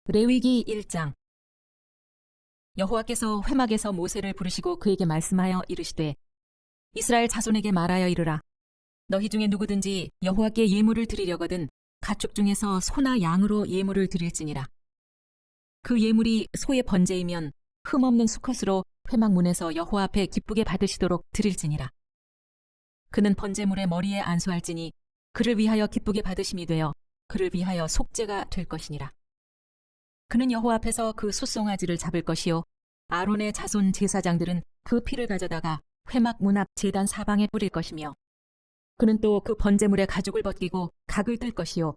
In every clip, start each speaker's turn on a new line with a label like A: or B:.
A: 레위기 1장. 여호와께서 회막에서 모세를 부르시고 그에게 말씀하여 이르시되 이스라엘 자손에게 말하여 이르라. 너희 중에 누구든지 여호와께 예물을 드리려거든 가축 중에서 소나 양으로 예물을 드릴지니라. 그 예물이 소의 번제이면 흠없는 수컷으로 회막 문에서 여호와 앞에 기쁘게 받으시도록 드릴지니라. 그는 번제물의 머리에 안수할지니 그를 위하여 기쁘게 받으심이 되어 그를 위하여 속죄가 될 것이니라. 그는 여호와 앞에서 그 숫송아지를 잡을 것이요 아론의 자손 제사장들은 그 피를 가져다가 회막 문 앞 제단 사방에 뿌릴 것이며 그는 또 그 번제물의 가죽을 벗기고 각을 뜰 것이요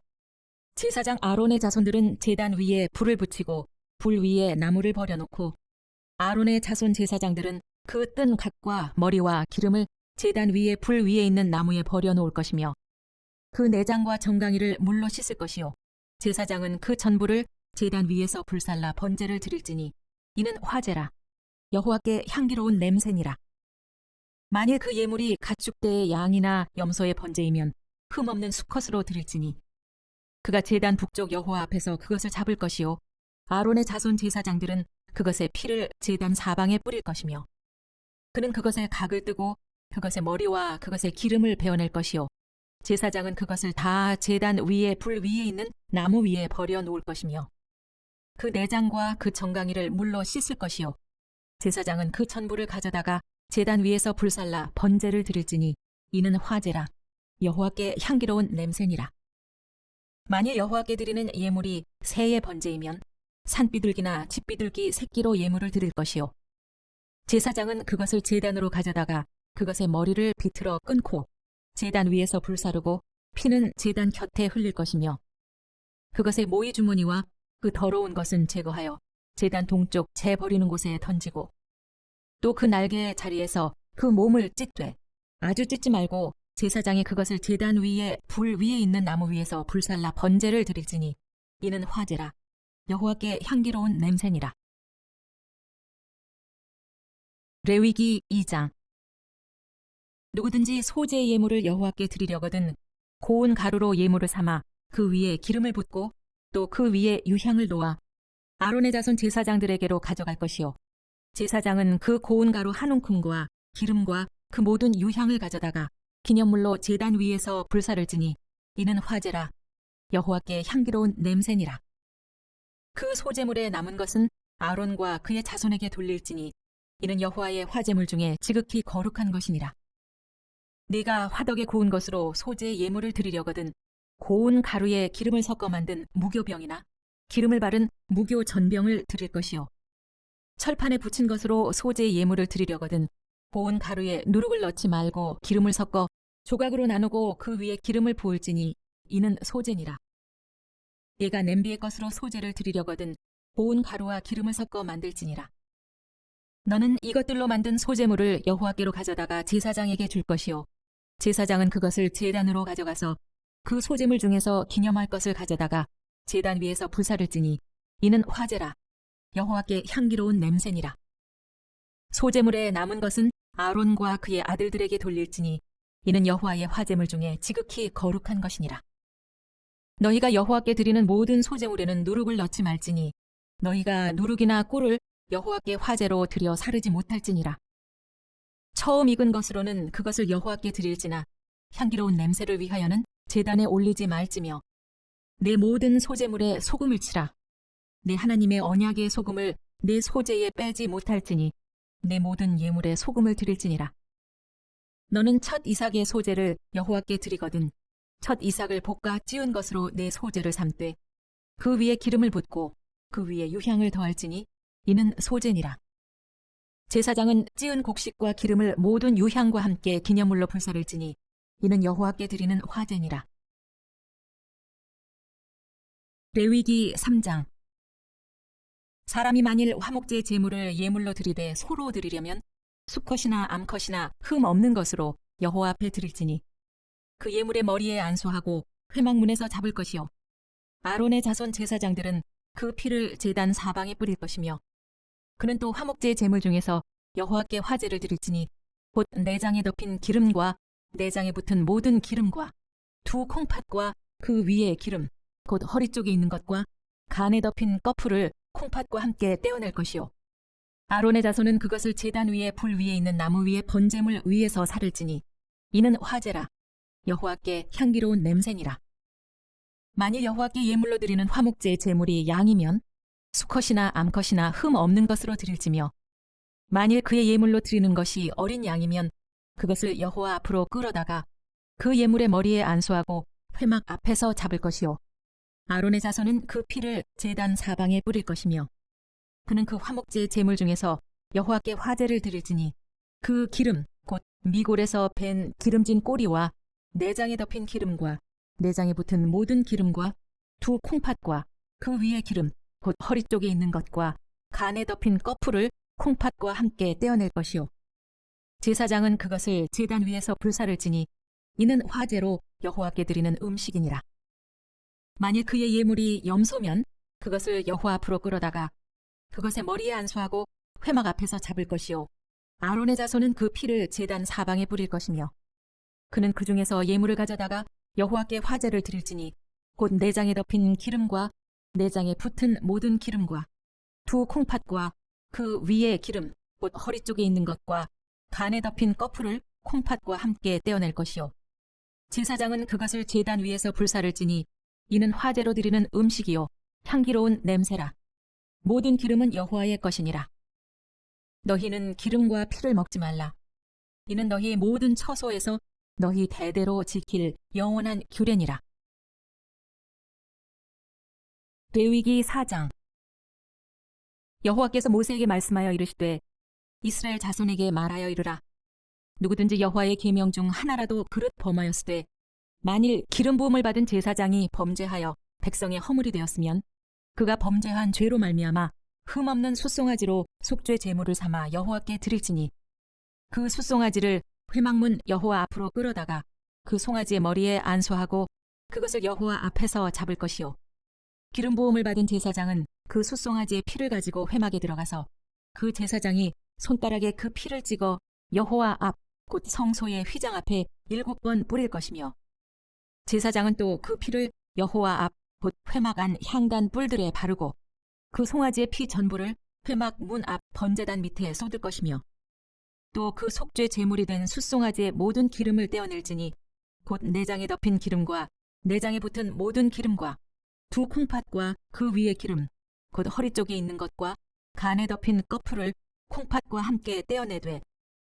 A: 제사장 아론의 자손들은 제단 위에 불을 붙이고 불 위에 나무를 버려놓고 아론의 자손 제사장들은 그 뜬 각과 머리와 기름을 제단 위에 불 위에 있는 나무에 버려놓을 것이며 그 내장과 정강이를 물로 씻을 것이요 제사장은 그 전부를 제단 위에서 불살라 번제를 드릴지니 이는 화제라. 여호와께 향기로운 냄새니라. 만일 그 예물이 가축대의 양이나 염소의 번제이면 흠없는 수컷으로 드릴지니 그가 제단 북쪽 여호와 앞에서 그것을 잡을 것이요 아론의 자손 제사장들은 그것의 피를 제단 사방에 뿌릴 것이며 그는 그것에 각을 뜨고 그것의 머리와 그것의 기름을 베어낼 것이요 제사장은 그것을 다 제단 위에 불 위에 있는 나무 위에 버려 놓을 것이며 그 내장과 그 정강이를 물로 씻을 것이요 제사장은 그 천부를 가져다가 제단 위에서 불살라 번제를 드릴지니 이는 화제라. 여호와께 향기로운 냄새니라. 만일 여호와께 드리는 예물이 새의 번제이면 산비둘기나 집비둘기 새끼로 예물을 드릴 것이요 제사장은 그것을 제단으로 가져다가 그것의 머리를 비틀어 끊고 제단 위에서 불사르고 피는 제단 곁에 흘릴 것이며 그것의 모이 주머니와 그 더러운 것은 제거하여 제단 동쪽 재 버리는 곳에 던지고 또 그 날개의 자리에서 그 몸을 찢되 아주 찢지 말고 제사장이 그것을 제단 위에 불 위에 있는 나무 위에서 불살라 번제를 드릴지니 이는 화제라. 여호와께 향기로운 냄새니라. 레위기 2장. 누구든지 소제 예물을 여호와께 드리려거든 고운 가루로 예물을 삼아 그 위에 기름을 붓고 또 그 위에 유향을 놓아 아론의 자손 제사장들에게로 가져갈 것이요 제사장은 그 고운 가루 한 움큼과 기름과 그 모든 유향을 가져다가 기념물로 제단 위에서 불사를지니 이는 화제라. 여호와께 향기로운 냄새니라. 그 소제물에 남은 것은 아론과 그의 자손에게 돌릴지니 이는 여호와의 화제물 중에 지극히 거룩한 것이니라. 네가 화덕에 구운 것으로 소제 예물을 드리려거든 고운 가루에 기름을 섞어 만든 무교병이나 기름을 바른 무교 전병을 드릴 것이요 철판에 붙인 것으로 소제 예물을 드리려거든 고운 가루에 누룩을 넣지 말고 기름을 섞어 조각으로 나누고 그 위에 기름을 부을지니 이는 소제니라. 네가 냄비의 것으로 소제를 드리려거든 고운 가루와 기름을 섞어 만들지니라. 너는 이것들로 만든 소제물을 여호와께로 가져다가 제사장에게 줄 것이요 제사장은 그것을 제단으로 가져가서 그 소제물 중에서 기념할 것을 가져다가 제단 위에서 불사를지니 이는 화제라. 여호와께 향기로운 냄새니라. 소제물에 남은 것은 아론과 그의 아들들에게 돌릴지니 이는 여호와의 화제물 중에 지극히 거룩한 것이니라. 너희가 여호와께 드리는 모든 소제물에는 누룩을 넣지 말지니 너희가 누룩이나 꿀을 여호와께 화제로 드려 사르지 못할지니라. 처음 익은 것으로는 그것을 여호와께 드릴지나 향기로운 냄새를 위하여는 제단에 올리지 말지며 내 모든 소제물에 소금을 치라. 내 하나님의 언약의 소금을 내 소제에 빼지 못할지니 내 모든 예물에 소금을 드릴지니라. 너는 첫 이삭의 소제를 여호와께 드리거든 첫 이삭을 볶아 찌운 것으로 내 소제를 삼되 그 위에 기름을 붓고 그 위에 유향을 더할지니 이는 소제니라. 제사장은 찌은 곡식과 기름을 모든 유향과 함께 기념물로 불사를지니 이는 여호와께 드리는 화제니라. 레위기 3장. 사람이 만일 화목제 제물을 예물로 드리되 소로 드리려면 수컷이나 암컷이나 흠 없는 것으로 여호와 앞에 드릴지니 그 예물의 머리에 안수하고 회막문에서 잡을 것이요 아론의 자손 제사장들은 그 피를 제단 사방에 뿌릴 것이며 그는 또 화목제 제물 중에서 여호와께 화제를 드릴지니 곧 내장에 덮인 기름과 내장에 붙은 모든 기름과 두 콩팥과 그 위에 기름 곧 허리 쪽에 있는 것과 간에 덮인 꺼풀을 콩팥과 함께 떼어낼 것이요. 아론의 자손은 그것을 제단 위에 불 위에 있는 나무 위에 번제물 위에서 살을지니 이는 화제라. 여호와께 향기로운 냄새니라. 만일 여호와께 예물로 드리는 화목제의 제물이 양이면 수컷이나 암컷이나 흠 없는 것으로 드릴지며 만일 그의 예물로 드리는 것이 어린 양이면 그것을 여호와 앞으로 끌어다가 그 예물의 머리에 안수하고 회막 앞에서 잡을 것이요. 아론의 자손은 그 피를 제단 사방에 뿌릴 것이며 그는 그 화목제의 제물 중에서 여호와께 화제를 드릴지니 그 기름 곧 미골에서 밴 기름진 꼬리와 내장에 덮인 기름과 내장에 붙은 모든 기름과 두 콩팥과 그 위의 기름 곧 허리 쪽에 있는 것과 간에 덮인 꺼풀을 콩팥과 함께 떼어낼 것이요. 제사장은 그것을 제단 위에서 불사를 지니 이는 화제로 여호와께 드리는 음식이니라. 만일 그의 예물이 염소면 그것을 여호와 앞으로 끌어다가 그것의 머리에 안수하고 회막 앞에서 잡을 것이요. 아론의 자손은 그 피를 제단 사방에 뿌릴 것이며 그는 그 중에서 예물을 가져다가 여호와께 화제를 드릴지니 곧 내장에 덮인 기름과 내장에 붙은 모든 기름과 두 콩팥과 그 위의 기름 곧 허리 쪽에 있는 것과 간에 덮인 꺼풀을 콩팥과 함께 떼어낼 것이요. 제사장은 그것을 제단 위에서 불사를 지니 이는 화제로 드리는 음식이요 향기로운 냄새라. 모든 기름은 여호와의 것이니라. 너희는 기름과 피를 먹지 말라. 이는 너희의 모든 처소에서 너희 대대로 지킬 영원한 규례니라. 레위기 4장. 여호와께서 모세에게 말씀하여 이르시되 이스라엘 자손에게 말하여 이르라. 누구든지 여호와의 계명 중 하나라도 그릇 범하였으되 만일 기름 부음을 받은 제사장이 범죄하여 백성의 허물이 되었으면 그가 범죄한 죄로 말미암아 흠없는 숫송아지로 속죄 제물을 삼아 여호와께 드릴지니 그 숫송아지를 회막문 여호와 앞으로 끌어다가 그 송아지의 머리에 안수하고 그것을 여호와 앞에서 잡을 것이요. 기름 부음을 받은 제사장은 그 숫송아지의 피를 가지고 회막에 들어가서 그 제사장이 손가락에 그 피를 찍어 여호와 앞 곧 성소의 휘장 앞에 7번 뿌릴 것이며 제사장은 또 그 피를 여호와 앞 곧 회막 안 향단 뿔들에 바르고 그 송아지의 피 전부를 회막 문 앞 번제단 밑에 쏟을 것이며 또 그 속죄 제물이 된 숫송아지의 모든 기름을 떼어낼지니 곧 내장에 덮인 기름과 내장에 붙은 모든 기름과 두 콩팥과 그 위의 기름 곧 허리 쪽에 있는 것과 간에 덮인 꺼풀을 콩팥과 함께 떼어내되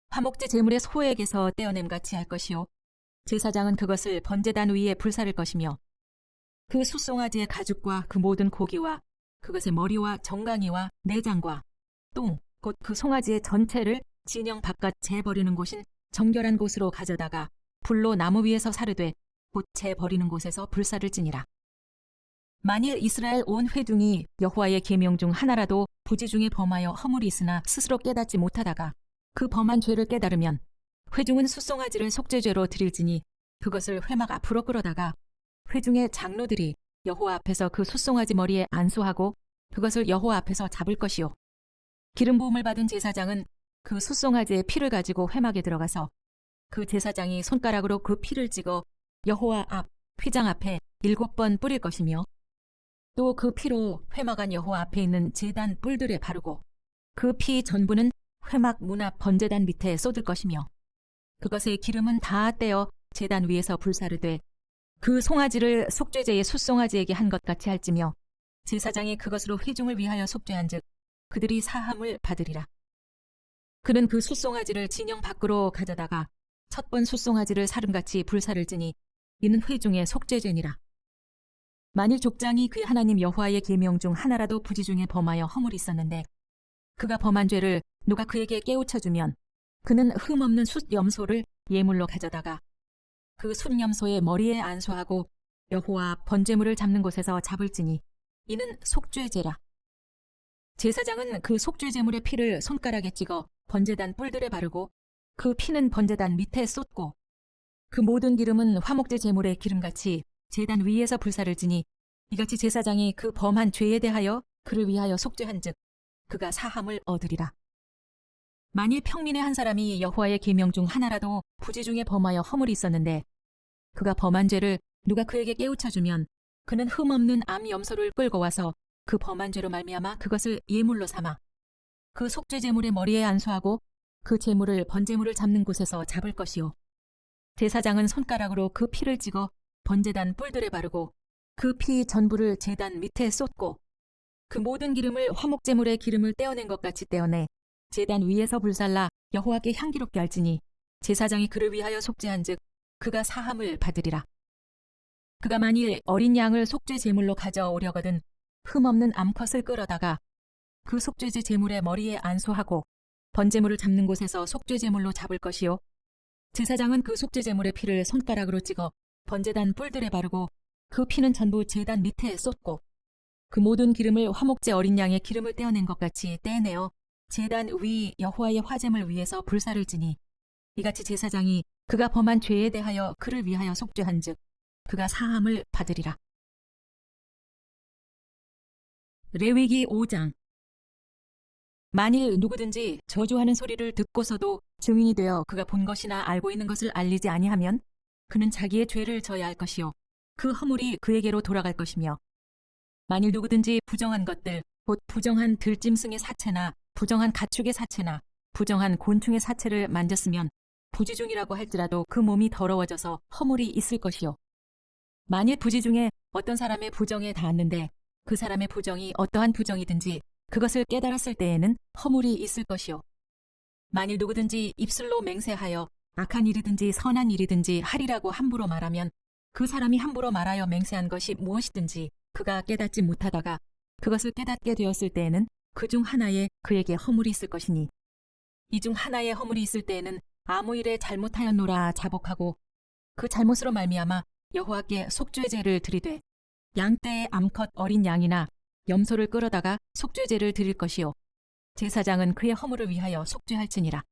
A: 화목제 제물의 소액에서 떼어냄 같이 할 것이요. 제사장은 그것을 번제단 위에 불사를 것이며 그 숫송아지의 가죽과 그 모든 고기와 그것의 머리와 정강이와 내장과 똥 곧 그 송아지의 전체를 진영 바깥 재버리는 곳인 정결한 곳으로 가져다가 불로 나무 위에서 사르되 곧 재버리는 곳에서 불사를 지니라. 만일 이스라엘 온 회중이 여호와의 계명 중 하나라도 부지 중에 범하여 허물이 있으나 스스로 깨닫지 못하다가 그 범한 죄를 깨달으면 회중은 숫송아지를 속죄죄로 드릴지니 그것을 회막 앞으로 끌어다가 회중의 장로들이 여호와 앞에서 그 숫송아지 머리에 안수하고 그것을 여호와 앞에서 잡을 것이요. 기름 부음을 받은 제사장은 그 숫송아지의 피를 가지고 회막에 들어가서 그 제사장이 손가락으로 그 피를 찍어 여호와 앞 휘장 앞에 7번 뿌릴 것이며 또 그 피로 회막 안 여호와 앞에 있는 제단 뿔들에 바르고 그 피 전부는 회막 문 앞 번제단 밑에 쏟을 것이며 그것의 기름은 다 떼어 제단 위에서 불사르되 그 송아지를 속죄제의 숫송아지에게 한 것 같이 할지며 제사장이 그것으로 회중을 위하여 속죄한즉 그들이 사함을 받으리라. 그는 그 숫송아지를 진영 밖으로 가져다가 첫 번 숫송아지를 사름같이 불사를 지니 이는 회중의 속죄죄니라. 만일 족장이 그의 하나님 여호와의 계명 중 하나라도 부지 중에 범하여 허물이 있었는데 그가 범한 죄를 누가 그에게 깨우쳐주면 그는 흠없는 숫염소를 예물로 가져다가 그 숫염소의 머리에 안수하고 여호와 번제물을 잡는 곳에서 잡을지니 이는 속죄죄라. 제사장은 그 속죄제물의 피를 손가락에 찍어 번제단 뿔들에 바르고 그 피는 번제단 밑에 쏟고 그 모든 기름은 화목제 제물의 기름같이 제단 위에서 불사를 지니 이같이 제사장이 그 범한 죄에 대하여 그를 위하여 속죄한즉 그가 사함을 얻으리라. 만일 평민의 한 사람이 여호와의 계명 중 하나라도 부지 중에 범하여 허물이 있었는데 그가 범한 죄를 누가 그에게 깨우쳐주면 그는 흠없는 암 염소를 끌고 와서 그 범한 죄로 말미암아 그것을 예물로 삼아 그 속죄 제물의 머리에 안수하고 그 제물을 번제물을 잡는 곳에서 잡을 것이요. 제사장은 손가락으로 그 피를 찍어 번제단 뿔들에 바르고 그 피 전부를 제단 밑에 쏟고 그 모든 기름을 화목제물의 기름을 떼어낸 것 같이 떼어내 제단 위에서 불살라 여호와께 향기롭게 할지니 제사장이 그를 위하여 속죄한즉 그가 사함을 받으리라. 그가 만일 어린 양을 속죄 제물로 가져오려거든 흠없는 암컷을 끌어다가 그 속죄제 제물의 머리에 안수하고 번제물을 잡는 곳에서 속죄 제물로 잡을 것이요. 제사장은 그 속죄 제물의 피를 손가락으로 찍어 번제단 뿔들에 바르고 그 피는 전부 제단 밑에 쏟고 그 모든 기름을 화목제 어린 양의 기름을 떼어낸 것 같이 떼내어 제단 위 여호와의 화제물 위에서 불사를 지니 이같이 제사장이 그가 범한 죄에 대하여 그를 위하여 속죄한즉 그가 사함을 받으리라. 레위기 5장. 만일 누구든지 저주하는 소리를 듣고서도 증인이 되어 그가 본 것이나 알고 있는 것을 알리지 아니하면 그는 자기의 죄를 져야 할 것이요 그 허물이 그에게로 돌아갈 것이며 만일 누구든지 부정한 것들 곧 부정한 들짐승의 사체나 부정한 가축의 사체나 부정한 곤충의 사체를 만졌으면 부지 중이라고 할지라도 그 몸이 더러워져서 허물이 있을 것이요. 만일 부지 중에 어떤 사람의 부정에 닿았는데 그 사람의 부정이 어떠한 부정이든지 그것을 깨달았을 때에는 허물이 있을 것이요. 만일 누구든지 입술로 맹세하여 악한 일이든지 선한 일이든지 하리라고 함부로 말하면 그 사람이 함부로 말하여 맹세한 것이 무엇이든지 그가 깨닫지 못하다가 그것을 깨닫게 되었을 때에는 그 중 하나에 그에게 허물이 있을 것이니 이 중 하나에 허물이 있을 때에는 아무 일에 잘못하였노라 자복하고 그 잘못으로 말미암아 여호와께 속죄제를 드리되 양떼의 암컷 어린 양이나 염소를 끌어다가 속죄제를 드릴 것이요 제사장은 그의 허물을 위하여 속죄할지니라.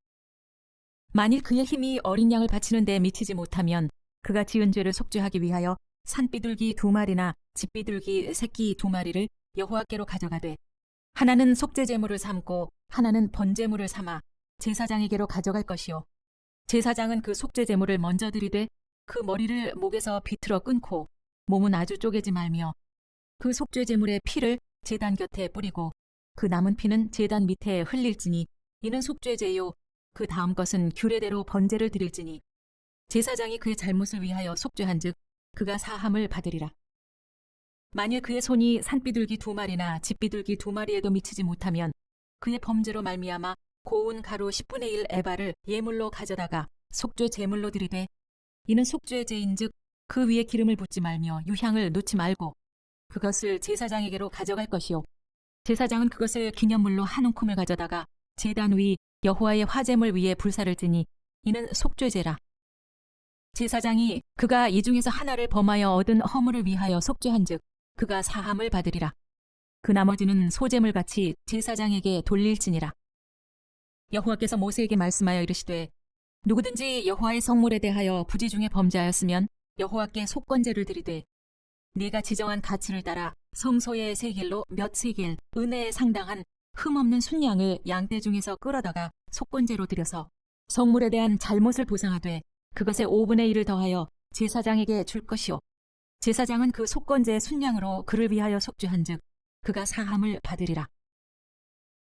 A: 만일 그의 힘이 어린 양을 바치는 데 미치지 못하면 그가 지은 죄를 속죄하기 위하여 산비둘기 2마리나 집비둘기 새끼 2마리를 여호와께로 가져가되 하나는 속죄제물을 삼고 하나는 번제물을 삼아 제사장에게로 가져갈 것이요 제사장은 그 속죄제물을 먼저 드리되 그 머리를 목에서 비틀어 끊고 몸은 아주 쪼개지 말며 그 속죄제물의 피를 제단 곁에 뿌리고 그 남은 피는 제단 밑에 흘릴지니 이는 속죄제요 그 다음 것은 규례대로 번제를 드릴지니 제사장이 그의 잘못을 위하여 속죄한즉 그가 사함을 받으리라. 만일 그의 손이 산비둘기 2마리나 집비둘기 2마리에도 미치지 못하면 그의 범죄로 말미암아 고운 가루 10분의 1 에바를 예물로 가져다가 속죄 제물로 드리되 이는 속죄제인즉 그 위에 기름을 붓지 말며 유향을 놓지 말고 그것을 제사장에게로 가져갈 것이요 제사장은 그것을 기념물로 한 움큼을 가져다가 제단 위 여호와의 화제물 위에 불사를 지니 이는 속죄제라. 제사장이 그가 이 중에서 하나를 범하여 얻은 허물을 위하여 속죄한즉 그가 사함을 받으리라. 그 나머지는 소제물같이 제사장에게 돌릴지니라. 여호와께서 모세에게 말씀하여 이르시되 누구든지 여호와의 성물에 대하여 부지 중에 범죄하였으면 여호와께 속건제를 드리되 네가 지정한 가치를 따라 성소의 세겔로 몇 세겔 은혜에 상당한 흠없는 순양을 양떼 중에서 끌어다가 속건제로 드려서 성물에 대한 잘못을 보상하되 그것의 5분의 1을 더하여 제사장에게 줄 것이요 제사장은 그 속건제의 순양으로 그를 위하여 속죄한즉 그가 사함을 받으리라.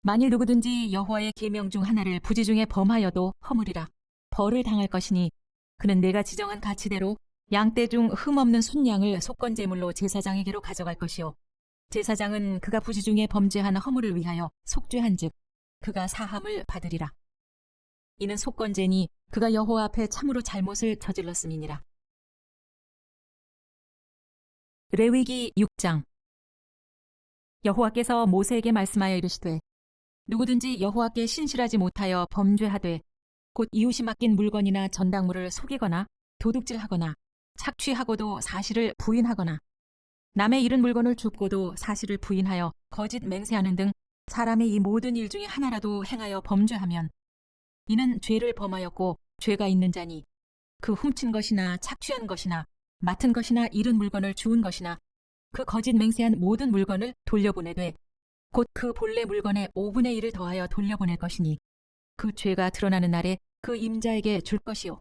A: 만일 누구든지 여호와의 계명 중 하나를 부지 중에 범하여도 허물이라 벌을 당할 것이니 그는 내가 지정한 가치대로 양떼 중 흠없는 순양을 속건제물로 제사장에게로 가져갈 것이요 제사장은 그가 부지 중에 범죄한 허물을 위하여 속죄한즉 그가 사함을 받으리라. 이는 속건제니 그가 여호와 앞에 참으로 잘못을 저질렀음이니라. 레위기 6장. 여호와께서 모세에게 말씀하여 이르시되 누구든지 여호와께 신실하지 못하여 범죄하되 곧 이웃이 맡긴 물건이나 전당물을 속이거나 도둑질하거나 착취하고도 사실을 부인하거나 남의 잃은 물건을 줍고도 사실을 부인하여 거짓 맹세하는 등 사람의 이 모든 일 중에 하나라도 행하여 범죄하면 이는 죄를 범하였고 죄가 있는 자니 그 훔친 것이나 착취한 것이나 맡은 것이나 잃은 물건을 주운 것이나 그 거짓 맹세한 모든 물건을 돌려보내되 곧 그 본래 물건의 5분의 1을 더하여 돌려보낼 것이니 그 죄가 드러나는 날에 그 임자에게 줄 것이요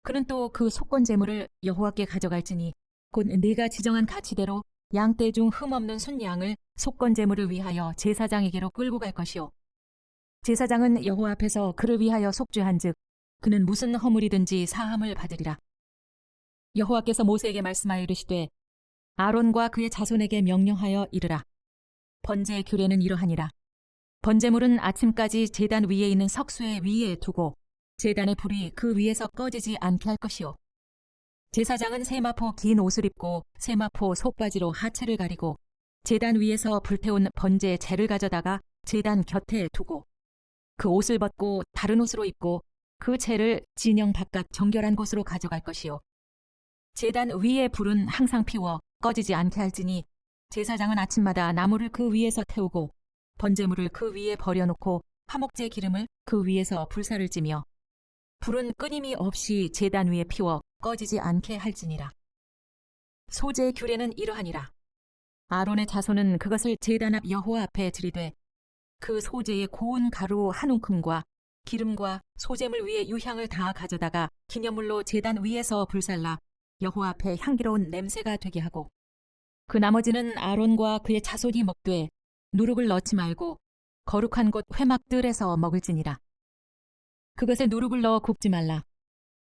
A: 그는 또 그 속건 제물을 여호와께 가져갈지니 곧 네가 지정한 가치대로 양떼 중 흠없는 순양을 속건 제물을 위하여 제사장에게로 끌고 갈 것이요 제사장은 여호와 앞에서 그를 위하여 속죄한즉 그는 무슨 허물이든지 사함을 받으리라. 여호와께서 모세에게 말씀하여 이르시되 아론과 그의 자손에게 명령하여 이르라. 번제 규례는 이러하니라. 번제물은 아침까지 제단 위에 있는 석쇠 위에 두고 제단의 불이 그 위에서 꺼지지 않게 할 것이요 제사장은 세마포 긴 옷을 입고 세마포 속바지로 하체를 가리고 제단 위에서 불태운 번제 재를 가져다가 제단 곁에 두고 그 옷을 벗고 다른 옷으로 입고 그 재를 진영 바깥 정결한 곳으로 가져갈 것이요 제단 위의 불은 항상 피워 꺼지지 않게 할지니 제사장은 아침마다 나무를 그 위에서 태우고 번제물을 그 위에 버려놓고 화목제 기름을 그 위에서 불사를 찌며 불은 끊임이 없이 제단 위에 피워 꺼지지 않게 할지니라. 소제 규례는 이러하니라. 아론의 자손은 그것을 제단 앞 여호와 앞에 들이되 그 소제의 고운 가루 한 움큼과 기름과 소제물 위에 유향을 다 가져다가 기념물로 제단 위에서 불살라 여호와 앞에 향기로운 냄새가 되게 하고 그 나머지는 아론과 그의 자손이 먹되 누룩을 넣지 말고 거룩한 곳 회막들에서 먹을지니라. 그것에 누룩을 넣어 굽지 말라.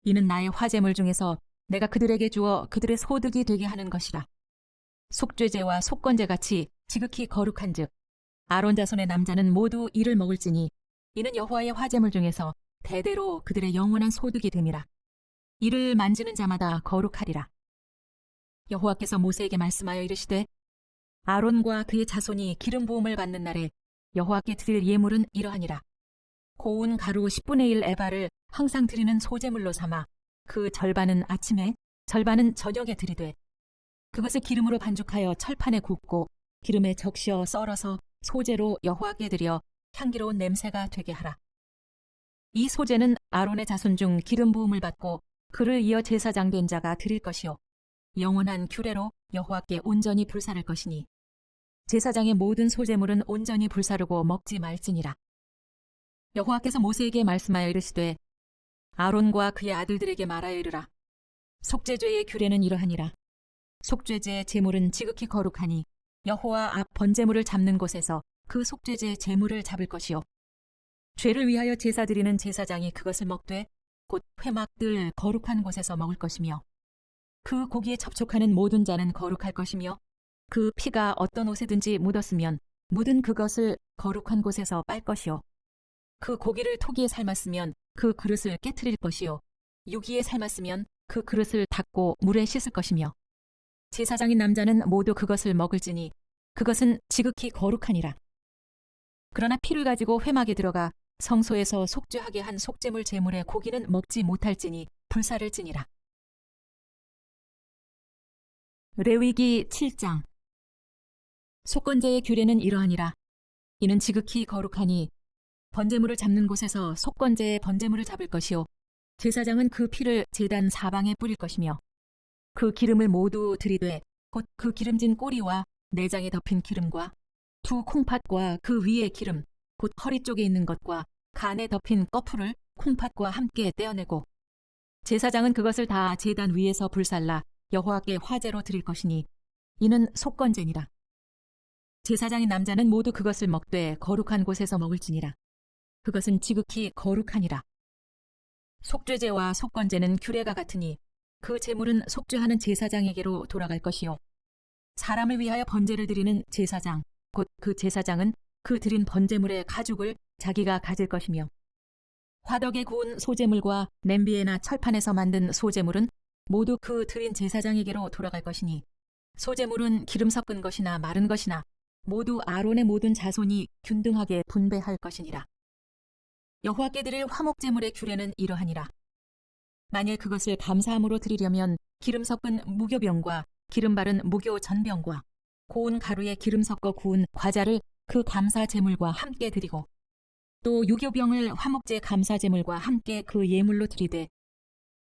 A: 이는 나의 화제물 중에서 내가 그들에게 주어 그들의 소득이 되게 하는 것이라. 속죄제와 속건제 같이 지극히 거룩한즉 아론 자손의 남자는 모두 이를 먹을지니 이는 여호와의 화제물 중에서 대대로 그들의 영원한 소득이 됨이라. 이를 만지는 자마다 거룩하리라. 여호와께서 모세에게 말씀하여 이르시되 아론과 그의 자손이 기름 부음을 받는 날에 여호와께 드릴 예물은 이러하니라. 고운 가루 10분의 1 에바를 항상 드리는 소제물로 삼아 그 절반은 아침에 절반은 저녁에 드리되 그것을 기름으로 반죽하여 철판에 굽고 기름에 적셔 썰어서 소제로 여호와께 드려 향기로운 냄새가 되게 하라. 이 소제는 아론의 자손 중 기름 부음을 받고 그를 이어 제사장 된 자가 드릴 것이요 영원한 규례로 여호와께 온전히 불사를 것이니 제사장의 모든 소제물은 온전히 불사르고 먹지 말지니라. 여호와께서 모세에게 말씀하여 이르시되 아론과 그의 아들들에게 말하여 이르라. 속죄죄의 규례는 이러하니라. 속죄죄의 제물은 지극히 거룩하니 여호와 앞 번제물을 잡는 곳에서 그 속죄죄의 제물을 잡을 것이요 죄를 위하여 제사 드리는 제사장이 그것을 먹되 곧 회막들 거룩한 곳에서 먹을 것이며 그 고기에 접촉하는 모든 자는 거룩할 것이며 그 피가 어떤 옷에든지 묻었으면 묻은 그것을 거룩한 곳에서 빨 것이요 그 고기를 토기에 삶았으면 그 그릇을 깨트릴 것이요 유기에 삶았으면 그 그릇을 닦고 물에 씻을 것이며 제사장인 남자는 모두 그것을 먹을지니 그것은 지극히 거룩하니라. 그러나 피를 가지고 회막에 들어가 성소에서 속죄하게 한 속죄물 제물의 고기는 먹지 못할지니 불사를 지니라. 레위기 7장. 속건제의 규례는 이러하니라. 이는 지극히 거룩하니 번제물을 잡는 곳에서 속건제의 번제물을 잡을 것이요 제사장은 그 피를 제단 사방에 뿌릴 것이며 그 기름을 모두 들이되 곧 그 기름진 꼬리와 내장에 덮인 기름과 두 콩팥과 그 위의 기름 곧 허리 쪽에 있는 것과 간에 덮인 꺼풀을 콩팥과 함께 떼어내고 제사장은 그것을 다 제단 위에서 불살라 여호와께 화제로 드릴 것이니 이는 속건제니라. 제사장인 남자는 모두 그것을 먹되 거룩한 곳에서 먹을지니라. 그것은 지극히 거룩하니라. 속죄제와 속건제는 규례가 같으니 그 제물은 속죄하는 제사장에게로 돌아갈 것이요 사람을 위하여 번제를 드리는 제사장 곧 그 제사장은 그 드린 번제물의 가죽을 자기가 가질 것이며 화덕에 구운 소제물과 냄비에나 철판에서 만든 소제물은 모두 그 드린 제사장에게로 돌아갈 것이니 소제물은 기름 섞은 것이나 마른 것이나 모두 아론의 모든 자손이 균등하게 분배할 것이니라. 여호와께 드릴 화목제물의 규례는 이러하니라. 만일 그것을 감사함으로 드리려면 기름 섞은 무교병과 기름 바른 무교 전병과 고운 가루에 기름 섞어 구운 과자를 그 감사 제물과 함께 드리고 또 유교병을 화목제 감사 제물과 함께 그 예물로 드리되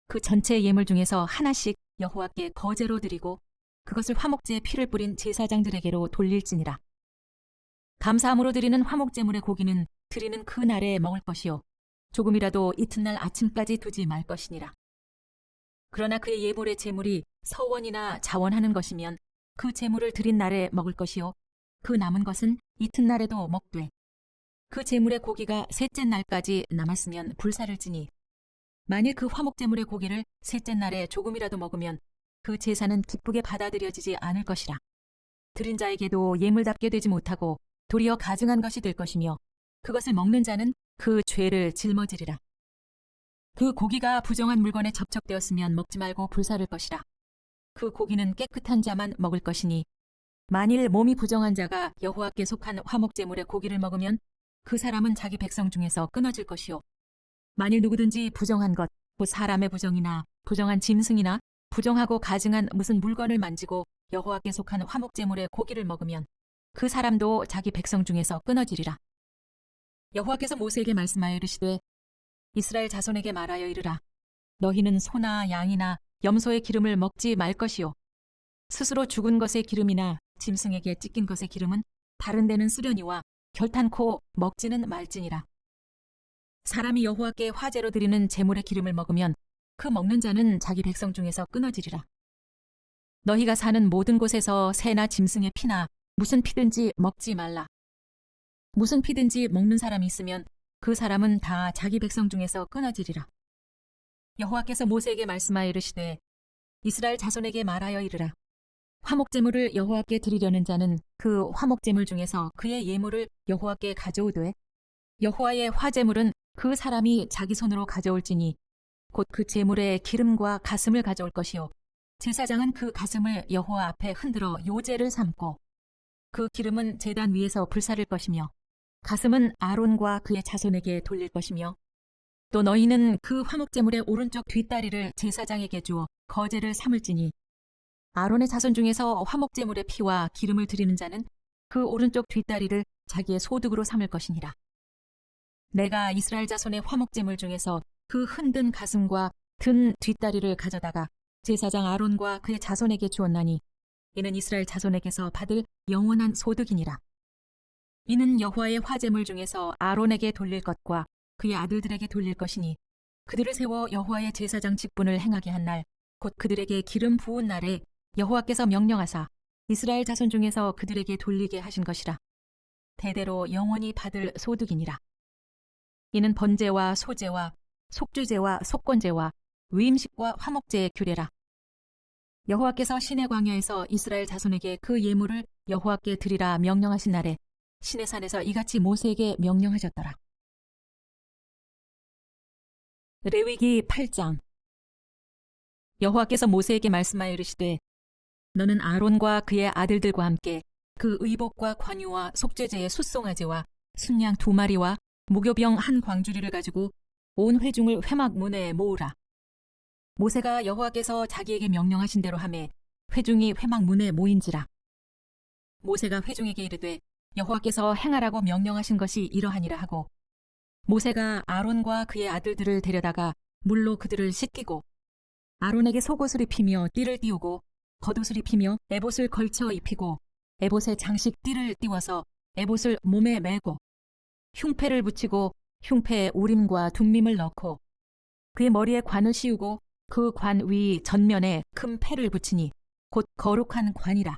A: 그 전체 예물 중에서 하나씩 여호와께 거제로 드리고 그것을 화목제에 피를 뿌린 제사장들에게로 돌릴지니라. 감사함으로 드리는 화목제물의 고기는 드리는 그 날에 먹을 것이요 조금이라도 이튿날 아침까지 두지 말 것이니라. 그러나 그의 예물의 제물이 서원이나 자원하는 것이면 그 제물을 드린 날에 먹을 것이요 그 남은 것은 이튿날에도 먹되 그 제물의 고기가 셋째 날까지 남았으면 불사를 지니 만일 그 화목 제물의 고기를 셋째 날에 조금이라도 먹으면 그 제사는 기쁘게 받아들여지지 않을 것이라. 드린 자에게도 예물답게 되지 못하고 도리어 가증한 것이 될 것이며 그것을 먹는 자는 그 죄를 짊어지리라. 그 고기가 부정한 물건에 접촉되었으면 먹지 말고 불사를 것이라. 그 고기는 깨끗한 자만 먹을 것이니 만일 몸이 부정한 자가 여호와께 속한 화목 제물의 고기를 먹으면 그 사람은 자기 백성 중에서 끊어질 것이요 만일 누구든지 부정한 것, 곧 사람의 부정이나 부정한 짐승이나 부정하고 가증한 무슨 물건을 만지고 여호와께 속한 화목 제물의 고기를 먹으면 그 사람도 자기 백성 중에서 끊어지리라. 여호와께서 모세에게 말씀하여 이르시되 이스라엘 자손에게 말하여 이르라. 너희는 소나 양이나 염소의 기름을 먹지 말 것이요 스스로 죽은 것의 기름이나 짐승에게 찢긴 것의 기름은 다른 데는 쓰려니와 결탄코 먹지는 말지니라. 사람이 여호와께 화제로 드리는 제물의 기름을 먹으면 그 먹는 자는 자기 백성 중에서 끊어지리라. 너희가 사는 모든 곳에서 새나 짐승의 피나 무슨 피든지 먹지 말라. 무슨 피든지 먹는 사람이 있으면 그 사람은 다 자기 백성 중에서 끊어지리라. 여호와께서 모세에게 말씀하여 이르시되 이스라엘 자손에게 말하여 이르라. 화목제물을 여호와께 드리려는 자는 그 화목제물 중에서 그의 예물을 여호와께 가져오되 여호와의 화제물은 그 사람이 자기 손으로 가져올지니 곧 그 제물의 기름과 가슴을 가져올 것이요 제사장은 그 가슴을 여호와 앞에 흔들어 요제를 삼고 그 기름은 제단 위에서 불사를 것이며 가슴은 아론과 그의 자손에게 돌릴 것이며 또 너희는 그 화목제물의 오른쪽 뒷다리를 제사장에게 주어 거제를 삼을지니 아론의 자손 중에서 화목제물의 피와 기름을 드리는 자는 그 오른쪽 뒷다리를 자기의 소득으로 삼을 것이니라. 내가 이스라엘 자손의 화목제물 중에서 그 흔든 가슴과 든 뒷다리를 가져다가 제사장 아론과 그의 자손에게 주었나니 이는 이스라엘 자손에게서 받을 영원한 소득이니라. 이는 여호와의 화제물 중에서 아론에게 돌릴 것과 그의 아들들에게 돌릴 것이니 그들을 세워 여호와의 제사장 직분을 행하게 한 날 곧 그들에게 기름 부은 날에 여호와께서 명령하사 이스라엘 자손 중에서 그들에게 돌리게 하신 것이라. 대대로 영원히 받을 소득이니라. 이는 번제와 소제와 속죄제와 속건제와 위임식과 화목제의 규례라. 여호와께서 시내 광야에서 이스라엘 자손에게 그 예물을 여호와께 드리라 명령하신 날에 시내산에서 이같이 모세에게 명령하셨더라. 레위기 8장. 여호와께서 모세에게 말씀하여 이르시되 너는 아론과 그의 아들들과 함께 그 의복과 관유와 속죄제의 숫송아지와 순양 2마리와 무교병 1광주리를 가지고 온 회중을 회막 문에 모으라. 모세가 여호와께서 자기에게 명령하신 대로 하매 회중이 회막 문에 모인지라. 모세가 회중에게 이르되 여호와께서 행하라고 명령하신 것이 이러하니라 하고 모세가 아론과 그의 아들들을 데려다가 물로 그들을 씻기고 아론에게 속옷을 입히며 띠를 띄우고 겉옷을 입히며 에봇을 걸쳐 입히고 에봇에 장식 띠를 띄워서 에봇을 몸에 매고 흉패를 붙이고 흉패에 우림과 둠밈을 넣고 그의 머리에 관을 씌우고 그 관 위 전면에 큰 패를 붙이니 곧 거룩한 관이라.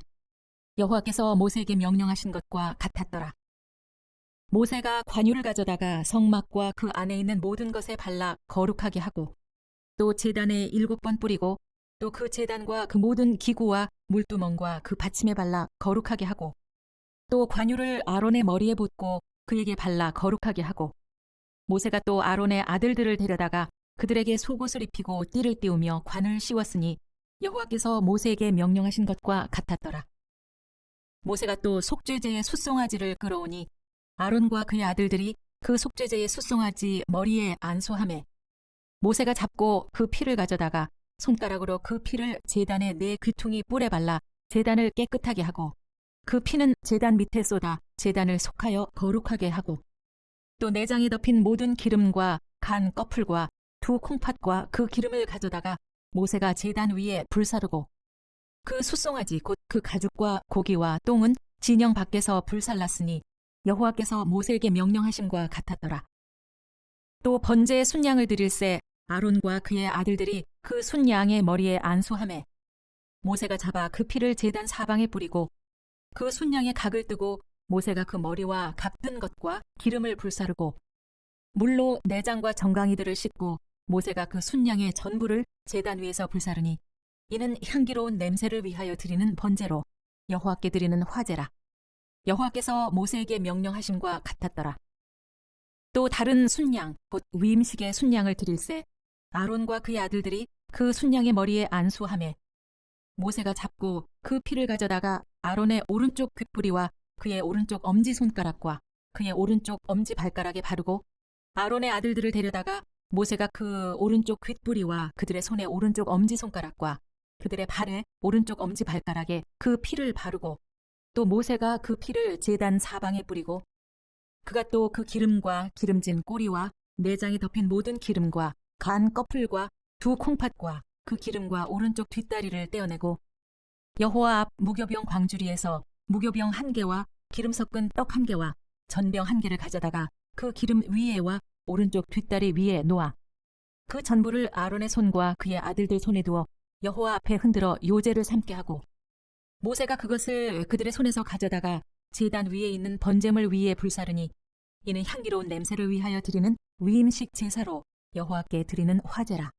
A: 여호와께서 모세에게 명령하신 것과 같았더라. 모세가 관유를 가져다가 성막과 그 안에 있는 모든 것에 발라 거룩하게 하고 또 제단에 7번 뿌리고 또 그 제단과 그 모든 기구와 물두멍과 그 받침에 발라 거룩하게 하고 또 관유를 아론의 머리에 붓고 그에게 발라 거룩하게 하고 모세가 또 아론의 아들들을 데려다가 그들에게 속옷을 입히고 띠를 띄우며 관을 씌웠으니 여호와께서 모세에게 명령하신 것과 같았더라. 모세가 또 속죄제의 숫송아지를 끌어오니 아론과 그의 아들들이 그 속죄제의 숫송아지 머리에 안수하매 모세가 잡고 그 피를 가져다가 손가락으로 그 피를 제단의 4귀퉁이 뿔에 발라 제단을 깨끗하게 하고 그 피는 제단 밑에 쏟아 제단을 속하여 거룩하게 하고 또 내장에 덮인 모든 기름과 간 꺼풀과 2 콩팥과 그 기름을 가져다가 모세가 제단 위에 불사르고 그 숫송아지 곧 그 가죽과 고기와 똥은 진영 밖에서 불살랐으니 여호와께서 모세에게 명령하심과 같았더라. 또 번제의 순양을 드릴새 아론과 그의 아들들이 그 순양의 머리에 안수하매 모세가 잡아 그 피를 제단 사방에 뿌리고 그 순양의 각을 뜨고 모세가 그 머리와 각 뜬 것과 기름을 불사르고 물로 내장과 정강이들을 씻고 모세가 그 순양의 전부를 제단 위에서 불사르니 이는 향기로운 냄새를 위하여 드리는 번제로 여호와께 드리는 화제라. 여호와께서 모세에게 명령하심과 같았더라. 또 다른 순양 곧 위임식의 순양을 드릴새 아론과 그의 아들들이 그 순양의 머리에 안수하매 모세가 잡고 그 피를 가져다가 아론의 오른쪽 귓부리와 그의 오른쪽 엄지손가락과 그의 오른쪽 엄지발가락에 바르고 아론의 아들들을 데려다가 모세가 그 오른쪽 귓부리와 그들의 손의 오른쪽 엄지손가락과 그들의 발의 오른쪽 엄지발가락에 그 피를 바르고 또 모세가 그 피를 제단 사방에 뿌리고 그가 또 그 기름과 기름진 꼬리와 내장이 덮인 모든 기름과 간 꺼풀과 두 콩팥과 그 기름과 오른쪽 뒷다리를 떼어내고 여호와 앞 무교병 광주리에서 무교병 1개와 기름 섞은 떡 1개와 전병 1개를 가져다가 그 기름 위에와 오른쪽 뒷다리 위에 놓아 그 전부를 아론의 손과 그의 아들들 손에 두어 여호와 앞에 흔들어 요제를 삼게 하고 모세가 그것을 그들의 손에서 가져다가 제단 위에 있는 번제물 위에 불사르니 이는 향기로운 냄새를 위하여 드리는 위임식 제사로 여호와께 드리는 화제라.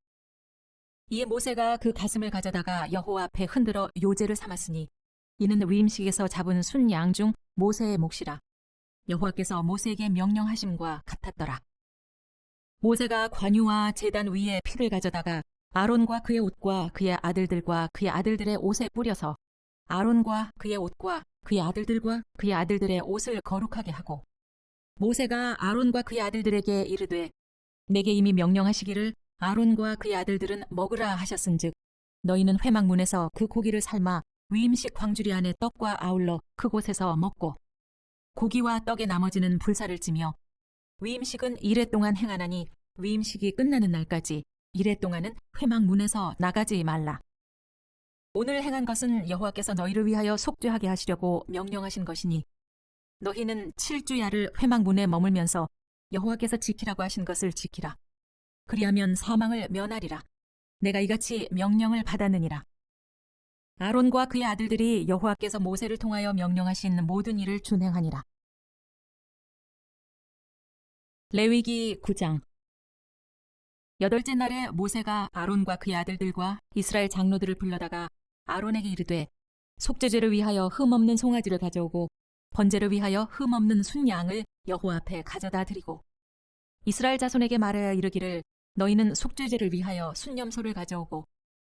A: 이에 모세가 그 가슴을 가져다가 여호와 앞에 흔들어 요제를 삼았으니 이는 위임식에서 잡은 순양 중 모세의 몫이라. 여호와께서 모세에게 명령하심과 같았더라. 모세가 관유와 제단 위에 피를 가져다가 아론과 그의 옷과 그의 아들들과 그의 아들들의 옷에 뿌려서 아론과 그의 옷과 그의 아들들과 그의 아들들의 옷을 거룩하게 하고 모세가 아론과 그의 아들들에게 이르되 내게 이미 명령하시기를 아론과 그의 아들들은 먹으라 하셨은즉 너희는 회막문에서 그 고기를 삶아 위임식 광주리 안에 떡과 아울러 그곳에서 먹고 고기와 떡의 나머지는 불사를 찌며 위임식은 이레 동안 행하나니 위임식이 끝나는 날까지 이레 동안은 회막문에서 나가지 말라. 오늘 행한 것은 여호와께서 너희를 위하여 속죄하게 하시려고 명령하신 것이니 너희는 7주야를 회막문에 머물면서 여호와께서 지키라고 하신 것을 지키라. 그리하면 사망을 면하리라. 내가 이같이 명령을 받았느니라. 아론과 그의 아들들이 여호와께서 모세를 통하여 명령하신 모든 일을 준행하니라. 레위기 9장. 8째 날에 모세가 아론과 그의 아들들과 이스라엘 장로들을 불러다가 아론에게 이르되 속죄제를 위하여 흠없는 송아지를 가져오고 번제를 위하여 흠없는 순양을 여호와 앞에 가져다 드리고 이스라엘 자손에게 말하여 이르기를 너희는 속죄제를 위하여 순염소를 가져오고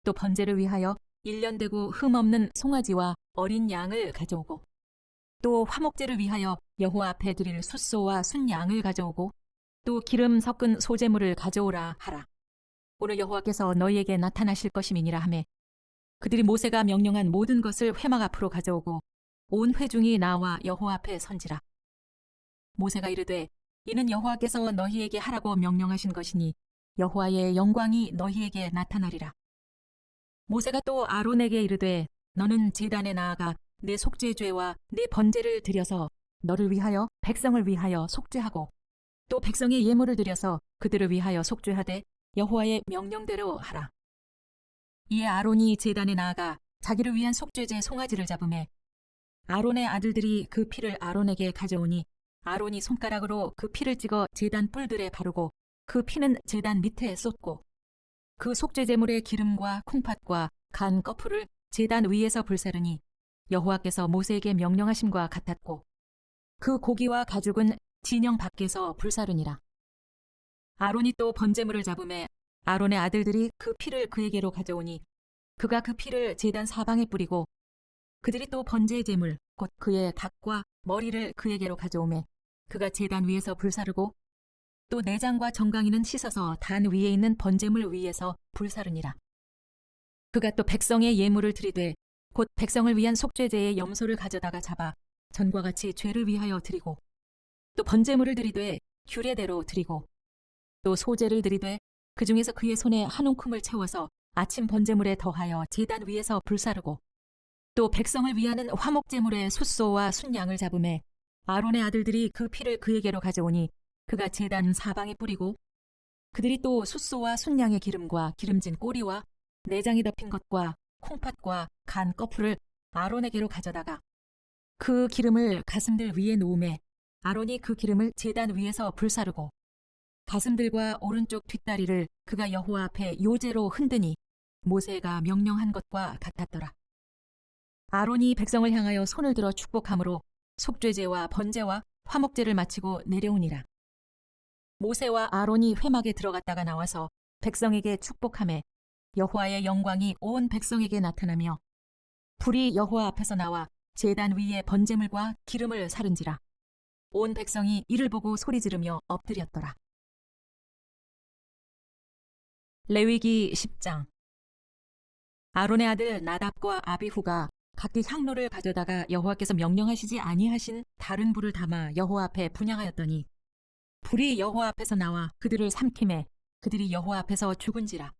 A: 또 번제를 위하여 1년 되고 흠없는 송아지와 어린 양을 가져오고 또 화목제를 위하여 여호와 앞에 드릴 숫소와 순양을 가져오고 또 기름 섞은 소제물을 가져오라 하라. 오늘 여호와께서 너희에게 나타나실 것임이니라 하매 그들이 모세가 명령한 모든 것을 회막 앞으로 가져오고 온 회중이 나와 여호와 앞에 선지라. 모세가 이르되 이는 여호와께서 너희에게 하라고 명령하신 것이니 여호와의 영광이 너희에게 나타나리라. 모세가 또 아론에게 이르되 너는 제단에 나아가 내 속죄죄와 내 번제를 드려서 너를 위하여 백성을 위하여 속죄하고 또 백성의 예물을 드려서 그들을 위하여 속죄하되 여호와의 명령대로 하라. 이에 아론이 제단에 나아가 자기를 위한 속죄제 송아지를 잡으매 아론의 아들들이 그 피를 아론에게 가져오니 아론이 손가락으로 그 피를 찍어 제단 뿔들에 바르고 그 피는 제단 밑에 쏟고 그 속죄제물의 기름과 콩팥과 간 꺼풀을 제단 위에서 불사르니 여호와께서 모세에게 명령하심과 같았고 그 고기와 가죽은 진영 밖에서 불사르니라. 아론이 또 번제물을 잡으매 아론의 아들들이 그 피를 그에게로 가져오니 그가 그 피를 제단 사방에 뿌리고 그들이 또 번제의 제물 곧 그의 각과 머리를 그에게로 가져오매 그가 제단 위에서 불사르고 또 내장과 정강이는 씻어서 단 위에 있는 번제물 위에서 불사르니라. 그가 또 백성의 예물을 드리되 곧 백성을 위한 속죄제의 염소를 가져다가 잡아 전과 같이 죄를 위하여 드리고 또 번제물을 드리되 규례대로 드리고 또 소제를 드리되 그 중에서 그의 손에 한 움큼을 채워서 아침 번제물에 더하여 제단 위에서 불사르고 또 백성을 위하는 화목제물의 숫소와 순양을 잡음에 아론의 아들들이 그 피를 그에게로 가져오니 그가 제단 사방에 뿌리고 그들이 또 숫소와 순양의 기름과 기름진 꼬리와 내장이 덮인 것과 콩팥과 간 거풀을 아론에게로 가져다가 그 기름을 가슴들 위에 놓음에 아론이 그 기름을 제단 위에서 불사르고 가슴들과 오른쪽 뒷다리를 그가 여호와 앞에 요제로 흔드니 모세가 명령한 것과 같았더라. 아론이 백성을 향하여 손을 들어 축복함으로 속죄제와 번제와 화목제를 마치고 내려오니라. 모세와 아론이 회막에 들어갔다가 나와서 백성에게 축복하매 여호와의 영광이 온 백성에게 나타나며 불이 여호와 앞에서 나와 제단 위에 번제물과 기름을 사른지라. 온 백성이 이를 보고 소리 지르며 엎드렸더라. 레위기 10장. 아론의 아들 나답과 아비후가 각기 향로를 가져다가 여호와께서 명령하시지 아니하신 다른 불을 담아 여호와 앞에 분향하였더니 불이 여호와 앞에서 나와 그들을 삼킴에 그들이 여호와 앞에서 죽은지라.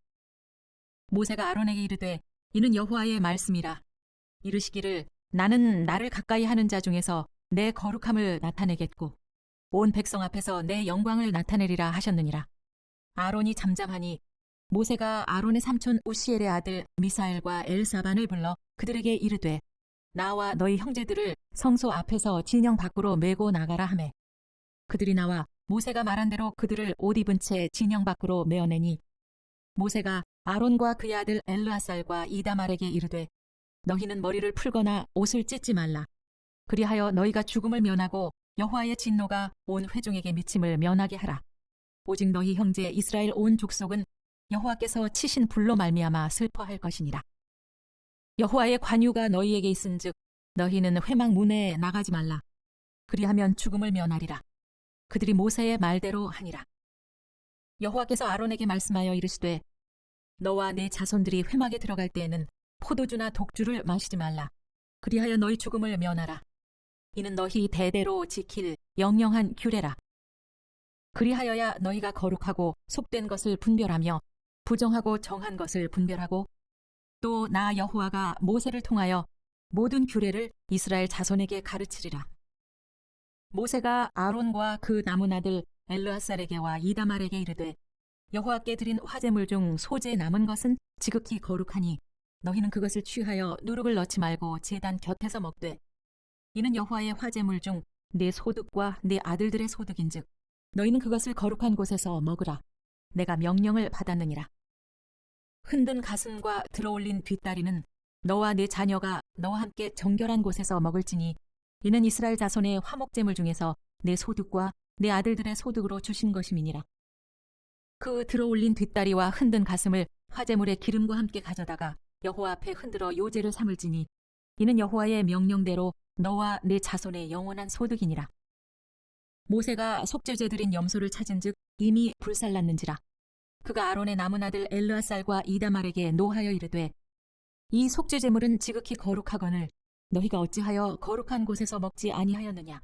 A: 모세가 아론에게 이르되 이는 여호와의 말씀이라. 이르시기를 나는 나를 가까이 하는 자 중에서 내 거룩함을 나타내겠고 온 백성 앞에서 내 영광을 나타내리라 하셨느니라. 아론이 잠잠하니 모세가 아론의 삼촌 우시엘의 아들 미사엘과 엘사반을 불러 그들에게 이르되 나와 너희 형제들을 성소 앞에서 진영 밖으로 메고 나가라 하매 그들이 나와 모세가 말한 대로 그들을 옷 입은 채 진영 밖으로 메어내니 모세가 아론과 그의 아들 엘르아살과 이다말에게 이르되 너희는 머리를 풀거나 옷을 찢지 말라. 그리하여 너희가 죽음을 면하고 여호와의 진노가 온 회중에게 미침을 면하게 하라. 오직 너희 형제 이스라엘 온 족속은 여호와께서 치신 불로 말미암아 슬퍼할 것이니라. 여호와의 관유가 너희에게 있은즉 너희는 회막 문에 나가지 말라. 그리하면 죽음을 면하리라. 그들이 모세의 말대로 하니라. 여호와께서 아론에게 말씀하여 이르시되 너와 내 자손들이 회막에 들어갈 때에는 포도주나 독주를 마시지 말라. 그리하여 너희 죽음을 면하라. 이는 너희 대대로 지킬 영영한 규례라. 그리하여야 너희가 거룩하고 속된 것을 분별하며 부정하고 정한 것을 분별하고 또 나 여호와가 모세를 통하여 모든 규례를 이스라엘 자손에게 가르치리라. 모세가 아론과 그 남은 아들 엘르아살에게와 이다말에게 이르되 여호와께 드린 화제물 중 소재 남은 것은 지극히 거룩하니 너희는 그것을 취하여 누룩을 넣지 말고 제단 곁에서 먹되 이는 여호와의 화제물 중 네 소득과 네 아들들의 소득인즉 너희는 그것을 거룩한 곳에서 먹으라. 내가 명령을 받았느니라. 흔든 가슴과 들어올린 뒷다리는 너와 네 자녀가 너와 함께 정결한 곳에서 먹을지니 이는 이스라엘 자손의 화목제물 중에서 내 소득과 내 아들들의 소득으로 주신 것임이니라. 그 들어올린 뒷다리와 흔든 가슴을 화제물의 기름과 함께 가져다가 여호와 앞에 흔들어 요제를 삼을지니 이는 여호와의 명령대로 너와 내 자손의 영원한 소득이니라. 모세가 속죄제 드린 염소를 찾은즉 이미 불살랐는지라. 그가 아론의 남은 아들 엘르아살과 이다말에게 노하여 이르되 이 속죄제물은 지극히 거룩하거늘 너희가 어찌하여 거룩한 곳에서 먹지 아니하였느냐.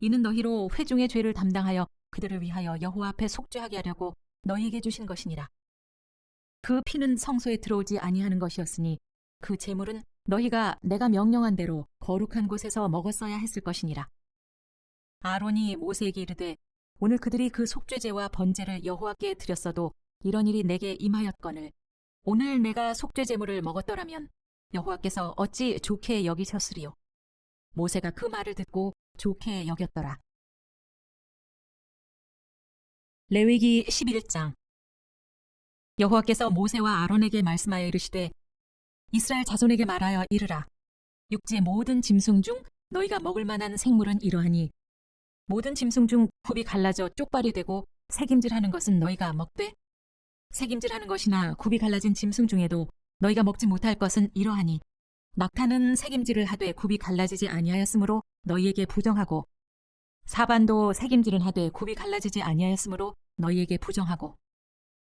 A: 이는 너희로 회중의 죄를 담당하여 그들을 위하여 여호와 앞에 속죄하게 하려고 너희에게 주신 것이니라. 그 피는 성소에 들어오지 아니하는 것이었으니 그 제물은 너희가 내가 명령한 대로 거룩한 곳에서 먹었어야 했을 것이니라. 아론이 모세에게 이르되 오늘 그들이 그 속죄제와 번제를 여호와께 드렸어도 이런 일이 내게 임하였거늘 오늘 내가 속죄제물을 먹었더라면 여호와께서 어찌 좋게 여기셨으리요. 모세가 그 말을 듣고 좋게 여겼더라. 레위기 11장. 여호와께서 모세와 아론에게 말씀하여 이르시되 이스라엘 자손에게 말하여 이르라. 육지의 모든 짐승 중 너희가 먹을 만한 생물은 이러하니 모든 짐승 중 굽이 갈라져 쪽발이 되고 새김질하는 것은 너희가 먹되 새김질하는 것이나 굽이 갈라진 짐승 중에도 너희가 먹지 못할 것은 이러하니 낙타는 새김질을 하되 굽이 갈라지지 아니하였으므로 너희에게 부정하고 사반도 새김질은 하되 굽이 갈라지지 아니하였으므로 너희에게 부정하고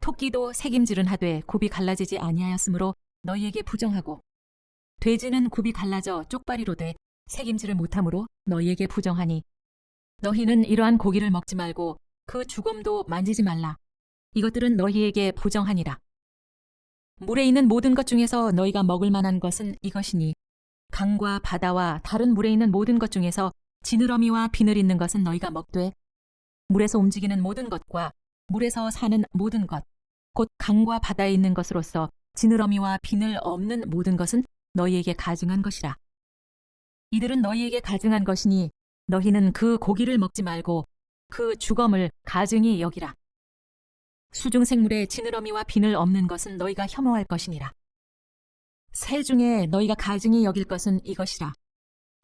A: 토끼도 새김질은 하되 굽이 갈라지지 아니하였으므로 너희에게 부정하고 돼지는 굽이 갈라져 쪽발이로 돼 새김질을 못하므로 너희에게 부정하니 너희는 이러한 고기를 먹지 말고 그 주검도 만지지 말라. 이것들은 너희에게 부정하니라. 물에 있는 모든 것 중에서 너희가 먹을 만한 것은 이것이니 강과 바다와 다른 물에 있는 모든 것 중에서 지느러미와 비늘 있는 것은 너희가 먹되 물에서 움직이는 모든 것과 물에서 사는 모든 것, 곧 강과 바다에 있는 것으로서 지느러미와 비늘 없는 모든 것은 너희에게 가증한 것이라. 이들은 너희에게 가증한 것이니 너희는 그 고기를 먹지 말고 그 주검을 가증히 여기라. 수중 생물의 지느러미와 비늘 없는 것은 너희가 혐오할 것이니라. 새 중에 너희가 가증히 여길 것은 이것이라.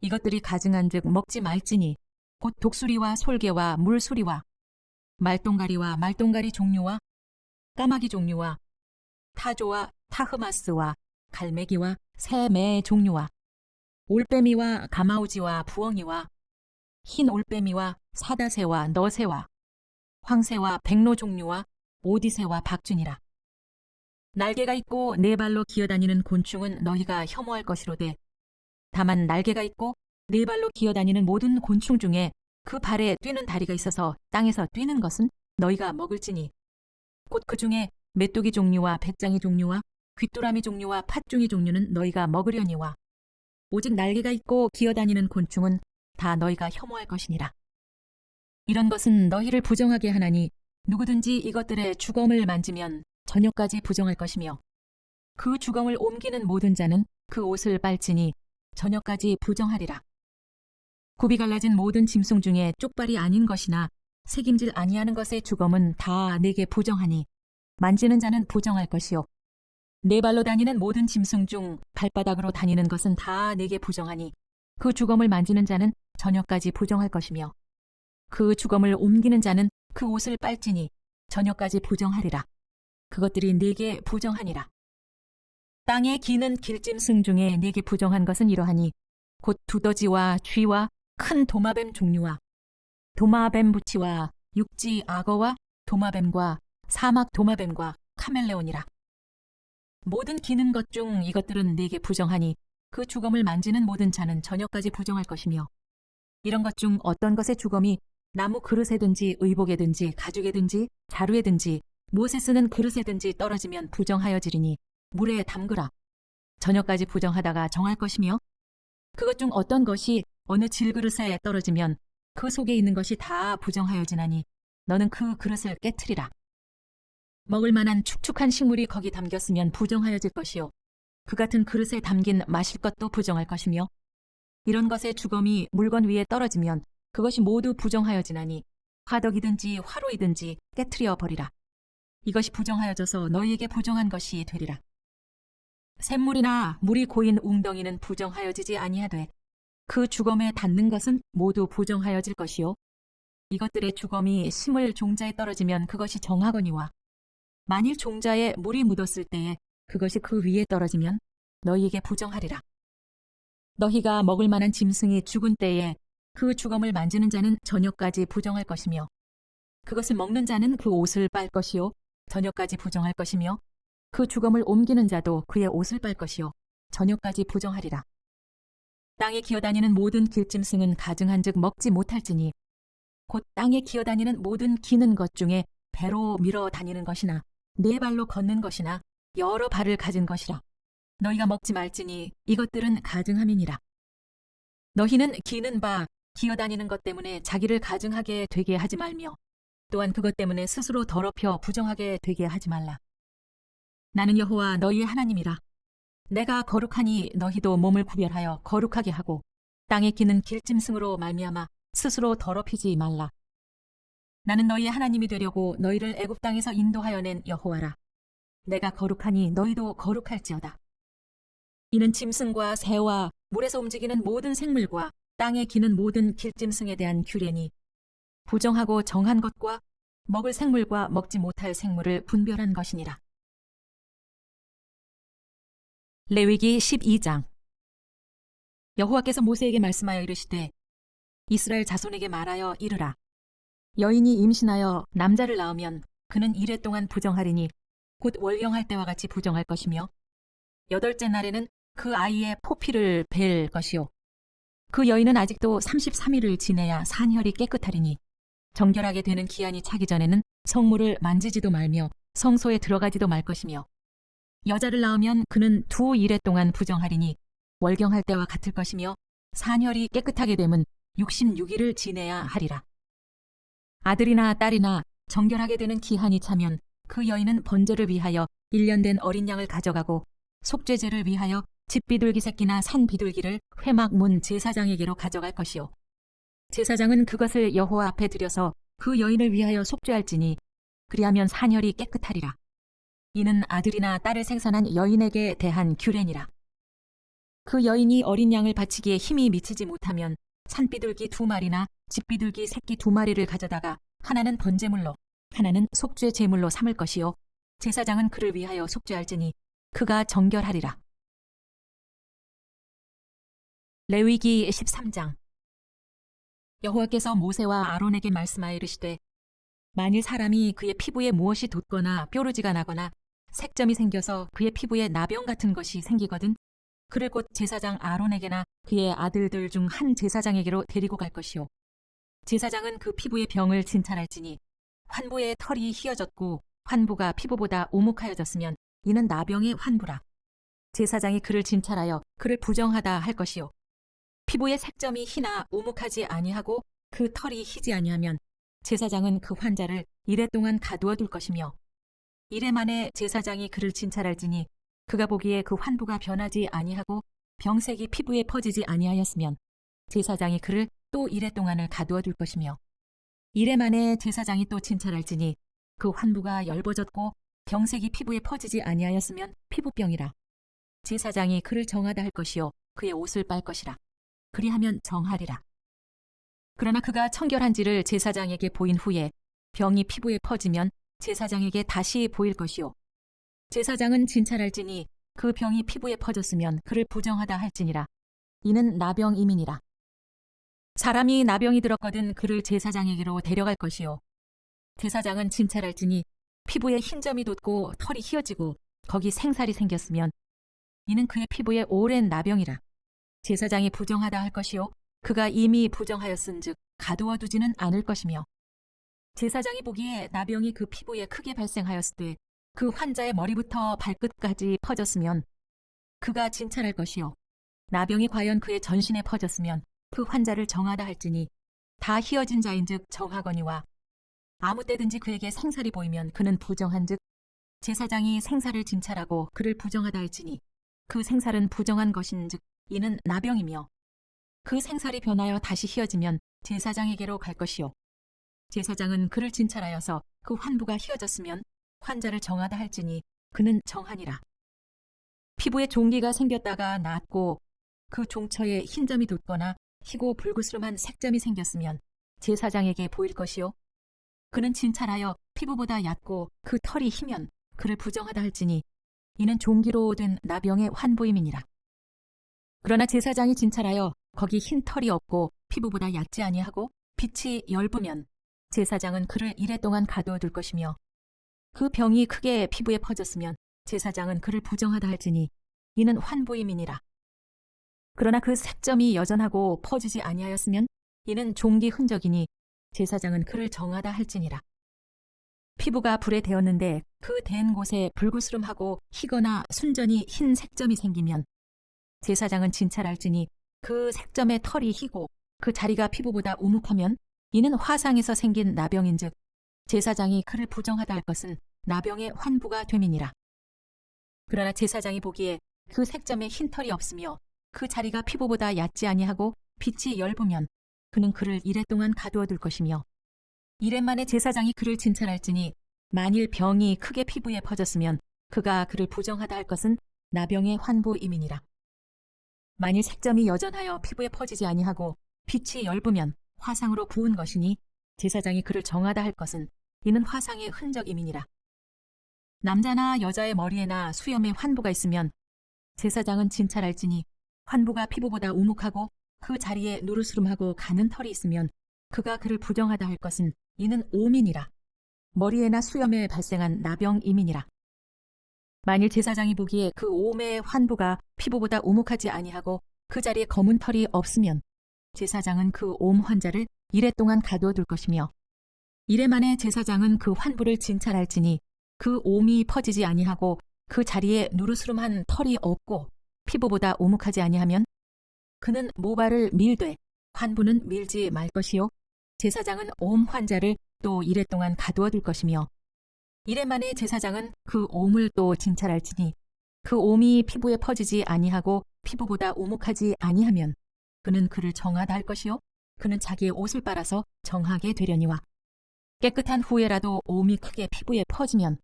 A: 이것들이 가증한즉 먹지 말지니 곧 독수리와 솔개와 물수리와 말똥가리와 말똥가리 종류와 까마귀 종류와 타조와 타흐마스와 갈매기와 새 매의 종류와 올빼미와 가마우지와 부엉이와 흰 올빼미와 사다새와 너새와 황새와 백로 종류와 오디새와 박준이라. 날개가 있고 네 발로 기어다니는 곤충은 너희가 혐오할 것이로되 다만 날개가 있고 네 발로 기어다니는 모든 곤충 중에 그 발에 뛰는 다리가 있어서 땅에서 뛰는 것은 너희가 먹을지니 곧 그 중에 메뚜기 종류와 배짱이 종류와 귀뚜라미 종류와 팥중이 종류는 너희가 먹으려니와 오직 날개가 있고 기어다니는 곤충은 다 너희가 혐오할 것이니라. 이런 것은 너희를 부정하게 하나니 누구든지 이것들의 주검을 만지면 저녁까지 부정할 것이며 그 주검을 옮기는 모든 자는 그 옷을 빨지니 저녁까지 부정하리라. 굽이 갈라진 모든 짐승 중에 쪽발이 아닌 것이나 새김질 아니하는 것의 주검은 다 내게 부정하니 만지는 자는 부정할 것이요 네 발로 다니는 모든 짐승 중 발바닥으로 다니는 것은 다 내게 부정하니 그 주검을 만지는 자는 저녁까지 부정할 것이며 그 주검을 옮기는 자는 그 옷을 빨지니 저녁까지 부정하리라. 그것들이 내게 부정하니라. 땅에 기는 길짐승 중에 내게 부정한 것은 이러하니 곧 두더지와 쥐와 큰 도마뱀 종류와 도마뱀 부치와 육지 악어와 도마뱀과 사막 도마뱀과 카멜레온이라. 모든 기는 것 중 이것들은 내게 부정하니 그 주검을 만지는 모든 자는 저녁까지 부정할 것이며 이런 것 중 어떤 것의 주검이 나무 그릇에든지 의복에든지 가죽에든지 자루에든지 무엇에 쓰는 그릇에든지 떨어지면 부정하여지리니 물에 담그라. 저녁까지 부정하다가 정할 것이며 그것 중 어떤 것이 어느 질그릇에 떨어지면 그 속에 있는 것이 다 부정하여지나니 너는 그 그릇을 깨트리라. 먹을 만한 축축한 식물이 거기 담겼으면 부정하여질 것이요 그 같은 그릇에 담긴 마실 것도 부정할 것이며 이런 것의 주검이 물건 위에 떨어지면 그것이 모두 부정하여지나니 화덕이든지 화로이든지 깨트려 버리라. 이것이 부정하여져서 너희에게 부정한 것이 되리라. 샘물이나 물이 고인 웅덩이는 부정하여지지 아니하되 그 주검에 닿는 것은 모두 부정하여질 것이요 이것들의 주검이 심을 종자에 떨어지면 그것이 정하거니와 만일 종자에 물이 묻었을 때에 그것이 그 위에 떨어지면 너희에게 부정하리라. 너희가 먹을 만한 짐승이 죽은 때에 그 주검을 만지는 자는 저녁까지 부정할 것이며 그것을 먹는 자는 그 옷을 빨 것이요 저녁까지 부정할 것이며 그 주검을 옮기는 자도 그의 옷을 빨 것이요 저녁까지 부정하리라. 땅에 기어다니는 모든 길짐승은 가증한즉 먹지 못할지니 곧 땅에 기어다니는 모든 기는 것 중에 배로 밀어 다니는 것이나 네 발로 걷는 것이나 여러 발을 가진 것이라. 너희가 먹지 말지니 이것들은 가증함이니라. 너희는 기는 바 기어다니는 것 때문에 자기를 가증하게 되게 하지 말며 또한 그것 때문에 스스로 더럽혀 부정하게 되게 하지 말라. 나는 여호와 너희의 하나님이라. 내가 거룩하니 너희도 몸을 구별하여 거룩하게 하고 땅에 기는 길짐승으로 말미암아 스스로 더럽히지 말라. 나는 너희의 하나님이 되려고 너희를 애굽 땅에서 인도하여 낸 여호와라. 내가 거룩하니 너희도 거룩할지어다. 이는 짐승과 새와 물에서 움직이는 모든 생물과 땅에 기는 모든 길짐승에 대한 규례니 부정하고 정한 것과 먹을 생물과 먹지 못할 생물을 분별한 것이니라. 레위기 12장. 여호와께서 모세에게 말씀하여 이르시되 이스라엘 자손에게 말하여 이르라. 여인이 임신하여 남자를 낳으면 그는 이레 동안 부정하리니 곧 월경할 때와 같이 부정할 것이며 8째 날에는 그 아이의 포피를 벨 것이요 그 여인은 아직도 33일을 지내야 산혈이 깨끗하리니 정결하게 되는 기한이 차기 전에는 성물을 만지지도 말며 성소에 들어가지도 말 것이며 여자를 낳으면 그는 2일에 동안 부정하리니 월경할 때와 같을 것이며 산혈이 깨끗하게 되면 66일을 지내야 하리라. 아들이나 딸이나 정결하게 되는 기한이 차면 그 여인은 번제를 위하여 1년 된 어린 양을 가져가고 속죄제를 위하여 집비둘기 새끼나 산비둘기를 회막 문 제사장에게로 가져갈 것이요. 제사장은 그것을 여호와 앞에 들여서 그 여인을 위하여 속죄할지니 그리하면 산혈이 깨끗하리라. 이는 아들이나 딸을 생산한 여인에게 대한 규례니라. 그 여인이 어린 양을 바치기에 힘이 미치지 못하면 산비둘기 2마리나 집비둘기 새끼 2마리를 가져다가 하나는 번제물로 하나는 속죄 제물로 삼을 것이요 제사장은 그를 위하여 속죄할지니 그가 정결하리라. 레위기 13장. 여호와께서 모세와 아론에게 말씀하여 이르시되 만일 사람이 그의 피부에 무엇이 돋거나 뾰루지가 나거나 색점이 생겨서 그의 피부에 나병 같은 것이 생기거든 그를 곧 제사장 아론에게나 그의 아들들 중 한 제사장에게로 데리고 갈 것이요 제사장은 그 피부의 병을 진찰할지니 환부의 털이 휘어졌고 환부가 피부보다 오목하여졌으면 이는 나병의 환부라. 제사장이 그를 진찰하여 그를 부정하다 할 것이요 피부의 색점이 희나 오목하지 아니하고 그 털이 희지 아니하면 제사장은 그 환자를 이래 동안 가두어 둘 것이며 이래 만에 제사장이 그를 진찰할지니 그가 보기에 그 환부가 변하지 아니하고 병색이 피부에 퍼지지 아니하였으면 제사장이 그를 또 이래 동안을 가두어 둘 것이며 이래 만에 제사장이 또 진찰할지니 그 환부가 엷어졌고 병색이 피부에 퍼지지 아니하였으면 피부병이라. 제사장이 그를 정하다 할 것이요 그의 옷을 빨 것이라. 그리하면 정하리라. 그러나 그가 청결한지를 제사장에게 보인 후에 병이 피부에 퍼지면 제사장에게 다시 보일 것이요 제사장은 진찰할지니 그 병이 피부에 퍼졌으면 그를 부정하다 할지니라. 이는 나병임이니라. 사람이 나병이 들었거든 그를 제사장에게로 데려갈 것이요 제사장은 진찰할지니 피부에 흰점이 돋고 털이 휘어지고 거기 생살이 생겼으면 이는 그의 피부에 오랜 나병이라. 제사장이 부정하다 할 것이요 그가 이미 부정하였은즉 가두어 두지는 않을 것이며 제사장이 보기에 나병이 그 피부에 크게 발생하였을 때 그 환자의 머리부터 발끝까지 퍼졌으면 그가 진찰할 것이요 나병이 과연 그의 전신에 퍼졌으면 그 환자를 정하다 할지니 다 휘어진 자인즉 정하거니와 아무 때든지 그에게 생살이 보이면 그는 부정한즉 제사장이 생살을 진찰하고 그를 부정하다 할지니 그 생살은 부정한 것인즉 이는 나병이며 그 생살이 변하여 다시 휘어지면 제사장에게로 갈 것이요 제사장은 그를 진찰하여서 그 환부가 휘어졌으면 환자를 정하다 할지니 그는 정하니라. 피부에 종기가 생겼다가 낫고 그 종처에 흰점이 돋거나 희고 불그스름한 색점이 생겼으면 제사장에게 보일 것이요 그는 진찰하여 피부보다 얕고 그 털이 희면 그를 부정하다 할지니 이는 종기로 된 나병의 환부임이니라. 그러나 제사장이 진찰하여 거기 흰 털이 없고 피부보다 얕지 아니하고 빛이 엷으면 제사장은 그를 이래 동안 가두어 둘 것이며 그 병이 크게 피부에 퍼졌으면 제사장은 그를 부정하다 할지니 이는 환부임이니라. 그러나 그 색점이 여전하고 퍼지지 아니하였으면 이는 종기 흔적이니 제사장은 그를 정하다 할지니라. 피부가 불에 데었는데 그 댄 곳에 불구스름하고 희거나 순전히 흰 색점이 생기면 제사장은 진찰할지니 그 색점의 털이 희고 그 자리가 피부보다 우묵하면 이는 화상에서 생긴 나병인즉 제사장이 그를 부정하다 할 것은 나병의 환부가 됨이니라. 그러나 제사장이 보기에 그 색점에 흰 털이 없으며 그 자리가 피부보다 얕지 아니하고 빛이 엷으면 그는 그를 이래 동안 가두어 둘 것이며 이래 만에 제사장이 그를 진찰할지니 만일 병이 크게 피부에 퍼졌으면 그가 그를 부정하다 할 것은 나병의 환부임이니라. 만일 색점이 여전하여 피부에 퍼지지 아니하고 빛이 엷으면 화상으로 부은 것이니 제사장이 그를 정하다 할 것은 이는 화상의 흔적임이니라. 남자나 여자의 머리에나 수염에 환부가 있으면 제사장은 진찰할지니 환부가 피부보다 우묵하고 그 자리에 누르스름하고 가는 털이 있으면 그가 그를 부정하다 할 것은 이는 오민이라. 머리에나 수염에 발생한 나병임이니라. 만일 제사장이 보기에 그 오매의 환부가 피부보다 우묵하지 아니하고 그 자리에 검은 털이 없으면 제사장은 그 옴 환자를 이래 동안 가두어 둘 것이며 이래 만에 제사장은 그 환부를 진찰할지니 그 옴이 퍼지지 아니하고 그 자리에 누르스름한 털이 없고 피부보다 오묵하지 아니하면 그는 모발을 밀되 환부는 밀지 말 것이요 제사장은 옴 환자를 또 이레 동안 가두어 둘 것이며 이레 만에 제사장은 그 옴을 또 진찰할지니 그 옴이 피부에 퍼지지 아니하고 피부보다 오목하지 아니하면 그는 그를 정하다 할 것이요 그는 자기의 옷을 빨아서 정하게 되려니와 깨끗한 후에라도 옴이 크게 피부에 퍼지면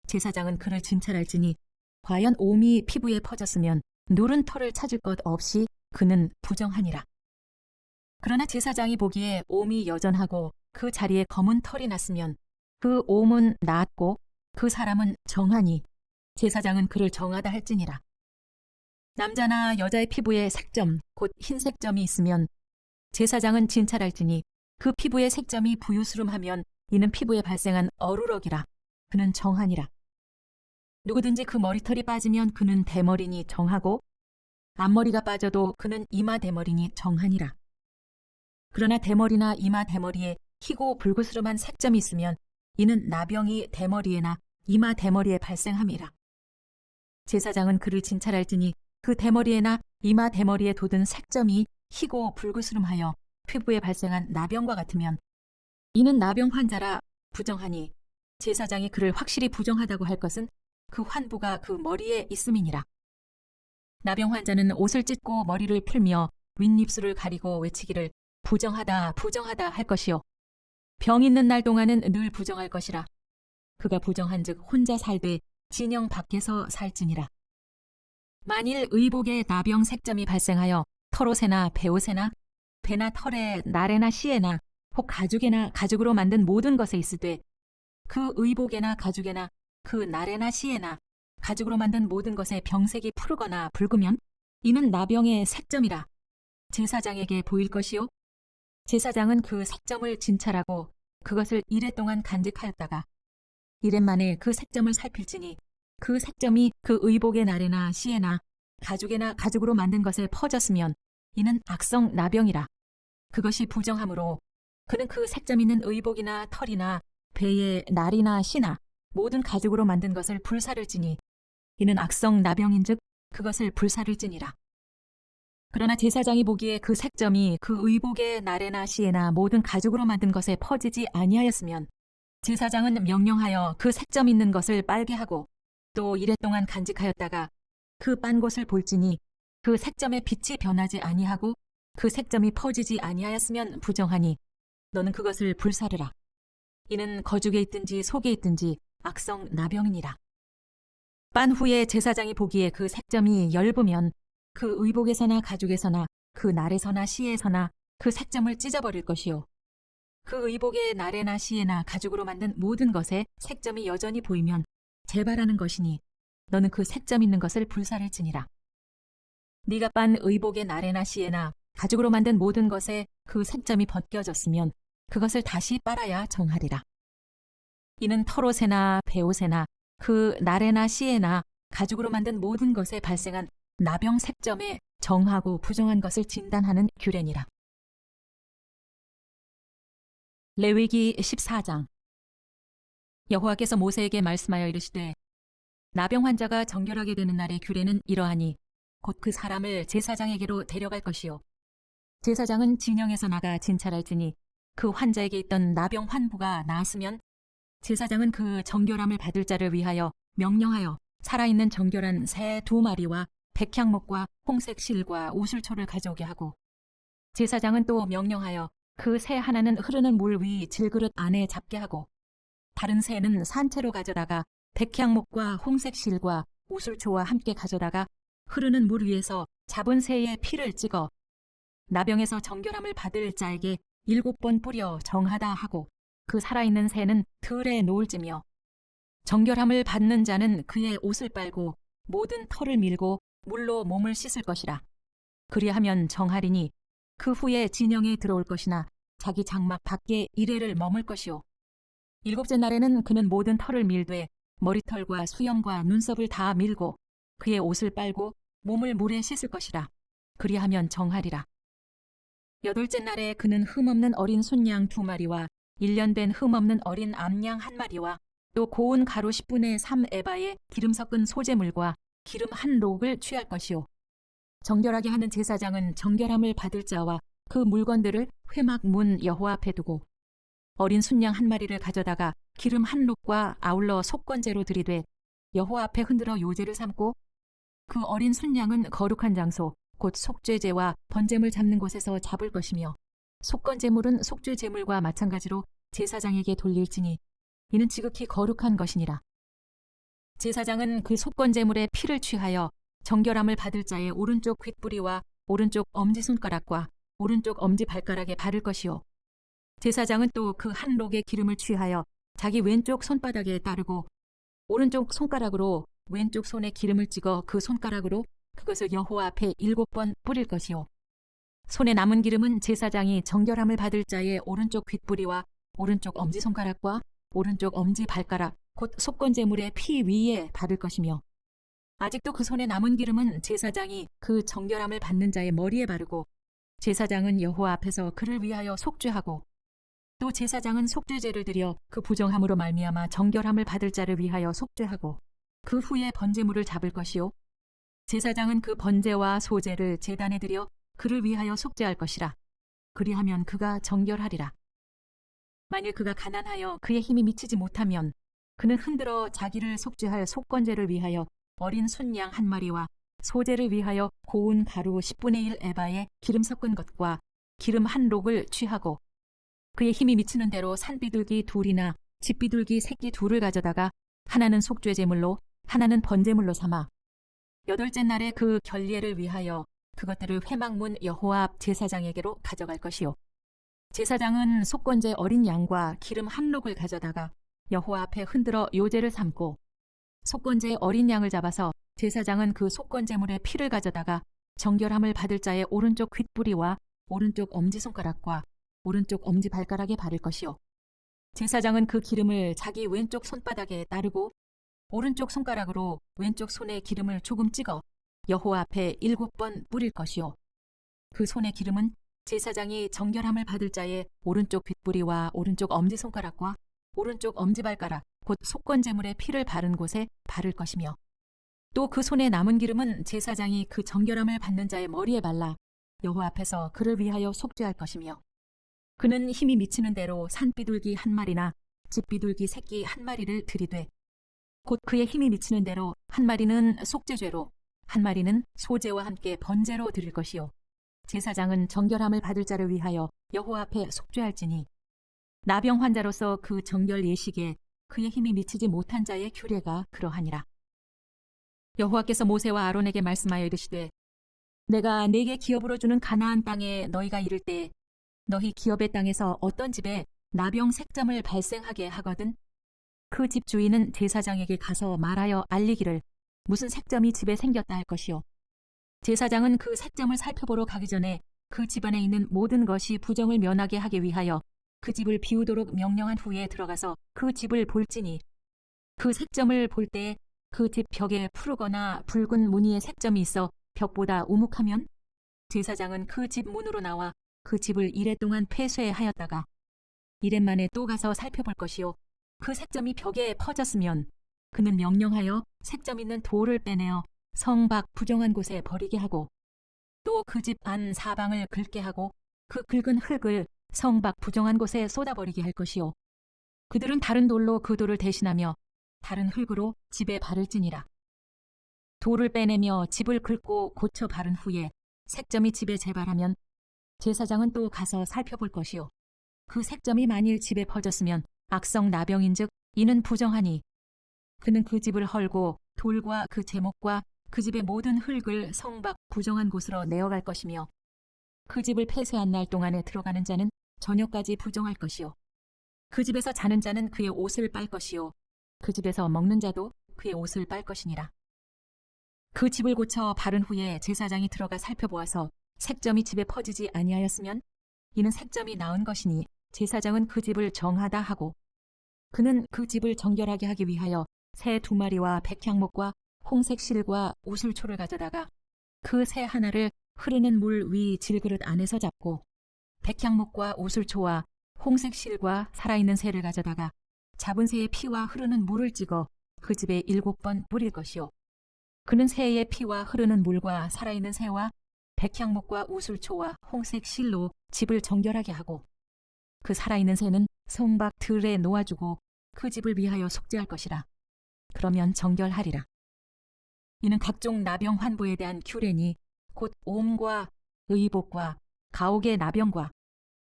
A: 제사장은 그를 진찰할지니 과연 옴이 피부에 퍼졌으면 누른 털을 찾을 것 없이 그는 부정하니라. 그러나 제사장이 보기에 옴이 여전하고 그 자리에 검은 털이 났으면 그 옴은 나았고 그 사람은 정하니 제사장은 그를 정하다 할지니라. 남자나 여자의 피부에 색점, 곧 흰색점이 있으면 제사장은 진찰할지니 그 피부의 색점이 부유스름하면 이는 피부에 발생한 어루럭이라. 그는 정하니라. 누구든지 그 머리털이 빠지면 그는 대머리니 정하고 앞머리가 빠져도 그는 이마 대머리니 정하니라. 그러나 대머리나 이마 대머리에 희고 불그스름한 색점이 있으면 이는 나병이 대머리에나 이마 대머리에 발생함이라. 제사장은 그를 진찰할지니 그 대머리에나 이마 대머리에 돋은 색점이 희고 불그스름하여 피부에 발생한 나병과 같으면 이는 나병 환자라 부정하니 제사장이 그를 확실히 부정하다고 할 것은 그 환부가 그 머리에 있음이니라. 나병 환자는 옷을 찢고 머리를 풀며 윗입술을 가리고 외치기를 부정하다 부정하다 할 것이요 병 있는 날 동안은 늘 부정할 것이라. 그가 부정한즉 혼자 살되 진영 밖에서 살지니라. 만일 의복에 나병 색점이 발생하여 털옷에나 배옷에나 배나 털에 날에나 씨에나 혹 가죽에나 가죽으로 만든 모든 것에 있으되 그 의복에나 가죽에나 그 날에나 씨에나 가죽으로 만든 모든 것에 병색이 푸르거나 붉으면 이는 나병의 색점이라 제사장에게 보일 것이요 제사장은 그 색점을 진찰하고 그것을 이레 동안 간직하였다가 이레 만에 그 색점을 살필지니 그 색점이 그 의복의 날에나 씨에나 가죽에나 가죽으로 만든 것에 퍼졌으면 이는 악성 나병이라. 그것이 부정하므로 그는 그 색점 있는 의복이나 털이나 배의 날이나 씨나 모든 가죽으로 만든 것을 불사를지니 이는 악성 나병인즉 그것을 불사를지니라. 그러나 제사장이 보기에 그 색점이 그 의복의 날에나 씨에나 모든 가죽으로 만든 것에 퍼지지 아니하였으면 제사장은 명령하여 그 색점 있는 것을 빨게 하고 또 이레 동안 간직하였다가 그 빤 곳을 볼지니 그 색점의 빛이 변하지 아니하고 그 색점이 퍼지지 아니하였으면 부정하니 너는 그것을 불사르라. 이는 거죽에 있든지 속에 있든지 악성 나병이니라. 빤 후에 제사장이 보기에 그 색점이 엷으면 그 의복에서나 가죽에서나 그 날에서나 씨에서나 그 색점을 찢어버릴 것이요 그 의복의 날에나 씨에나 가죽으로 만든 모든 것에 색점이 여전히 보이면 재발하는 것이니 너는 그 색점 있는 것을 불사를지니라. 네가 빤 의복의 날에나 씨에나 가죽으로 만든 모든 것에 그 색점이 벗겨졌으면 그것을 다시 빨아야 정하리라. 이는 털옷에나 배옷에나 그 날에나 씨에나 가죽으로 만든 모든 것에 발생한 나병 색점에 정하고 부정한 것을 진단하는 규례니라. 레위기 14장. 여호와께서 모세에게 말씀하여 이르시되 나병 환자가 정결하게 되는 날의 규례는 이러하니 곧 그 사람을 제사장에게로 데려갈 것이요 제사장은 진영에서 나가 진찰할지니 그 환자에게 있던 나병 환부가 나았으면 제사장은 그 정결함을 받을 자를 위하여 명령하여 살아있는 정결한 새 2마리와 백향목과 홍색 실과 우슬초를 가져오게 하고 제사장은 또 명령하여 그 새 하나는 흐르는 물 위 질그릇 안에 잡게 하고 다른 새는 산채로 가져다가 백향목과 홍색 실과 우슬초와 함께 가져다가 흐르는 물 위에서 잡은 새의 피를 찍어 나병에서 정결함을 받을 자에게 7번 뿌려 정하다 하고 그 살아있는 새는 들에 놓을지며 정결함을 받는 자는 그의 옷을 빨고 모든 털을 밀고 물로 몸을 씻을 것이라. 그리하면 정하리니 그 후에 진영에 들어올 것이나 자기 장막 밖에 이레를 머물 것이요 7째 날에는 그는 모든 털을 밀되 머리털과 수염과 눈썹을 다 밀고 그의 옷을 빨고 몸을 물에 씻을 것이라. 그리하면 정하리라. 8째 날에 그는 흠없는 어린 순양 2마리와 1년 된 흠없는 어린 암양 1마리와 또 고운 가루 10분의 3 에바의 기름 섞은 소재물과 기름 1록을 취할 것이요 정결하게 하는 제사장은 정결함을 받을 자와 그 물건들을 회막 문 여호와 앞에 두고 어린 순양 한 마리를 가져다가 기름 한 록과 아울러 속건제로 들이되 여호와 앞에 흔들어 요제를 삼고 그 어린 순양은 거룩한 장소 곧 속죄제와 번제물 잡는 곳에서 잡을 것이며 속건제물은 속죄제물과 마찬가지로 제사장에게 돌릴지니 이는 지극히 거룩한 것이니라. 제사장은 그 속건제물의 피를 취하여 정결함을 받을 자의 오른쪽 귓부리와 오른쪽 엄지손가락과 오른쪽 엄지발가락에 바를 것이요 제사장은 또 그 한 록의 기름을 취하여 자기 왼쪽 손바닥에 따르고 오른쪽 손가락으로 왼쪽 손에 기름을 찍어 그 손가락으로 그것을 여호와 앞에 7번 뿌릴 것이요 손에 남은 기름은 제사장이 정결함을 받을 자의 오른쪽 귓부리와 오른쪽 엄지손가락과 오른쪽 엄지발가락 곧 속건제물의 피 위에 바를 것이며 아직도 그 손에 남은 기름은 제사장이 그 정결함을 받는 자의 머리에 바르고 제사장은 여호와 앞에서 그를 위하여 속죄하고 또 제사장은 속죄제를 드려 그 부정함으로 말미암아 정결함을 받을 자를 위하여 속죄하고 그 후에 번제물을 잡을 것이요 제사장은 그 번제와 소제를 제단에 드려 그를 위하여 속죄할 것이라. 그리하면 그가 정결하리라. 만일 그가 가난하여 그의 힘이 미치지 못하면 그는 흔들어 자기를 속죄할 속건제를 위하여 어린 순양 한 마리와 소제를 위하여 고운 가루 10분의 1 에바에 기름 섞은 것과 기름 한 록을 취하고 그의 힘이 미치는 대로 산비둘기 둘이나 집비둘기 새끼 둘을 가져다가 하나는 속죄제물로 하나는 번제물로 삼아 8째 날에 그 결례를 위하여 그것들을 회막문 여호와 앞 제사장에게로 가져갈 것이요 제사장은 속건제 어린 양과 기름 한 록을 가져다가 여호와 앞에 흔들어 요제를 삼고 속건제 어린 양을 잡아서 제사장은 그 속건제물의 피를 가져다가 정결함을 받을 자의 오른쪽 귓부리와 오른쪽 엄지손가락과 오른쪽 엄지발가락에 바를 것이요 제사장은 그 기름을 자기 왼쪽 손바닥에 따르고 오른쪽 손가락으로 왼쪽 손에 기름을 조금 찍어 여호와 앞에 7번 뿌릴 것이요 그 손의 기름은 제사장이 정결함을 받을 자의 오른쪽 귓부리와 오른쪽 엄지손가락과 오른쪽 엄지발가락 곧 속건제물의 피를 바른 곳에 바를 것이며 또 그 손에 남은 기름은 제사장이 그 정결함을 받는 자의 머리에 발라 여호와 앞에서 그를 위하여 속죄할 것이며 그는 힘이 미치는 대로 산비둘기 한 마리나 집비둘기 새끼 한 마리를 들이되 곧 그의 힘이 미치는 대로 한 마리는 속죄죄로 한 마리는 소제와 함께 번제로 드릴 것이요 제사장은 정결함을 받을 자를 위하여 여호와 앞에 속죄할지니 나병 환자로서 그 정결 예식에 그의 힘이 미치지 못한 자의 규례가 그러하니라. 여호와께서 모세와 아론에게 말씀하여 이르시되 내가 네게 기업으로 주는 가나안 땅에 너희가 이를 때 너희 기업의 땅에서 어떤 집에 나병 색점을 발생하게 하거든 그 집 주인은 제사장에게 가서 말하여 알리기를 무슨 색점이 집에 생겼다 할 것이요 제사장은 그 색점을 살펴보러 가기 전에 그 집안에 있는 모든 것이 부정을 면하게 하기 위하여 그 집을 비우도록 명령한 후에 들어가서 그 집을 볼지니 그 색점을 볼 때 그 집 벽에 푸르거나 붉은 무늬의 색점이 있어 벽보다 우묵하면 제사장은 그 집 문으로 나와 그 집을 이레 동안 폐쇄하였다가 이레 만에 또 가서 살펴볼 것이요 그 색점이 벽에 퍼졌으면 그는 명령하여 색점 있는 돌을 빼내어 성 밖 부정한 곳에 버리게 하고 또 그 집 안 사방을 긁게 하고 그 긁은 흙을 성 밖 부정한 곳에 쏟아버리게 할 것이요 그들은 다른 돌로 그 돌을 대신하며 다른 흙으로 집에 바를지니라. 돌을 빼내며 집을 긁고 고쳐 바른 후에 색점이 집에 재발하면 제사장은 또 가서 살펴볼 것이요 그 색점이 만일 집에 퍼졌으면 악성 나병인즉 이는 부정하니 그는 그 집을 헐고 돌과 그 제목과 그 집의 모든 흙을 성 밖 부정한 곳으로 내어갈 것이며 그 집을 폐쇄한 날 동안에 들어가는 자는 저녁까지 부정할 것이요 그 집에서 자는 자는 그의 옷을 빨 것이요 그 집에서 먹는 자도 그의 옷을 빨 것이니라. 그 집을 고쳐 바른 후에 제사장이 들어가 살펴보아서 색점이 집에 퍼지지 아니하였으면 이는 색점이 나은 것이니 제사장은 그 집을 정하다 하고 그는 그 집을 정결하게 하기 위하여 새 2마리와 백향목과 홍색 실과 우슬초를 가져다가 그 새 하나를 흐르는 물 위 질그릇 안에서 잡고 백향목과 우슬초와 홍색 실과 살아있는 새를 가져다가 잡은 새의 피와 흐르는 물을 찍어 그 집에 7번 뿌릴 것이요 그는 새의 피와 흐르는 물과 살아있는 새와 백향목과 우슬초와 홍색 실로 집을 정결하게 하고 그 살아있는 새는 성 밖 들에 놓아주고 그 집을 위하여 속죄할 것이라. 그러면 정결하리라. 이는 각종 나병 환부에 대한 규례니 곧 옴과 의복과 가옥의 나병과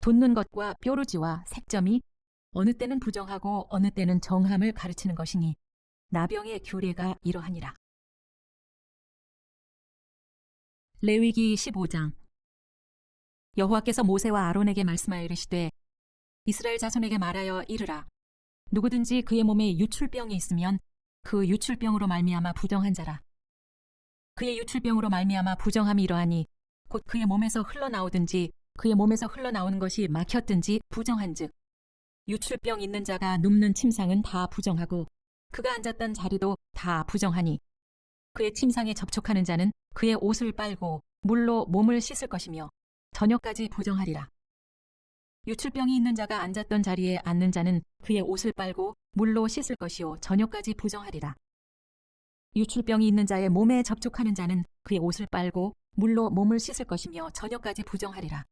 A: 돋는 것과 뾰루지와 색점이 어느 때는 부정하고 어느 때는 정함을 가르치는 것이니 나병의 규례가 이러하니라. 레위기 15장. 여호와께서 모세와 아론에게 말씀하여 이르시되 이스라엘 자손에게 말하여 이르라. 누구든지 그의 몸에 유출병이 있으면 그 유출병으로 말미암아 부정한 자라. 그의 유출병으로 말미암아 부정함이 이러하니 곧 그의 몸에서 흘러나오든지 그의 몸에서 흘러나오는 것이 막혔든지 부정한즉 유출병 있는 자가 눕는 침상은 다 부정하고 그가 앉았던 자리도 다 부정하니 그의 침상에 접촉하는 자는 그의 옷을 빨고 물로 몸을 씻을 것이며 저녁까지 부정하리라. 유출병이 있는 자가 앉았던 자리에 앉는 자는 그의 옷을 빨고 물로 씻을 것이요 저녁까지 부정하리라. 유출병이 있는 자의 몸에 접촉하는 자는 그의 옷을 빨고 물로 몸을 씻을 것이며 저녁까지 부정하리라.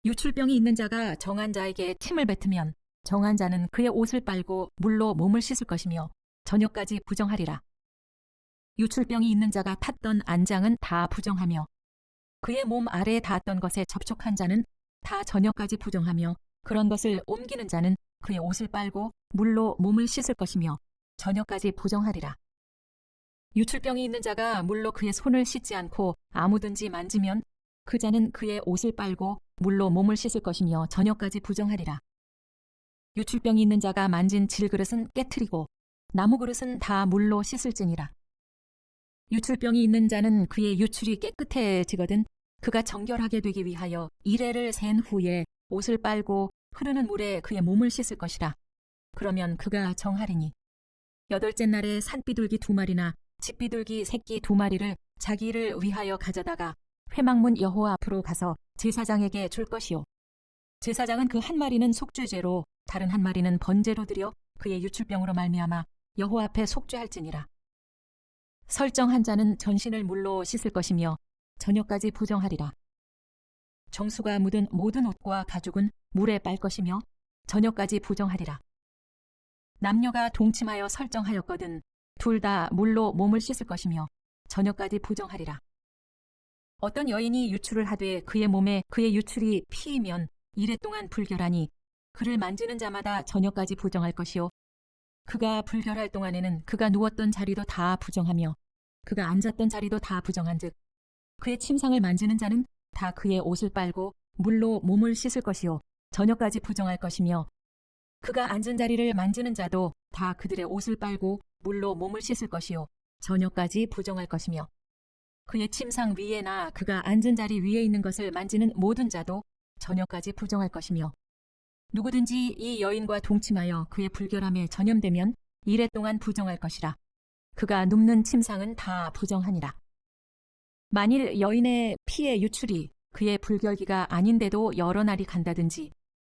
A: 유출병이 있는 자가 정한 자에게 침을 뱉으면 정한 자는 그의 옷을 빨고 물로 몸을 씻을 것이며 저녁까지 부정하리라. 유출병이 있는 자가 탔던 안장은 다 부정하며 그의 몸 아래에 닿았던 것에 접촉한 자는 다 저녁까지 부정하며 그런 것을 옮기는 자는 그의 옷을 빨고 물로 몸을 씻을 것이며 저녁까지 부정하리라. 유출병이 있는 자가 물로 그의 손을 씻지 않고 아무든지 만지면 그 자는 그의 옷을 빨고 물로 몸을 씻을 것이며 저녁까지 부정하리라. 유출병이 있는 자가 만진 질그릇은 깨트리고 나무 그릇은 다 물로 씻을지니라. 유출병이 있는 자는 그의 유출이 깨끗해지거든 그가 정결하게 되기 위하여 이레를 센 후에 옷을 빨고 흐르는 물에 그의 몸을 씻을 것이라. 그러면 그가 정하리니 8째 날에 산비둘기 2마리나 집비둘기 새끼 2마리를 자기를 위하여 가져다가 회막문 여호와 앞으로 가서 제사장에게 줄 것이요 제사장은 그 한 마리는 속죄제로 다른 한 마리는 번제로 드려 그의 유출병으로 말미암아 여호와 앞에 속죄할지니라. 설정한 자는 전신을 물로 씻을 것이며 저녁까지 부정하리라. 정수가 묻은 모든 옷과 가죽은 물에 빨 것이며 저녁까지 부정하리라. 남녀가 동침하여 설정하였거든 둘 다 물로 몸을 씻을 것이며 저녁까지 부정하리라. 어떤 여인이 유출을 하되 그의 몸에 그의 유출이 피이면 이레 동안 불결하니 그를 만지는 자마다 저녁까지 부정할 것이요 그가 불결할 동안에는 그가 누웠던 자리도 다 부정하며 그가 앉았던 자리도 다 부정한즉 그의 침상을 만지는 자는 다 그의 옷을 빨고 물로 몸을 씻을 것이요 저녁까지 부정할 것이며 그가 앉은 자리를 만지는 자도 다 그들의 옷을 빨고 물로 몸을 씻을 것이요 저녁까지 부정할 것이며 그의 침상 위에나 그가 앉은 자리 위에 있는 것을 만지는 모든 자도 저녁까지 부정할 것이며 누구든지 이 여인과 동침하여 그의 불결함에 전염되면 이레 동안 부정할 것이라. 그가 눕는 침상은 다 부정하니라. 만일 여인의 피의 유출이 그의 불결기가 아닌데도 여러 날이 간다든지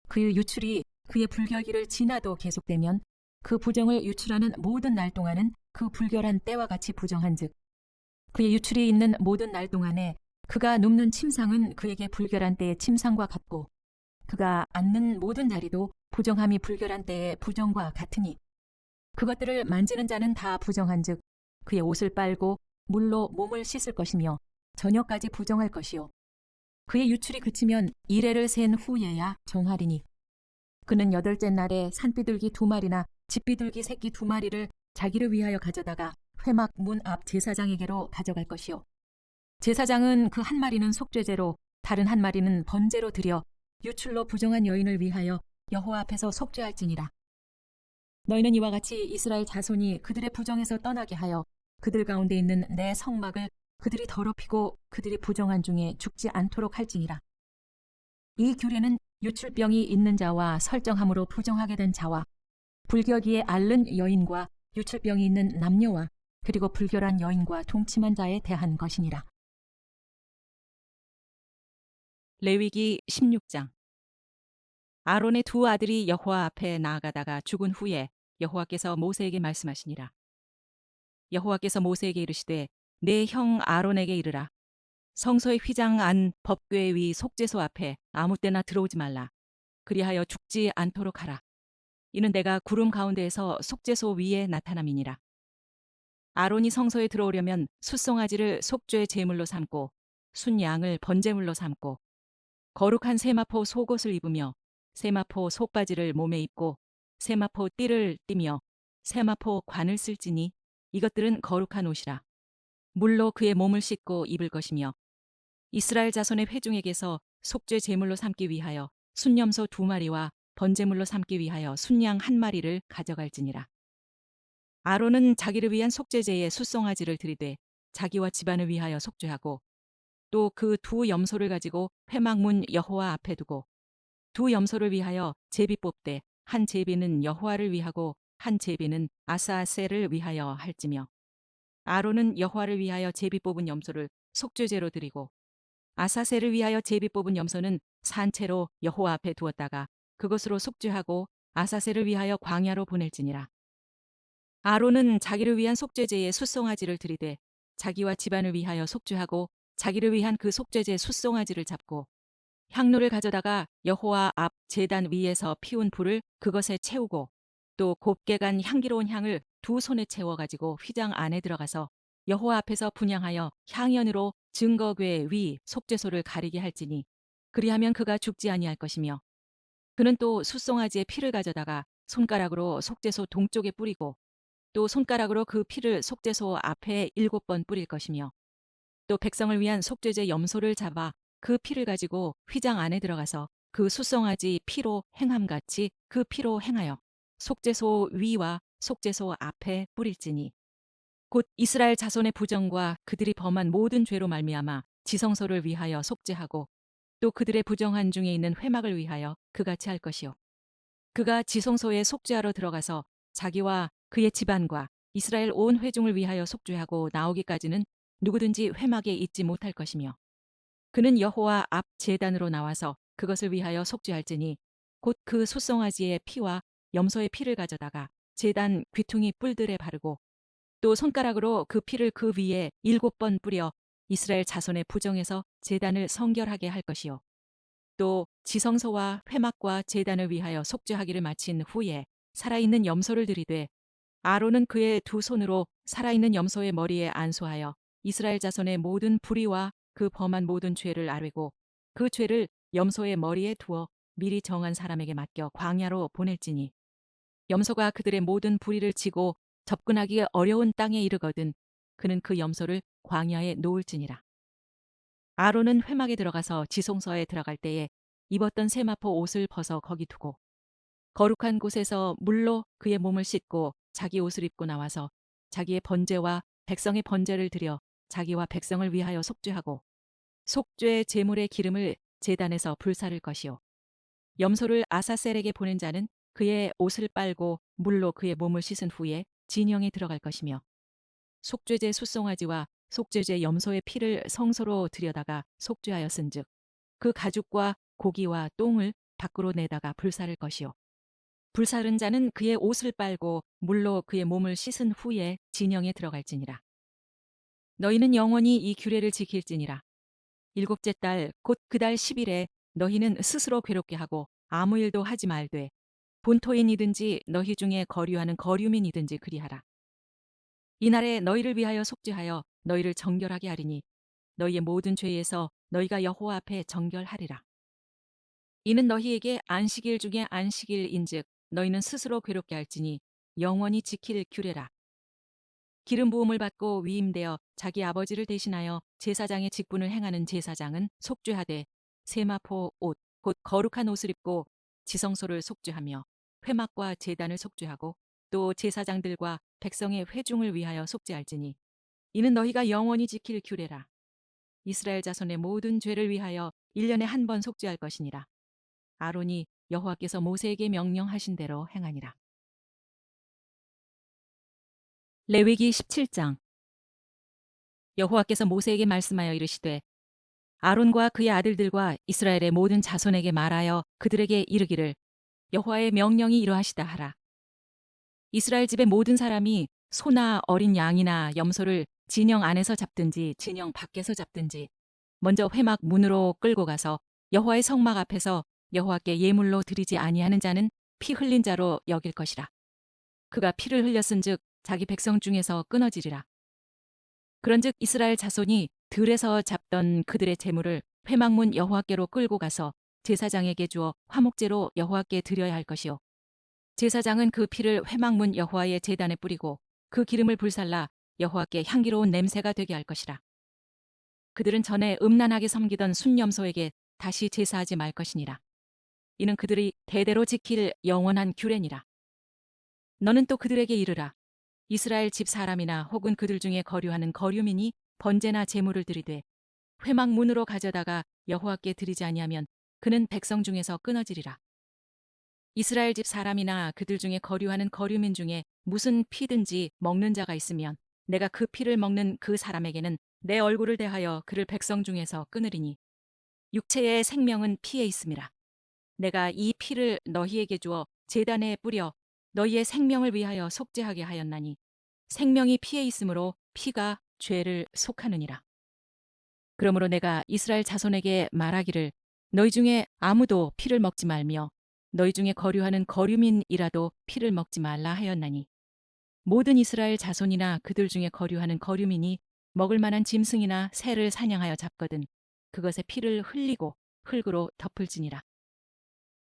A: 그의 유출이 그의 불결기를 지나도 계속되면 그 부정을 유출하는 모든 날 동안은 그 불결한 때와 같이 부정한즉 그의 유출이 있는 모든 날 동안에 그가 눕는 침상은 그에게 불결한 때의 침상과 같고 그가 앉는 모든 자리도 부정함이 불결한 때의 부정과 같으니 그것들을 만지는 자는 다 부정한즉 그의 옷을 빨고 물로 몸을 씻을 것이며 저녁까지 부정할 것이요 그의 유출이 그치면 이레를 센 후에야 정하리니 그는 8째 날에 산비둘기 2마리나 집비둘기 새끼 2마리를 자기를 위하여 가져다가 회막 문 앞 제사장에게로 가져갈 것이요 제사장은 그 한 마리는 속죄제로 다른 한 마리는 번제로 드려 유출로 부정한 여인을 위하여 여호와 앞에서 속죄할지니라. 너희는 이와 같이 이스라엘 자손이 그들의 부정에서 떠나게 하여 그들 가운데 있는 내 성막을 그들이 더럽히고 그들이 부정한 중에 죽지 않도록 할지니라. 이 규례는 유출병이 있는 자와 설정함으로 부정하게 된 자와 불결기에 앓는 여인과 유출병이 있는 남녀와 그리고 불결한 여인과 동침한 자에 대한 것이니라.
B: 레위기 16장. 아론의 2 아들이 여호와 앞에 나아가다가 죽은 후에 여호와께서 모세에게 말씀하시니라. 여호와께서 모세에게 이르시되 내 형 아론에게 이르라. 성소의 휘장 안 법궤 위 속죄소 앞에 아무 때나 들어오지 말라. 그리하여 죽지 않도록 하라. 이는 내가 구름 가운데에서 속죄소 위에 나타남이니라. 아론이 성소에 들어오려면 숫송아지를 속죄의 제물로 삼고 순양을 번제물로 삼고 거룩한 세마포 속옷을 입으며 세마포 속바지를 몸에 입고 세마포 띠를 띠며 세마포 관을 쓸지니 이것들은 거룩한 옷이라. 물로 그의 몸을 씻고 입을 것이며 이스라엘 자손의 회중에게서 속죄 제물로 삼기 위하여 순염소 2마리와 번제물로 삼기 위하여 순양 1마리를 가져갈지니라. 아론은 자기를 위한 속죄제에 숫송아지를 들이되 자기와 집안을 위하여 속죄하고 또 그 2 염소를 가지고 회막문 여호와 앞에 두고 2 염소를 위하여 제비 뽑되 한 제비는 여호와를 위하고 한 제비는 아사셀을 위하여 할지며 아론은 여호와를 위하여 제비 뽑은 염소를 속죄제로 드리고 아사셀을 위하여 제비 뽑은 염소는 산채로 여호와 앞에 두었다가 그것으로 속죄하고 아사셀을 위하여 광야로 보낼지니라. 아론은 자기를 위한 속죄제에 숫송아지를 들이되 자기와 집안을 위하여 속죄하고 자기를 위한 그 속죄제 숫송아지를 잡고 향로를 가져다가 여호와 앞 제단 위에서 피운 불을 그것에 채우고 또 곱게 간 향기로운 향을 2 손에 채워 가지고 휘장 안에 들어가서 여호와 앞에서 분향하여 향연으로 증거궤 위 속죄소를 가리게 할지니 그리하면 그가 죽지 아니할 것이며 그는 또 숫송아지의 피를 가져다가 손가락으로 속죄소 동쪽에 뿌리고 또 손가락으로 그 피를 속죄소 앞에 7번 뿌릴 것이며 또 백성을 위한 속죄제 염소를 잡아 그 피를 가지고 휘장 안에 들어가서 그 숫송아지 피로 행함같이 그 피로 행하여 속죄소 위와 속죄소 앞에 뿌릴지니 곧 이스라엘 자손의 부정과 그들이 범한 모든 죄로 말미암아 지성소를 위하여 속죄하고 또 그들의 부정한 중에 있는 회막을 위하여 그같이 할 것이요 그가 지성소에 속죄하러 들어가서 자기와 그의 집안과 이스라엘 온 회중을 위하여 속죄하고 나오기까지는 누구든지 회막에 있지 못할 것이며 그는 여호와 앞 제단으로 나와서 그것을 위하여 속죄할지니 곧 그 숫송아지의 피와 염소의 피를 가져다가 제단 귀퉁이 뿔들에 바르고 또 손가락으로 그 피를 그 위에 7번 뿌려 이스라엘 자손의 부정에서 제단을 성결하게 할 것이요 또 지성소와 회막과 제단을 위하여 속죄하기를 마친 후에 살아있는 염소를 들이되 아론은 그의 2 손으로 살아있는 염소의 머리에 안수하여 이스라엘 자손의 모든 불의와 그 범한 모든 죄를 아뢰고 그 죄를 염소의 머리에 두어 미리 정한 사람에게 맡겨 광야로 보낼지니 염소가 그들의 모든 불의를 지고 접근하기 어려운 땅에 이르거든 그는 그 염소를 광야에 놓을지니라. 아론은 회막에 들어가서 지성소에 들어갈 때에 입었던 세마포 옷을 벗어 거기 두고 거룩한 곳에서 물로 그의 몸을 씻고 자기 옷을 입고 나와서 자기의 번제와 백성의 번제를 드려 자기와 백성을 위하여 속죄하고 속죄 제물의 기름을 제단에서 불사를 것이요 염소를 아사셀에게 보낸 자는 그의 옷을 빨고 물로 그의 몸을 씻은 후에 진영에 들어갈 것이며 속죄제 숫송아지와 속죄제 염소의 피를 성소로 들여다가 속죄하였은즉 그 가죽과 고기와 똥을 밖으로 내다가 불사를 것이요 불사른 자는 그의 옷을 빨고 물로 그의 몸을 씻은 후에 진영에 들어갈지니라. 너희는 영원히 이 규례를 지킬지니라. 7째 달 곧 그 달 10일에 너희는 스스로 괴롭게 하고 아무 일도 하지 말되 본토인이든지 너희 중에 거류하는 거류민이든지 그리하라. 이날에 너희를 위하여 속죄하여 너희를 정결하게 하리니 너희의 모든 죄에서 너희가 여호와 앞에 정결하리라. 이는 너희에게 안식일 중에 안식일인즉 너희는 스스로 괴롭게 할지니 영원히 지킬 규례라. 기름 부음을 받고 위임되어 자기 아버지를 대신하여 제사장의 직분을 행하는 제사장은 속죄하되 세마포 옷 곧 거룩한 옷을 입고 지성소를 속죄하며 회막과 제단을 속죄하고 또 제사장들과 백성의 회중을 위하여 속죄할지니 이는 너희가 영원히 지킬 규례라. 이스라엘 자손의 모든 죄를 위하여 1년에 한 번 속죄할 것이니라. 아론이 여호와께서 모세에게 명령하신 대로 행하니라. 레위기 17장. 여호와께서 모세에게 말씀하여 이르시되 아론과 그의 아들들과 이스라엘의 모든 자손에게 말하여 그들에게 이르기를 여호와의 명령이 이러하시다 하라. 이스라엘 집의 모든 사람이 소나 어린 양이나 염소를 진영 안에서 잡든지 진영 밖에서 잡든지 먼저 회막 문으로 끌고 가서 여호와의 성막 앞에서 여호와께 예물로 드리지 아니하는 자는 피 흘린 자로 여길 것이라. 그가 피를 흘렸은즉 자기 백성 중에서 끊어지리라. 그런즉 이스라엘 자손이 들에서 잡던 그들의 재물을 회막문 여호와께로 끌고 가서 제사장에게 주어 화목제로 여호와께 드려야 할 것이요. 제사장은 그 피를 회막문 여호와의 제단에 뿌리고 그 기름을 불살라 여호와께 향기로운 냄새가 되게 할 것이라. 그들은 전에 음란하게 섬기던 순념소에게 다시 제사하지 말 것이니라. 이는 그들이 대대로 지킬 영원한 규례니라. 너는 또 그들에게 이르라. 이스라엘 집 사람이나 혹은 그들 중에 거류하는 거류민이 번제나 제물을 드리되 회막 문으로 가져다가 여호와께 드리지 아니하면 그는 백성 중에서 끊어지리라. 이스라엘 집 사람이나 그들 중에 거류하는 거류민 중에 무슨 피든지 먹는 자가 있으면 내가 그 피를 먹는 그 사람에게는 내 얼굴을 대하여 그를 백성 중에서 끊으리니 육체의 생명은 피에 있음이라. 내가 이 피를 너희에게 주어 제단에 뿌려 너희의 생명을 위하여 속죄하게 하였나니 생명이 피에 있으므로 피가 죄를 속하느니라. 그러므로 내가 이스라엘 자손에게 말하기를 너희 중에 아무도 피를 먹지 말며 너희 중에 거류하는 거류민이라도 피를 먹지 말라 하였나니 모든 이스라엘 자손이나 그들 중에 거류하는 거류민이 먹을 만한 짐승이나 새를 사냥하여 잡거든 그것의 피를 흘리고 흙으로 덮을지니라.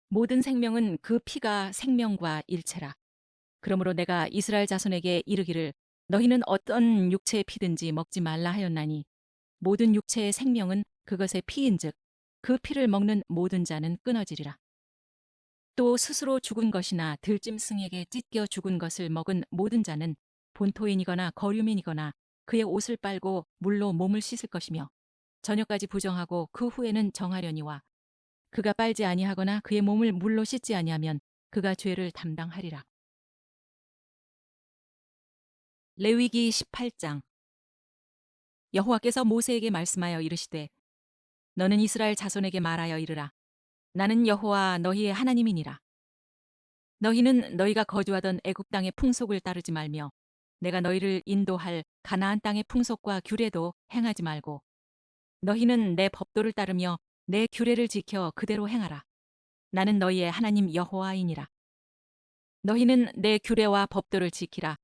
B: 모든 생명은 그 피가 생명과 일체라. 그러므로 내가 이스라엘 자손에게 이르기를 너희는 어떤 육체의 피든지 먹지 말라 하였나니 모든 육체의 생명은 그것의 피인즉 그 피를 먹는 모든 자는 끊어지리라. 또 스스로 죽은 것이나 들짐승에게 찢겨 죽은 것을 먹은 모든 자는 본토인이거나 거류민이거나 그의 옷을 빨고 물로 몸을 씻을 것이며 저녁까지 부정하고 그 후에는 정하려니와 그가 빨지 아니하거나 그의 몸을 물로 씻지 아니하면 그가 죄를 담당하리라. 레위기 18장. 여호와께서 모세에게 말씀하여 이르시되 너는 이스라엘 자손에게 말하여 이르라. 나는 여호와 너희의 하나님이니라. 너희는 너희가 거주하던 애굽 땅의 풍속을 따르지 말며 내가 너희를 인도할 가나안 땅의 풍속과 규례도 행하지 말고 너희는 내 법도를 따르며 내 규례를 지켜 그대로 행하라. 나는 너희의 하나님 여호와이니라. 너희는 내 규례와 법도를 지키라.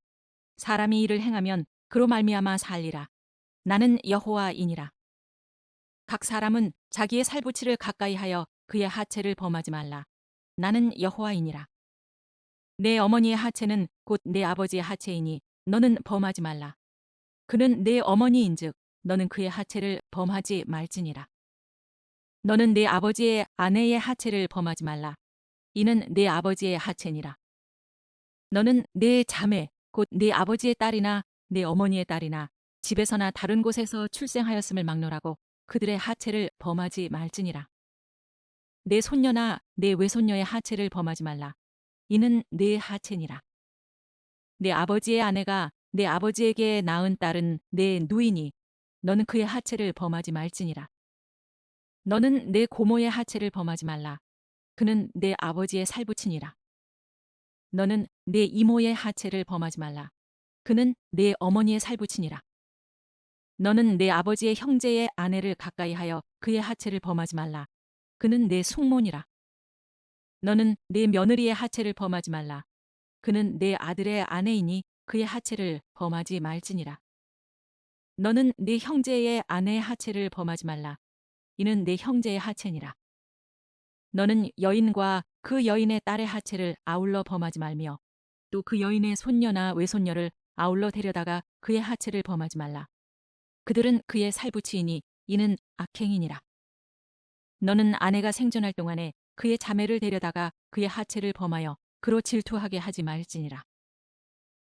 B: 사람이 이를 행하면 그로 말미암아 살리라. 나는 여호와이니라. 각 사람은 자기의 살부치를 가까이 하여 그의 하체를 범하지 말라. 나는 여호와이니라. 내 어머니의 하체는 곧 내 아버지의 하체이니 너는 범하지 말라. 그는 내 어머니인즉 너는 그의 하체를 범하지 말지니라. 너는 내 아버지의 아내의 하체를 범하지 말라. 이는 내 아버지의 하체니라. 너는 내 자매 곧 내 아버지의 딸이나 내 어머니의 딸이나 집에서나 다른 곳에서 출생하였음을 막론하고 그들의 하체를 범하지 말지니라. 내 손녀나 내 외손녀의 하체를 범하지 말라. 이는 내 하체니라. 내 아버지의 아내가 내 아버지에게 낳은 딸은 내 누이니 너는 그의 하체를 범하지 말지니라. 너는 내 고모의 하체를 범하지 말라. 그는 내 아버지의 살부친이라. 너는 내 이모의 하체를 범하지 말라. 그는 내 어머니의 살부친이라. 너는 내 아버지의 형제의 아내를 가까이 하여 그의 하체를 범하지 말라. 그는 내 숙모니라. 너는 내 며느리의 하체를 범하지 말라. 그는 내 아들의 아내이니 그의 하체를 범하지 말지니라. 너는 네 형제의 아내의 하체를 범하지 말라. 이는 내 형제의 하체니라. 너는 여인과 그 여인의 딸의 하체를 아울러 범하지 말며 또 그 여인의 손녀나 외손녀를 아울러 데려다가 그의 하체를 범하지 말라. 그들은 그의 살부치이니 이는 악행이니라. 너는 아내가 생존할 동안에 그의 자매를 데려다가 그의 하체를 범하여 그로 질투하게 하지 말지니라.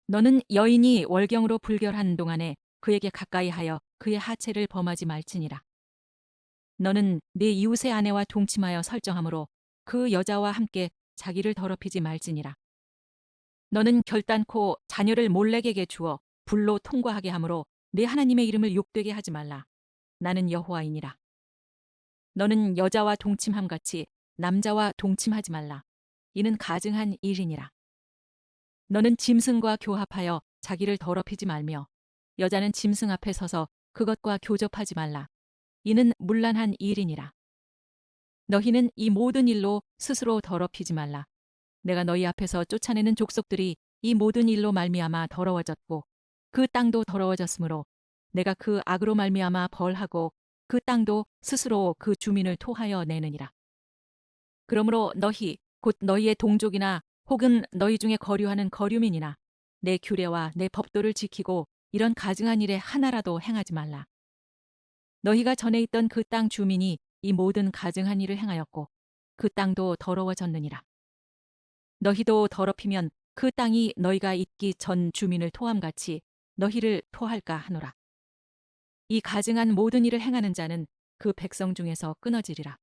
B: 너는 여인이 월경으로 불결한 동안에 그에게 가까이 하여 그의 하체를 범하지 말지니라. 너는 네 이웃의 아내와 동침하여 설정하므로 그 여자와 함께 자기를 더럽히지 말지니라. 너는 결단코 자녀를 몰렉에게 주어 불로 통과하게 하므로 네 하나님의 이름을 욕되게 하지 말라. 나는 여호와이니라. 너는 여자와 동침함같이 남자와 동침하지 말라. 이는 가증한 일이니라. 너는 짐승과 교합하여 자기를 더럽히지 말며 여자는 짐승 앞에 서서 그것과 교접하지 말라. 이는 문란한 일이니라. 너희는 이 모든 일로 스스로 더럽히지 말라. 내가 너희 앞에서 쫓아내는 족속들이 이 모든 일로 말미암아 더러워졌고 그 땅도 더러워졌으므로 내가 그 악으로 말미암아 벌하고 그 땅도 스스로 그 주민을 토하여 내느니라. 그러므로 너희 곧 너희의 동족이나 혹은 너희 중에 거류하는 거류민이나 내 규례와 내 법도를 지키고 이런 가증한 일에 하나라도 행하지 말라. 너희가 전에 있던 그 땅 주민이 이 모든 가증한 일을 행하였고 그 땅도 더러워졌느니라. 너희도 더럽히면 그 땅이 너희가 있기 전 주민을 토함같이 너희를 토할까 하노라. 이 가증한 모든 일을 행하는 자는 그 백성 중에서 끊어지리라.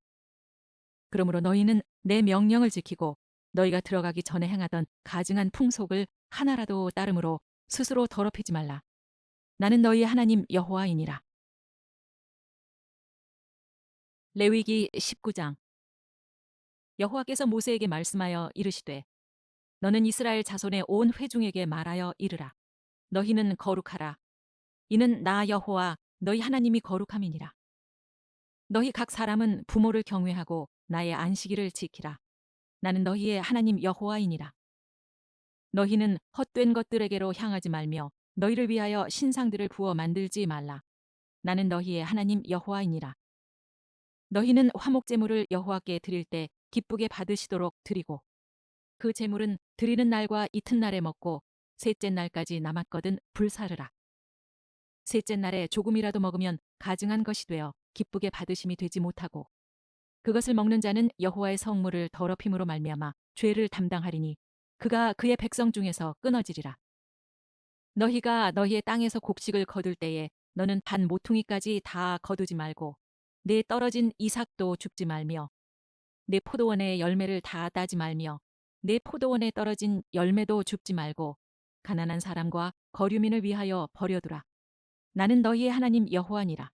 B: 그러므로 너희는 내 명령을 지키고 너희가 들어가기 전에 행하던 가증한 풍속을 하나라도 따름으로 스스로 더럽히지 말라. 나는 너희의 하나님 여호와이니라. 레위기 19장. 여호와께서 모세에게 말씀하여 이르시되 너는 이스라엘 자손의 온 회중에게 말하여 이르라. 너희는 거룩하라. 이는 나 여호와 너희 하나님이 거룩함이니라. 너희 각 사람은 부모를 경외하고 나의 안식일을 지키라. 나는 너희의 하나님 여호와이니라. 너희는 헛된 것들에게로 향하지 말며 너희를 위하여 신상들을 부어 만들지 말라. 나는 너희의 하나님 여호와이니라. 너희는 화목 제물을 여호와께 드릴 때 기쁘게 받으시도록 드리고 그 제물은 드리는 날과 이튿날에 먹고 셋째 날까지 남았거든 불사르라. 셋째 날에 조금이라도 먹으면 가증한 것이 되어 기쁘게 받으심이 되지 못하고 그것을 먹는 자는 여호와의 성물을 더럽힘으로 말미암아 죄를 담당하리니 그가 그의 백성 중에서 끊어지리라. 너희가 너희의 땅에서 곡식을 거둘 때에 너는 반 모퉁이까지 다 거두지 말고 내 떨어진 이삭도 줍지 말며 내 포도원의 열매를 다 따지 말며 내 포도원에 떨어진 열매도 줍지 말고 가난한 사람과 거류민을 위하여 버려두라. 나는 너희의 하나님 여호와니라.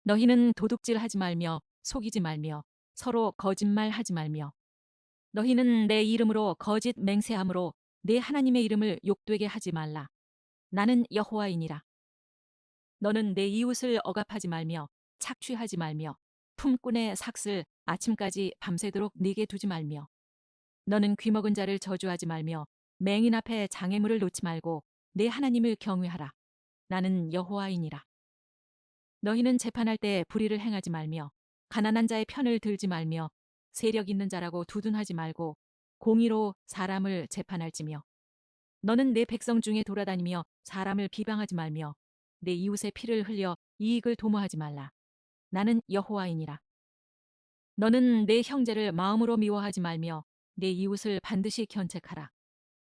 B: 너희는 도둑질하지 말며 속이지 말며 서로 거짓말하지 말며 너희는 내 이름으로 거짓 맹세함으로 내 하나님의 이름을 욕되게 하지 말라. 나는 여호와이니라. 너는 내 이웃을 억압하지 말며 착취하지 말며 품꾼의 삭슬 아침까지 밤새도록 네게 두지 말며 너는 귀먹은 자를 저주하지 말며 맹인 앞에 장애물을 놓지 말고 내 하나님을 경외하라. 나는 여호와이니라. 너희는 재판할 때 불의를 행하지 말며 가난한 자의 편을 들지 말며 세력 있는 자라고 두둔하지 말고 공의로 사람을 재판할지며 너는 내 백성 중에 돌아다니며 사람을 비방하지 말며 내 이웃의 피를 흘려 이익을 도모하지 말라. 나는 여호와이니라. 너는 내 형제를 마음으로 미워하지 말며 내 이웃을 반드시 견책하라.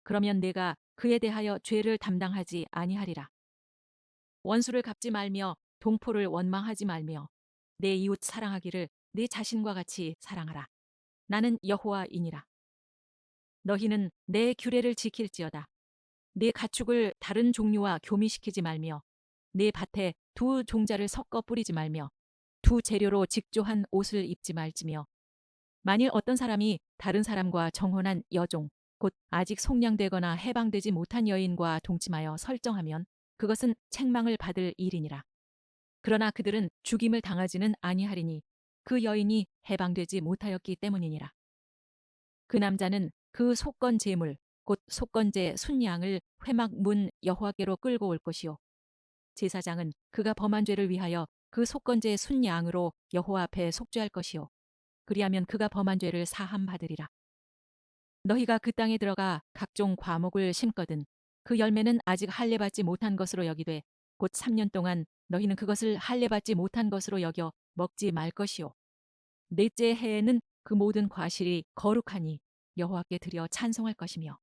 B: 그러면 내가 그에 대하여 죄를 담당하지 아니하리라. 원수를 갚지 말며 동포를 원망하지 말며 내 이웃 사랑하기를 내 자신과 같이 사랑하라. 나는 여호와이니라. 너희는 내 규례를 지킬지어다. 내 가축을 다른 종류와 교미시키지 말며 내 밭에 두 종자를 섞어 뿌리지 말며 두 재료로 직조한 옷을 입지 말지며 만일 어떤 사람이 다른 사람과 정혼한 여종 곧 아직 속량되거나 해방되지 못한 여인과 동침하여 설정하면 그것은 책망을 받을 일이니라. 그러나 그들은 죽임을 당하지는 아니하리니 그 여인이 해방되지 못하였기 때문이니라. 그 남자는 그 속건 제물 곧 속건제 순양을 회막 문 여호와께로 끌고 올 것이요 제사장은 그가 범한 죄를 위하여 그 속건제 순양으로 여호와 앞에 속죄할 것이요 그리하면 그가 범한 죄를 사함 받으리라. 너희가 그 땅에 들어가 각종 과목을 심거든 그 열매는 아직 할례 받지 못한 것으로 여기되 곧 3년 동안 너희는 그것을 할례 받지 못한 것으로 여겨 먹지 말 것이요 넷째 해에는 그 모든 과실이 거룩하니 여호와께 드려 찬송할 것이며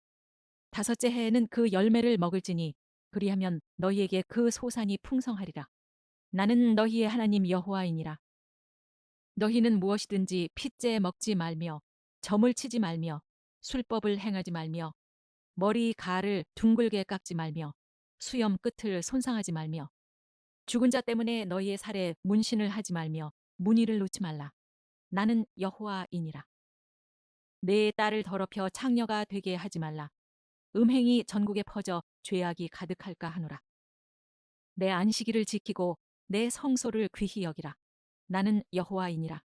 B: 다섯째 해에는 그 열매를 먹을지니 그리하면 너희에게 그 소산이 풍성하리라. 나는 너희의 하나님 여호와이니라. 너희는 무엇이든지 핏째 먹지 말며 점을 치지 말며 술법을 행하지 말며 머리 가를 둥글게 깎지 말며 수염 끝을 손상하지 말며 죽은 자 때문에 너희의 살에 문신을 하지 말며 무늬를 놓지 말라. 나는 여호와이니라. 내 딸을 더럽혀 창녀가 되게 하지 말라. 음행이 전국에 퍼져 죄악이 가득할까 하노라. 내 안식일을 지키고 내 성소를 귀히 여기라. 나는 여호와이니라.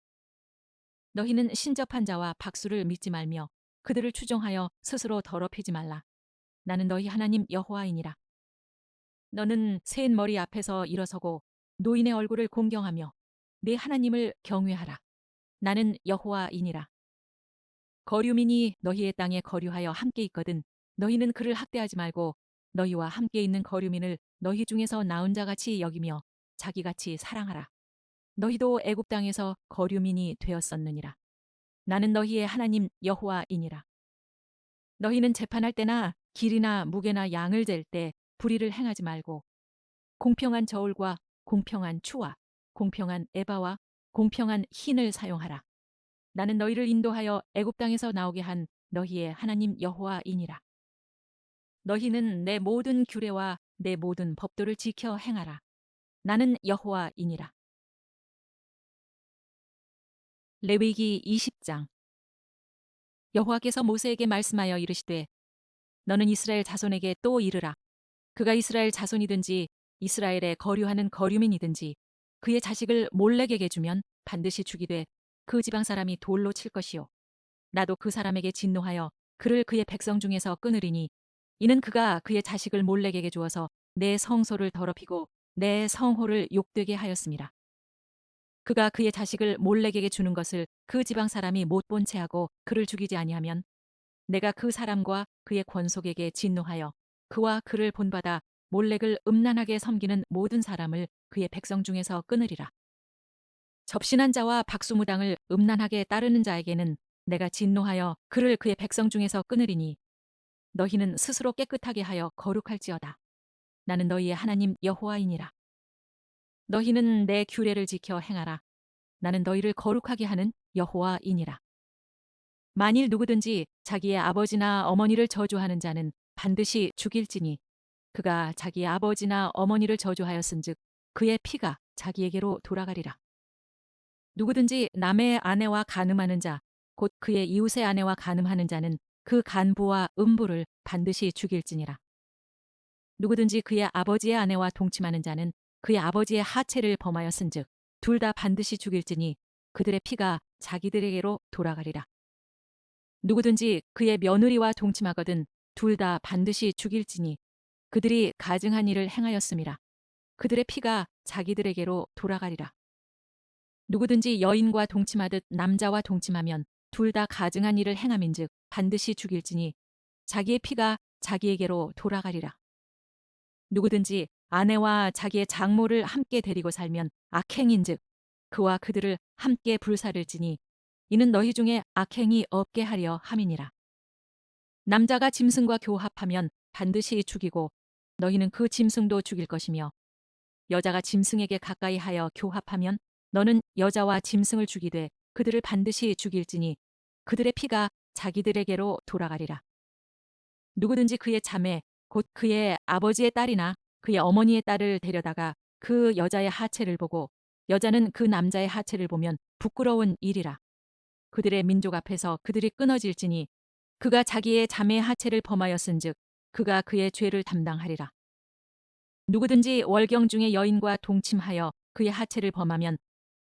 B: 너희는 신접한 자와 박수를 믿지 말며 그들을 추종하여 스스로 더럽히지 말라. 나는 너희 하나님 여호와이니라. 너는 센 머리 앞에서 일어서고 노인의 얼굴을 공경하며 내 하나님을 경외하라. 나는 여호와이니라. 거류민이 너희의 땅에 거류하여 함께 있거든 너희는 그를 학대하지 말고 너희와 함께 있는 거류민을 너희 중에서 나은 자같이 여기며 자기같이 사랑하라. 너희도 애굽 땅에서 거류민이 되었었느니라. 나는 너희의 하나님 여호와이니라. 너희는 재판할 때나 길이나 무게나 양을 잴 때 불의를 행하지 말고 공평한 저울과 공평한 추와 공평한 에바와 공평한 흰을 사용하라. 나는 너희를 인도하여 애굽 땅에서 나오게 한 너희의 하나님 여호와이니라. 너희는 내 모든 규례와 내 모든 법도를 지켜 행하라. 나는 여호와이니라. 레위기 20장. 여호와께서 모세에게 말씀하여 이르시되 너는 이스라엘 자손에게 또 이르라. 그가 이스라엘 자손이든지 이스라엘에 거류하는 거류민이든지 그의 자식을 몰렉에게 주면 반드시 죽이되 그 지방 사람이 돌로 칠 것이요 나도 그 사람에게 진노하여 그를 그의 백성 중에서 끊으리니 이는 그가 그의 자식을 몰렉에게 주어서 내 성소를 더럽히고 내 성호를 욕되게 하였습니다. 그가 그의 자식을 몰렉에게 주는 것을 그 지방 사람이 못 본 채 하고 그를 죽이지 아니하면 내가 그 사람과 그의 권속에게 진노하여 그와 그를 본받아 몰렉을 음란하게 섬기는 모든 사람을 그의 백성 중에서 끊으리라. 접신한 자와 박수무당을 음란하게 따르는 자에게는 내가 진노하여 그를 그의 백성 중에서 끊으리니 너희는 스스로 깨끗하게 하여 거룩할지어다. 나는 너희의 하나님 여호와이니라. 너희는 내 규례를 지켜 행하라. 나는 너희를 거룩하게 하는 여호와이니라. 만일 누구든지 자기의 아버지나 어머니를 저주하는 자는 반드시 죽일지니 그가 자기의 아버지나 어머니를 저주하였은즉 그의 피가 자기에게로 돌아가리라. 누구든지 남의 아내와 간음하는 자, 곧 그의 이웃의 아내와 간음하는 자는 그 간부와 음부를 반드시 죽일지니라. 누구든지 그의 아버지의 아내와 동침하는 자는 그의 아버지의 하체를 범하였은즉 둘 다 반드시 죽일지니 그들의 피가 자기들에게로 돌아가리라. 누구든지 그의 며느리와 동침하거든 둘 다 반드시 죽일지니 그들이 가증한 일을 행하였음이라. 그들의 피가 자기들에게로 돌아가리라. 누구든지 여인과 동침하듯 남자와 동침하면 둘 다 가증한 일을 행함인즉 반드시 죽일지니 자기의 피가 자기에게로 돌아가리라. 누구든지 아내와 자기의 장모를 함께 데리고 살면 악행인즉 그와 그들을 함께 불사를지니 이는 너희 중에 악행이 없게 하려 함이니라. 남자가 짐승과 교합하면 반드시 죽이고 너희는 그 짐승도 죽일 것이며 여자가 짐승에게 가까이 하여 교합하면 너는 여자와 짐승을 죽이되 그들을 반드시 죽일지니 그들의 피가 자기들에게로 돌아가리라. 누구든지 그의 자매 곧 그의 아버지의 딸이나 그의 어머니의 딸을 데려다가 그 여자의 하체를 보고 여자는 그 남자의 하체를 보면 부끄러운 일이라. 그들의 민족 앞에서 그들이 끊어질지니 그가 자기의 자매의 하체를 범하였은즉 그가 그의 죄를 담당하리라. 누구든지 월경 중에 여인과 동침하여 그의 하체를 범하면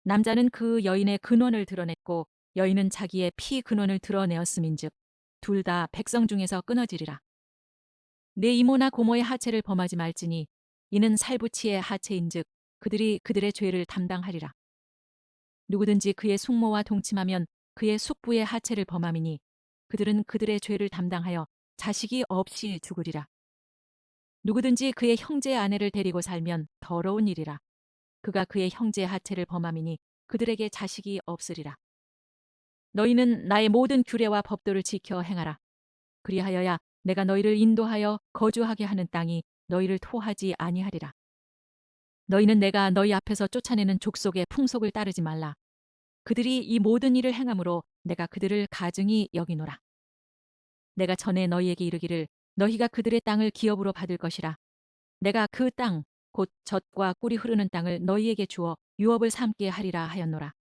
B: 남자는 그 여인의 근원을 드러냈고 여인은 자기의 피 근원을 드러내었음인즉 둘 다 백성 중에서 끊어지리라. 내 이모나 고모의 하체를 범하지 말지니 이는 살부치의 하체인즉 그들이 그들의 죄를 담당하리라. 누구든지 그의 숙모와 동침하면 그의 숙부의 하체를 범함이니 그들은 그들의 죄를 담당하여 자식이 없이 죽으리라. 누구든지 그의 형제의 아내를 데리고 살면 더러운 일이라. 그가 그의 형제의 하체를 범함이니 그들에게 자식이 없으리라. 너희는 나의 모든 규례와 법도를 지켜 행하라. 그리하여야 내가 너희를 인도하여 거주하게 하는 땅이 너희를 토하지 아니하리라. 너희는 내가 너희 앞에서 쫓아내는 족속의 풍속을 따르지 말라. 그들이 이 모든 일을 행함으로 내가 그들을 가증히 여기노라. 내가 전에 너희에게 이르기를 너희가 그들의 땅을 기업으로 받을 것이라. 내가 그 땅 곧 젖과 꿀이 흐르는 땅을 너희에게 주어 유업을 삼게 하리라 하였노라.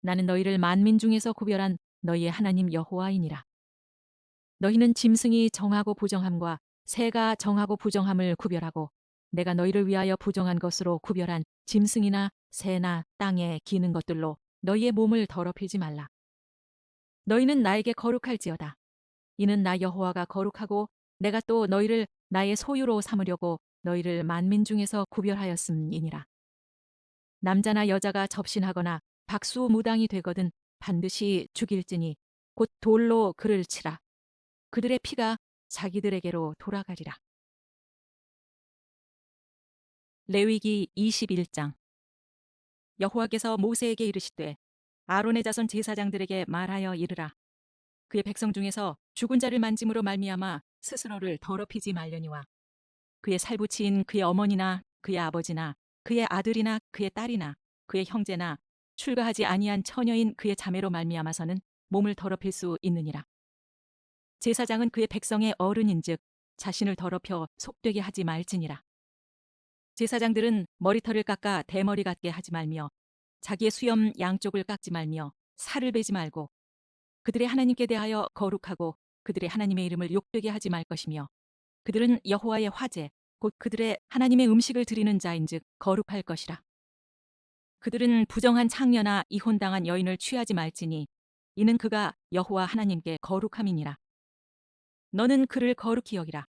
B: 나는 너희를 만민 중에서 구별한 너희의 하나님 여호와이니라. 너희는 짐승이 정하고 부정함과 새가 정하고 부정함을 구별하고 내가 너희를 위하여 부정한 것으로 구별한 짐승이나 새나 땅에 기는 것들로 너희의 몸을 더럽히지 말라. 너희는 나에게 거룩할지어다. 이는 나 여호와가 거룩하고 내가 또 너희를 나의 소유로 삼으려고 너희를 만민 중에서 구별하였음이니라. 남자나 여자가 접신하거나 박수무당이 되거든 반드시 죽일지니 곧 돌로 그를 치라. 그들의 피가 자기들에게로 돌아가리라. 레위기 21장. 여호와께서 모세에게 이르시되 아론의 자손 제사장들에게 말하여 이르라. 그의 백성 중에서 죽은 자를 만짐으로 말미암아 스스로를 더럽히지 말려니와 그의 살부치인 그의 어머니나 그의 아버지나 그의 아들이나 그의 딸이나 그의 형제나 출가하지 아니한 처녀인 그의 자매로 말미암아서는 몸을 더럽힐 수 있느니라. 제사장은 그의 백성의 어른인즉 자신을 더럽혀 속되게 하지 말지니라. 제사장들은 머리털을 깎아 대머리 같게 하지 말며 자기의 수염 양쪽을 깎지 말며 살을 베지 말고 그들의 하나님께 대하여 거룩하고 그들의 하나님의 이름을 욕되게 하지 말 것이며 그들은 여호와의 화제 곧 그들의 하나님의 음식을 드리는 자인즉 거룩할 것이라. 그들은 부정한 창녀나 이혼당한 여인을 취하지 말지니 이는 그가 여호와 하나님께 거룩함이니라. 너는 그를 거룩히 여기라.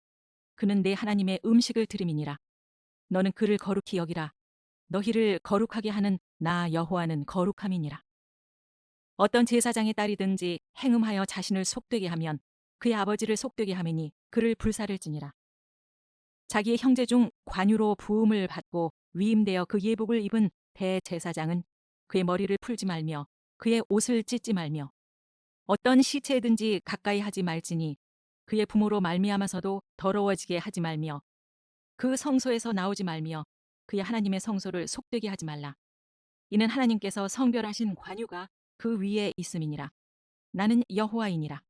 B: 그는 내 하나님의 음식을 드림이니라. 너는 그를 거룩히 여기라. 너희를 거룩하게 하는 나 여호와는 거룩함이니라. 어떤 제사장의 딸이든지 행음하여 자신을 속되게 하면 그의 아버지를 속되게 하매니 그를 불사를지니라. 자기의 형제 중 관유로 부음을 받고 위임되어 그 예복을 입은 대제사장은 그의 머리를 풀지 말며 그의 옷을 찢지 말며 어떤 시체든지 가까이 하지 말지니 그의 부모로 말미암아서도 더러워지게 하지 말며 그 성소에서 나오지 말며 그의 하나님의 성소를 속되게 하지 말라. 이는 하나님께서 성별하신 관유가 그 위에 있음이니라. 나는 여호와이니라.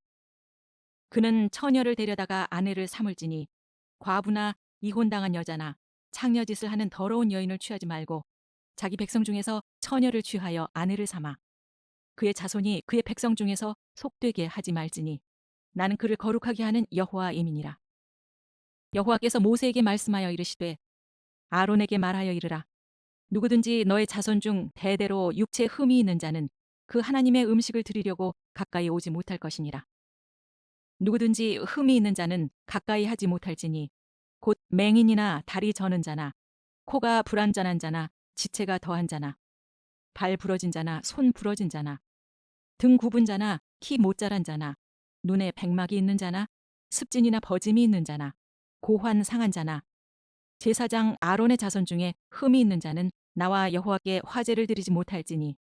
B: 그는 처녀를 데려다가 아내를 삼을지니 과부나 이혼당한 여자나 창녀짓을 하는 더러운 여인을 취하지 말고 자기 백성 중에서 처녀를 취하여 아내를 삼아 그의 자손이 그의 백성 중에서 속되게 하지 말지니 나는 그를 거룩하게 하는 여호와임이니라. 여호와께서 모세에게 말씀하여 이르시되 아론에게 말하여 이르라. 누구든지 너의 자손 중 대대로 육체 흠이 있는 자는 그 하나님의 음식을 드리려고 가까이 오지 못할 것이니라. 누구든지 흠이 있는 자는 가까이 하지 못할지니 곧 맹인이나 다리 저는 자나 코가 불완전한 자나 지체가 더한 자나 발 부러진 자나 손 부러진 자나 등 굽은 자나 키 못 자란 자나 눈에 백막이 있는 자나 습진이나 버짐이 있는 자나 고환 상한 자나 제사장 아론의 자손 중에 흠이 있는 자는 나와 여호와께 화제를 드리지 못할지니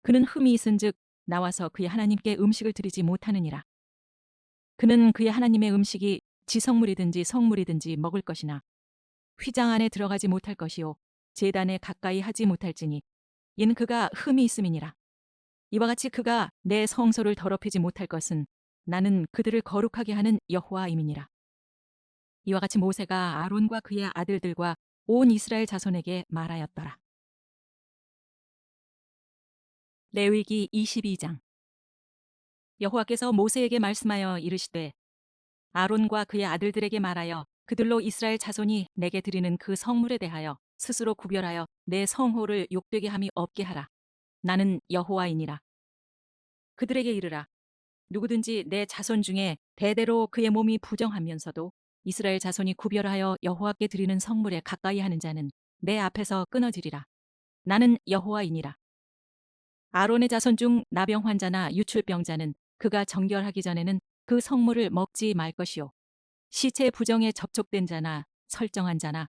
B: 그는 흠이 있은즉 나와서 그의 하나님께 음식을 드리지 못하느니라. 그는 그의 하나님의 음식이 지성물이든지 성물이든지 먹을 것이나 휘장 안에 들어가지 못할 것이요 제단에 가까이 하지 못할지니 이는 그가 흠이 있음이니라. 이와 같이 그가 내 성소를 더럽히지 못할 것은 나는 그들을 거룩하게 하는 여호와임이니라. 이와 같이 모세가 아론과 그의 아들들과 온 이스라엘 자손에게 말하였더라. 레위기 22장. 여호와께서 모세에게 말씀하여 이르시되 아론과 그의 아들들에게 말하여 그들로 이스라엘 자손이 내게 드리는 그 성물에 대하여 스스로 구별하여 내 성호를 욕되게 함이 없게 하라. 나는 여호와이니라. 그들에게 이르라. 누구든지 내 자손 중에 대대로 그의 몸이 부정하면서도 이스라엘 자손이 구별하여 여호와께 드리는 성물에 가까이 하는 자는 내 앞에서 끊어지리라. 나는 여호와이니라. 아론의 자손 중 나병 환자나 유출병자는 그가 정결하기 전에는 그 성물을 먹지 말 것이요. 시체 부정에 접촉된 자나 설정한 자나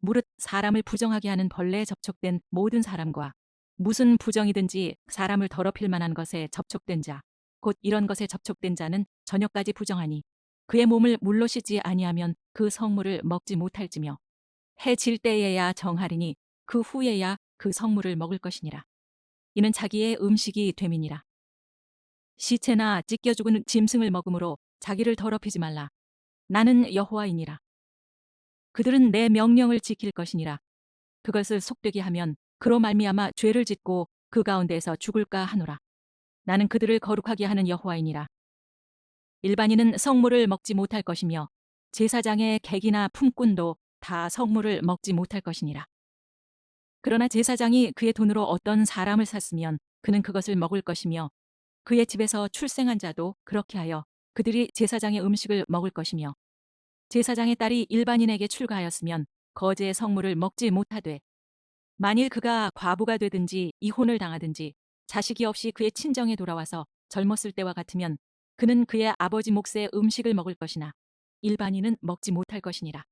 B: 무릇 사람을 부정하게 하는 벌레에 접촉된 모든 사람과 무슨 부정이든지 사람을 더럽힐 만한 것에 접촉된 자, 곧 이런 것에 접촉된 자는 저녁까지 부정하니 그의 몸을 물로 씻지 아니하면 그 성물을 먹지 못할지며 해 질 때에야 정하리니 그 후에야 그 성물을 먹을 것이니라. 이는 자기의 음식이 됨이니라. 시체나 찢겨 죽은 짐승을 먹음으로 자기를 더럽히지 말라. 나는 여호와이니라. 그들은 내 명령을 지킬 것이니라. 그것을 속되게 하면 그로 말미암아 죄를 짓고 그 가운데에서 죽을까 하노라. 나는 그들을 거룩하게 하는 여호와이니라. 일반인은 성물을 먹지 못할 것이며 제사장의 객이나 품꾼도 다 성물을 먹지 못할 것이니라. 그러나 제사장이 그의 돈으로 어떤 사람을 샀으면 그는 그것을 먹을 것이며 그의 집에서 출생한 자도 그렇게 하여 그들이 제사장의 음식을 먹을 것이며 제사장의 딸이 일반인에게 출가하였으면 거제의 성물을 먹지 못하되 만일 그가 과부가 되든지 이혼을 당하든지 자식이 없이 그의 친정에 돌아와서 젊었을 때와 같으면 그는 그의 아버지 몫의 음식을 먹을 것이나 일반인은 먹지 못할 것이니라.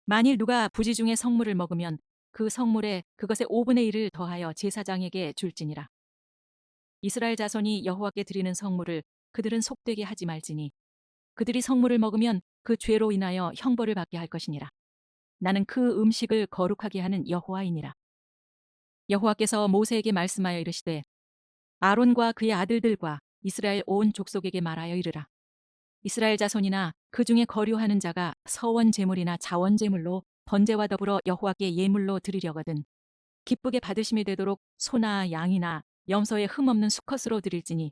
B: 만일 누가 부지 중에 성물을 먹으면 그 성물에 그것의 5분의 1을 더하여 제사장에게 줄지니라. 이스라엘 자손이 여호와께 드리는 성물을 그들은 속되게 하지 말지니 그들이 성물을 먹으면 그 죄로 인하여 형벌을 받게 할 것이니라. 나는 그 음식을 거룩하게 하는 여호와이니라. 여호와께서 모세에게 말씀하여 이르시되 아론과 그의 아들들과 이스라엘 온 족속에게 말하여 이르라. 이스라엘 자손이나 그 중에 거류하는 자가 서원 제물이나 자원 제물로 번제와 더불어 여호와께 예물로 드리려거든 기쁘게 받으심이 되도록 소나 양이나 염소의 흠 없는 수컷으로 드릴지니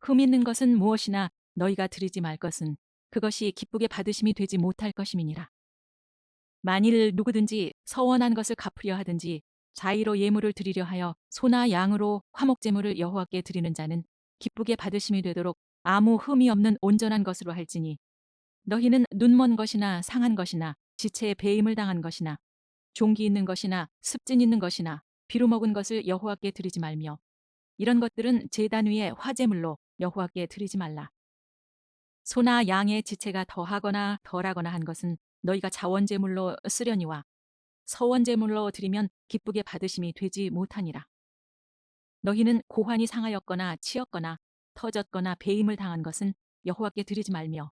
B: 흠 있는 것은 무엇이나 너희가 드리지 말 것은 그것이 기쁘게 받으심이 되지 못할 것임이니라. 만일 누구든지 서원한 것을 갚으려 하든지 자의로 예물을 드리려 하여 소나 양으로 화목제물을 여호와께 드리는 자는 기쁘게 받으심이 되도록 아무 흠이 없는 온전한 것으로 할지니 너희는 눈먼 것이나 상한 것이나 지체에 배임을 당한 것이나 종기 있는 것이나 습진 있는 것이나 비루 먹은 것을 여호와께 드리지 말며 이런 것들은 제단 위에 화제물로 여호와께 드리지 말라. 소나 양의 지체가 더하거나 덜하거나 한 것은 너희가 자원제물로 쓰려니와 서원제물로 드리면 기쁘게 받으심이 되지 못하니라. 너희는 고환이 상하였거나 치였거나 터졌거나 배임을 당한 것은 여호와께 드리지 말며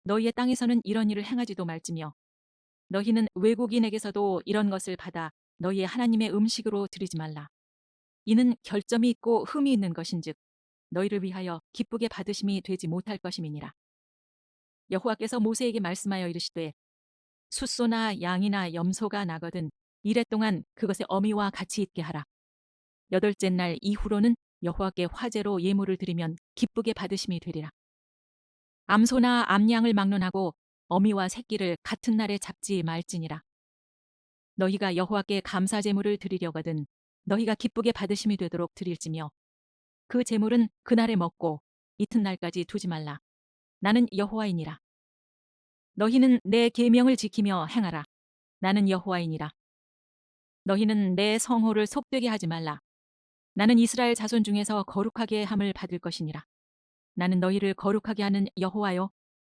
B: 너희의 땅에서는 이런 일을 행하지도 말지며 너희는 외국인에게서도 이런 것을 받아 너희의 하나님의 음식으로 드리지 말라. 이는 결점이 있고 흠이 있는 것인즉 너희를 위하여 기쁘게 받으심이 되지 못할 것임이니라. 여호와께서 모세에게 말씀하여 이르시되 숫소나 양이나 염소가 나거든 이래 동안 그것의 어미와 같이 있게 하라. 8째 날 이후로는 여호와께 화제로 예물을 드리면 기쁘게 받으심이 되리라. 암소나 암양을 막론하고 어미와 새끼를 같은 날에 잡지 말지니라. 너희가 여호와께 감사 제물을 드리려거든 너희가 기쁘게 받으심이 되도록 드릴지며 그 제물은 그날에 먹고 이튿날까지 두지 말라. 나는 여호와이니라. 너희는 내 계명을 지키며 행하라. 나는 여호와이니라. 너희는 내 성호를 속되게 하지 말라. 나는 이스라엘 자손 중에서 거룩하게 함을 받을 것이니라. 나는 너희를 거룩하게 하는 여호와요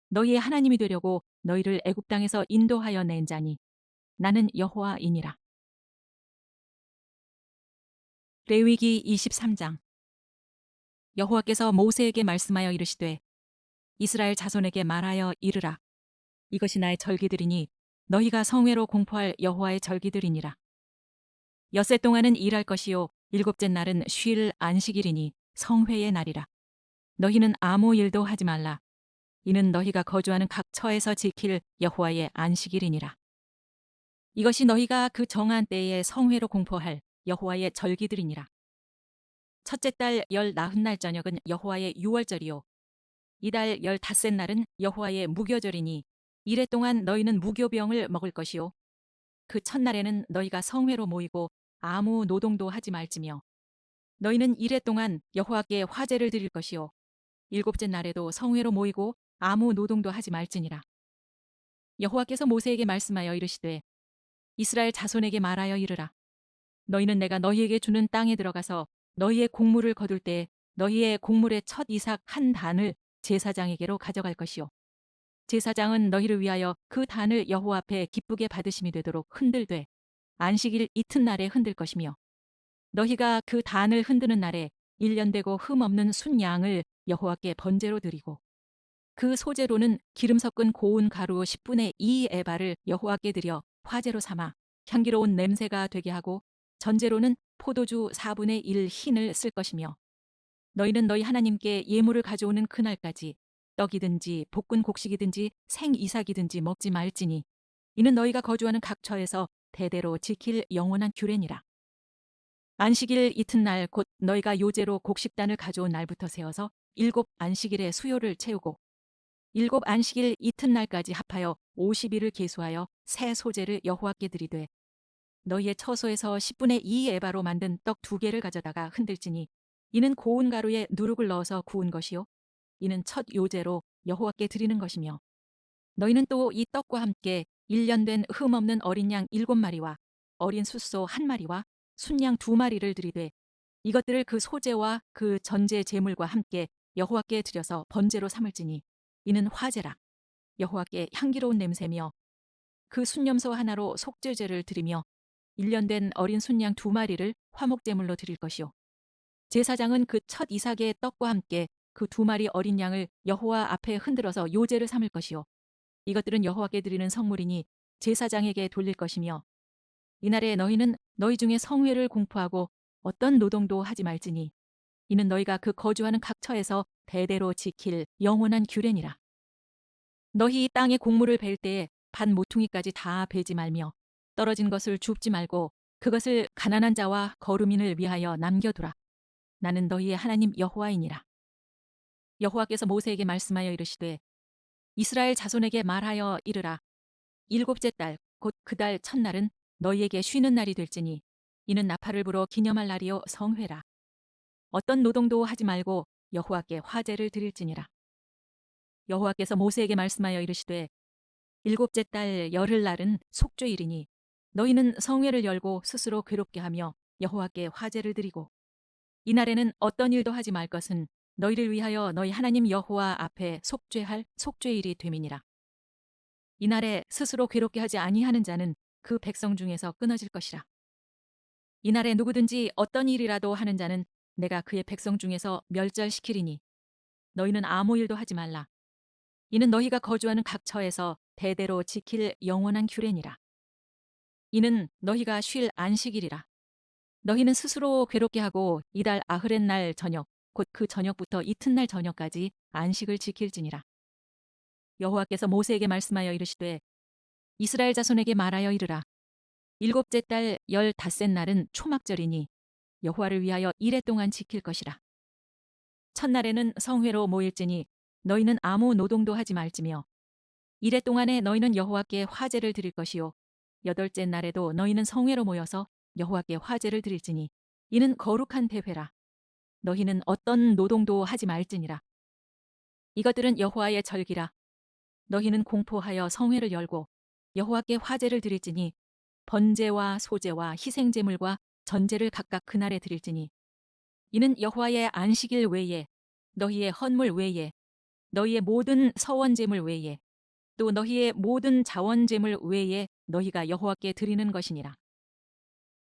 B: 너희의 하나님이 되려고 너희를 애굽 땅에서 인도하여 낸 자니 나는 여호와이니라. 레위기 23장. 여호와께서 모세에게 말씀하여 이르시되 이스라엘 자손에게 말하여 이르라. 이것이 나의 절기들이니 너희가 성회로 공포할 여호와의 절기들이니라. 엿새 동안은 일할 것이요 7째 날은 쉴 안식일이니 성회의 날이라. 너희는 아무 일도 하지 말라. 이는 너희가 거주하는 각 처에서 지킬 여호와의 안식일이니라. 이것이 너희가 그 정한 때에 성회로 공포할 여호와의 절기들이니라. 첫째 달 19날 저녁은 여호와의 유월절이요 이달 15날은 여호와의 무교절이니 이래 동안 너희는 무교병을 먹을 것이요 그 첫날에는 너희가 성회로 모이고 아무 노동도 하지 말지며 너희는 이래 동안 여호와께 화제를 드릴 것이요 7째 날에도 성회로 모이고 아무 노동도 하지 말지니라. 여호와께서 모세에게 말씀하여 이르시되 이스라엘 자손에게 말하여 이르라. 너희는 내가 너희에게 주는 땅에 들어가서 너희의 곡물을 거둘 때 너희의 곡물의 첫 이삭 한 단을 제사장에게로 가져갈 것이요 제사장은 너희를 위하여 그 단을 여호와 앞에 기쁘게 받으심이 되도록 흔들되 안식일 이튿날에 흔들 것이며 너희가 그 단을 흔드는 날에 1년 되고 흠 없는 순양을 여호와께 번제로 드리고 그 소제로는 기름 섞은 고운 가루 10분의 2 에바를 여호와께 드려 화제로 삼아 향기로운 냄새가 되게 하고 전제로는 포도주 4분의 1 흰을 쓸 것이며 너희는 너희 하나님께 예물을 가져오는 그날까지 떡이든지 볶은 곡식이든지 생이삭이든지 먹지 말지니 이는 너희가 거주하는 각 처에서 대대로 지킬 영원한 규례니라. 안식일 이튿날 곧 너희가 요제로 곡식단을 가져온 날부터 세어서 7 안식일의 수요를 채우고 7 안식일 이튿날까지 합하여 50일을 계수하여 새 소제를 여호와께 드리되 너희의 처소에서 10분의 2 에바로 만든 떡 2개를 가져다가 흔들지니 이는 고운 가루에 누룩을 넣어서 구운 것이요 이는 첫 요제로 여호와께 드리는 것이며 너희는 또 이 떡과 함께 1년 된 흠없는 어린 양 7마리와 어린 숫소 1마리와 순양 2마리를 드리되 이것들을 그 소제와 그 전제 제물과 함께 여호와께 드려서 번제로 삼을지니 이는 화제라 여호와께 향기로운 냄새며 그 순염소 하나로 속죄제를 드리며 1년 된 어린 순양 2마리를 화목제물로 드릴 것이요 제사장은 그 첫 이삭의 떡과 함께 그 2마리 어린 양을 여호와 앞에 흔들어서 요제를 삼을 것이요 이것들은 여호와께 드리는 성물이니 제사장에게 돌릴 것이며 이날에 너희는 너희 중에 성회를 공포하고 어떤 노동도 하지 말지니 이는 너희가 그 거주하는 각 처에서 대대로 지킬 영원한 규례니라. 너희 이 땅에 곡물을 벨 때에 반 모퉁이까지 다 베지 말며 떨어진 것을 줍지 말고 그것을 가난한 자와 거루민을 위하여 남겨두라. 나는 너희의 하나님 여호와이니라. 여호와께서 모세에게 말씀하여 이르시되 이스라엘 자손에게 말하여 이르라. 7째 달 곧 그 달 첫날은 너희에게 쉬는 날이 될지니 이는 나팔을 불어 기념할 날이요 성회라. 어떤 노동도 하지 말고 여호와께 화제를 드릴지니라. 여호와께서 모세에게 말씀하여 이르시되 7째 달 열흘날은 속죄일이니 너희는 성회를 열고 스스로 괴롭게 하며 여호와께 화제를 드리고 이날에는 어떤 일도 하지 말 것은 너희를 위하여 너희 하나님 여호와 앞에 속죄할 속죄일이 됨이니라. 이날에 스스로 괴롭게 하지 아니하는 자는 그 백성 중에서 끊어질 것이라. 이날에 누구든지 어떤 일이라도 하는 자는 내가 그의 백성 중에서 멸절시키리니 너희는 아무 일도 하지 말라. 이는 너희가 거주하는 각 처에서 대대로 지킬 영원한 규례니라. 이는 너희가 쉴 안식일이라. 너희는 스스로 괴롭게 하고 이달 아흐렛 날 저녁 곧 그 저녁부터 이튿날 저녁까지 안식을 지킬지니라. 여호와께서 모세에게 말씀하여 이르시되 이스라엘 자손에게 말하여 이르라. 7째 달 15날은 초막절이니 여호와를 위하여 이레 동안 지킬 것이라. 첫날에는 성회로 모일지니 너희는 아무 노동도 하지 말지며 이레 동안에 너희는 여호와께 화제를 드릴 것이요 8째 날에도 너희는 성회로 모여서 여호와께 화제를 드릴지니 이는 거룩한 대회라. 너희는 어떤 노동도 하지 말지니라. 이것들은 여호와의 절기라. 너희는 공포하여 성회를 열고 여호와께 화제를 드릴지니 번제와 소제와 희생제물과 전제를 각각 그날에 드릴지니 이는 여호와의 안식일 외에 너희의 헌물 외에 너희의 모든 서원제물 외에 또 너희의 모든 자원제물 외에 너희가 여호와께 드리는 것이니라.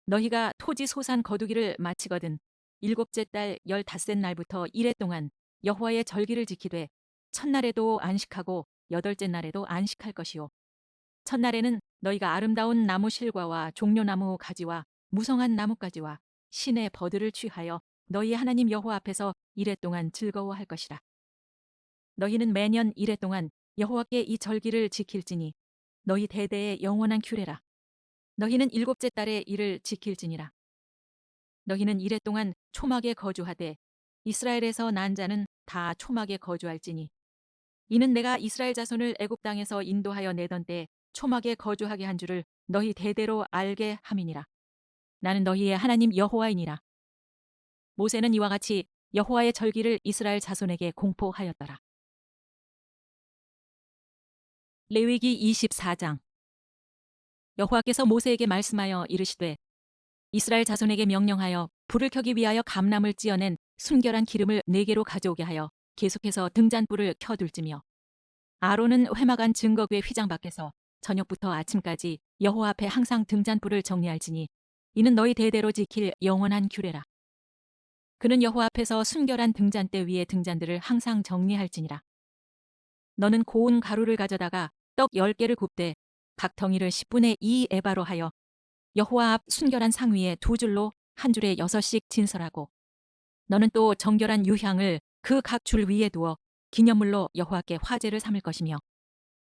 B: 너희가 토지 소산 거두기를 마치거든 7째 달 15날부터 이레 동안 여호와의 절기를 지키되 첫날에도 안식하고 8째 날에도 안식할 것이요 첫날에는 너희가 아름다운 나무 실과와 종려나무 가지와 무성한 나뭇가지와 신의 버들을 취하여 너희 하나님 여호와 앞에서 이레 동안 즐거워할 것이라. 너희는 매년 이레 동안 여호와께 이 절기를 지킬지니 너희 대대의 영원한 규례라. 너희는 7째 달에 이를 지킬지니라. 너희는 이레 동안 초막에 거주하되 이스라엘에서 난 자는 다 초막에 거주할지니 이는 내가 이스라엘 자손을 애굽 땅에서 인도하여 내던 때 초막에 거주하게 한 줄을 너희 대대로 알게 함이니라. 나는 너희의 하나님 여호와이니라. 모세는 이와 같이 여호와의 절기를 이스라엘 자손에게 공포하였더라. 레위기 24장. 여호와께서 모세에게 말씀하여 이르시되 이스라엘 자손에게 명령하여 불을 켜기 위하여 감람을 찧어낸 순결한 기름을 4개로 가져오게 하여 계속해서 등잔불을 켜둘지며 아론은 회막안 증거궤 휘장 밖에서 저녁부터 아침까지 여호와 앞에 항상 등잔불을 정리할지니 이는 너희 대대로 지킬 영원한 규례라. 그는 여호와 앞에서 순결한 등잔대 위의 등잔들을 항상 정리할지니라. 너는 고운 가루를 가져다가 떡 10개를 굽되 각 덩이를 10분의 2 에바로 하여 여호와 앞 순결한 상 위에 2줄로 한 줄에 6씩 진설하고 너는 또 정결한 유향을 그 각 줄 위에 두어 기념물로 여호와께 화제를 삼을 것이며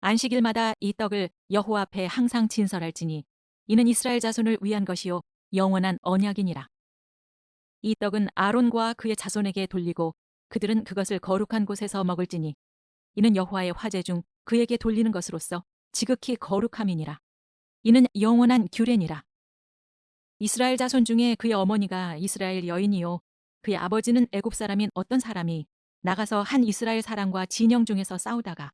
B: 안식일마다 이 떡을 여호와 앞에 항상 진설할지니 이는 이스라엘 자손을 위한 것이요 영원한 언약이니라. 이 떡은 아론과 그의 자손에게 돌리고 그들은 그것을 거룩한 곳에서 먹을지니 이는 여호와의 화제 중 그에게 돌리는 것으로서 지극히 거룩함이니라. 이는 영원한 규례니라. 이스라엘 자손 중에 그의 어머니가 이스라엘 여인이요 그의 아버지는 애굽 사람인 어떤 사람이 나가서 한 이스라엘 사람과 진영 중에서 싸우다가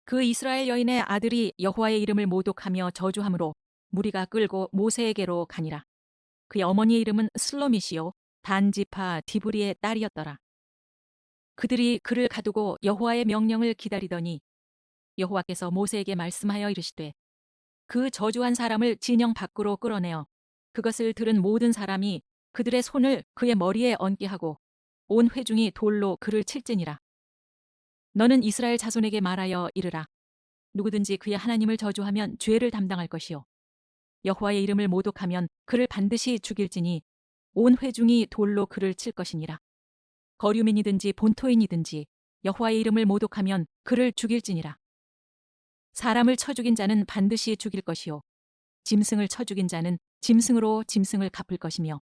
B: 그 이스라엘 여인의 아들이 여호와의 이름을 모독하며 저주함으로 무리가 끌고 모세에게로 가니라. 그의 어머니의 이름은 슬로밋이요 단지파 디브리의 딸이었더라. 그들이 그를 가두고 여호와의 명령을 기다리더니 여호와께서 모세에게 말씀하여 이르시되 그 저주한 사람을 진영 밖으로 끌어내어 그것을 들은 모든 사람이 그들의 손을 그의 머리에 얹게 하고 온 회중이 돌로 그를 칠지니라. 너는 이스라엘 자손에게 말하여 이르라. 누구든지 그의 하나님을 저주하면 죄를 담당할 것이요 여호와의 이름을 모독하면 그를 반드시 죽일지니 온 회중이 돌로 그를 칠 것이니라. 거류민이든지 본토인이든지 여호와의 이름을 모독하면 그를 죽일지니라. 사람을 쳐 죽인 자는 반드시 죽일 것이요 짐승을 쳐 죽인 자는 짐승으로 짐승을 갚을 것이며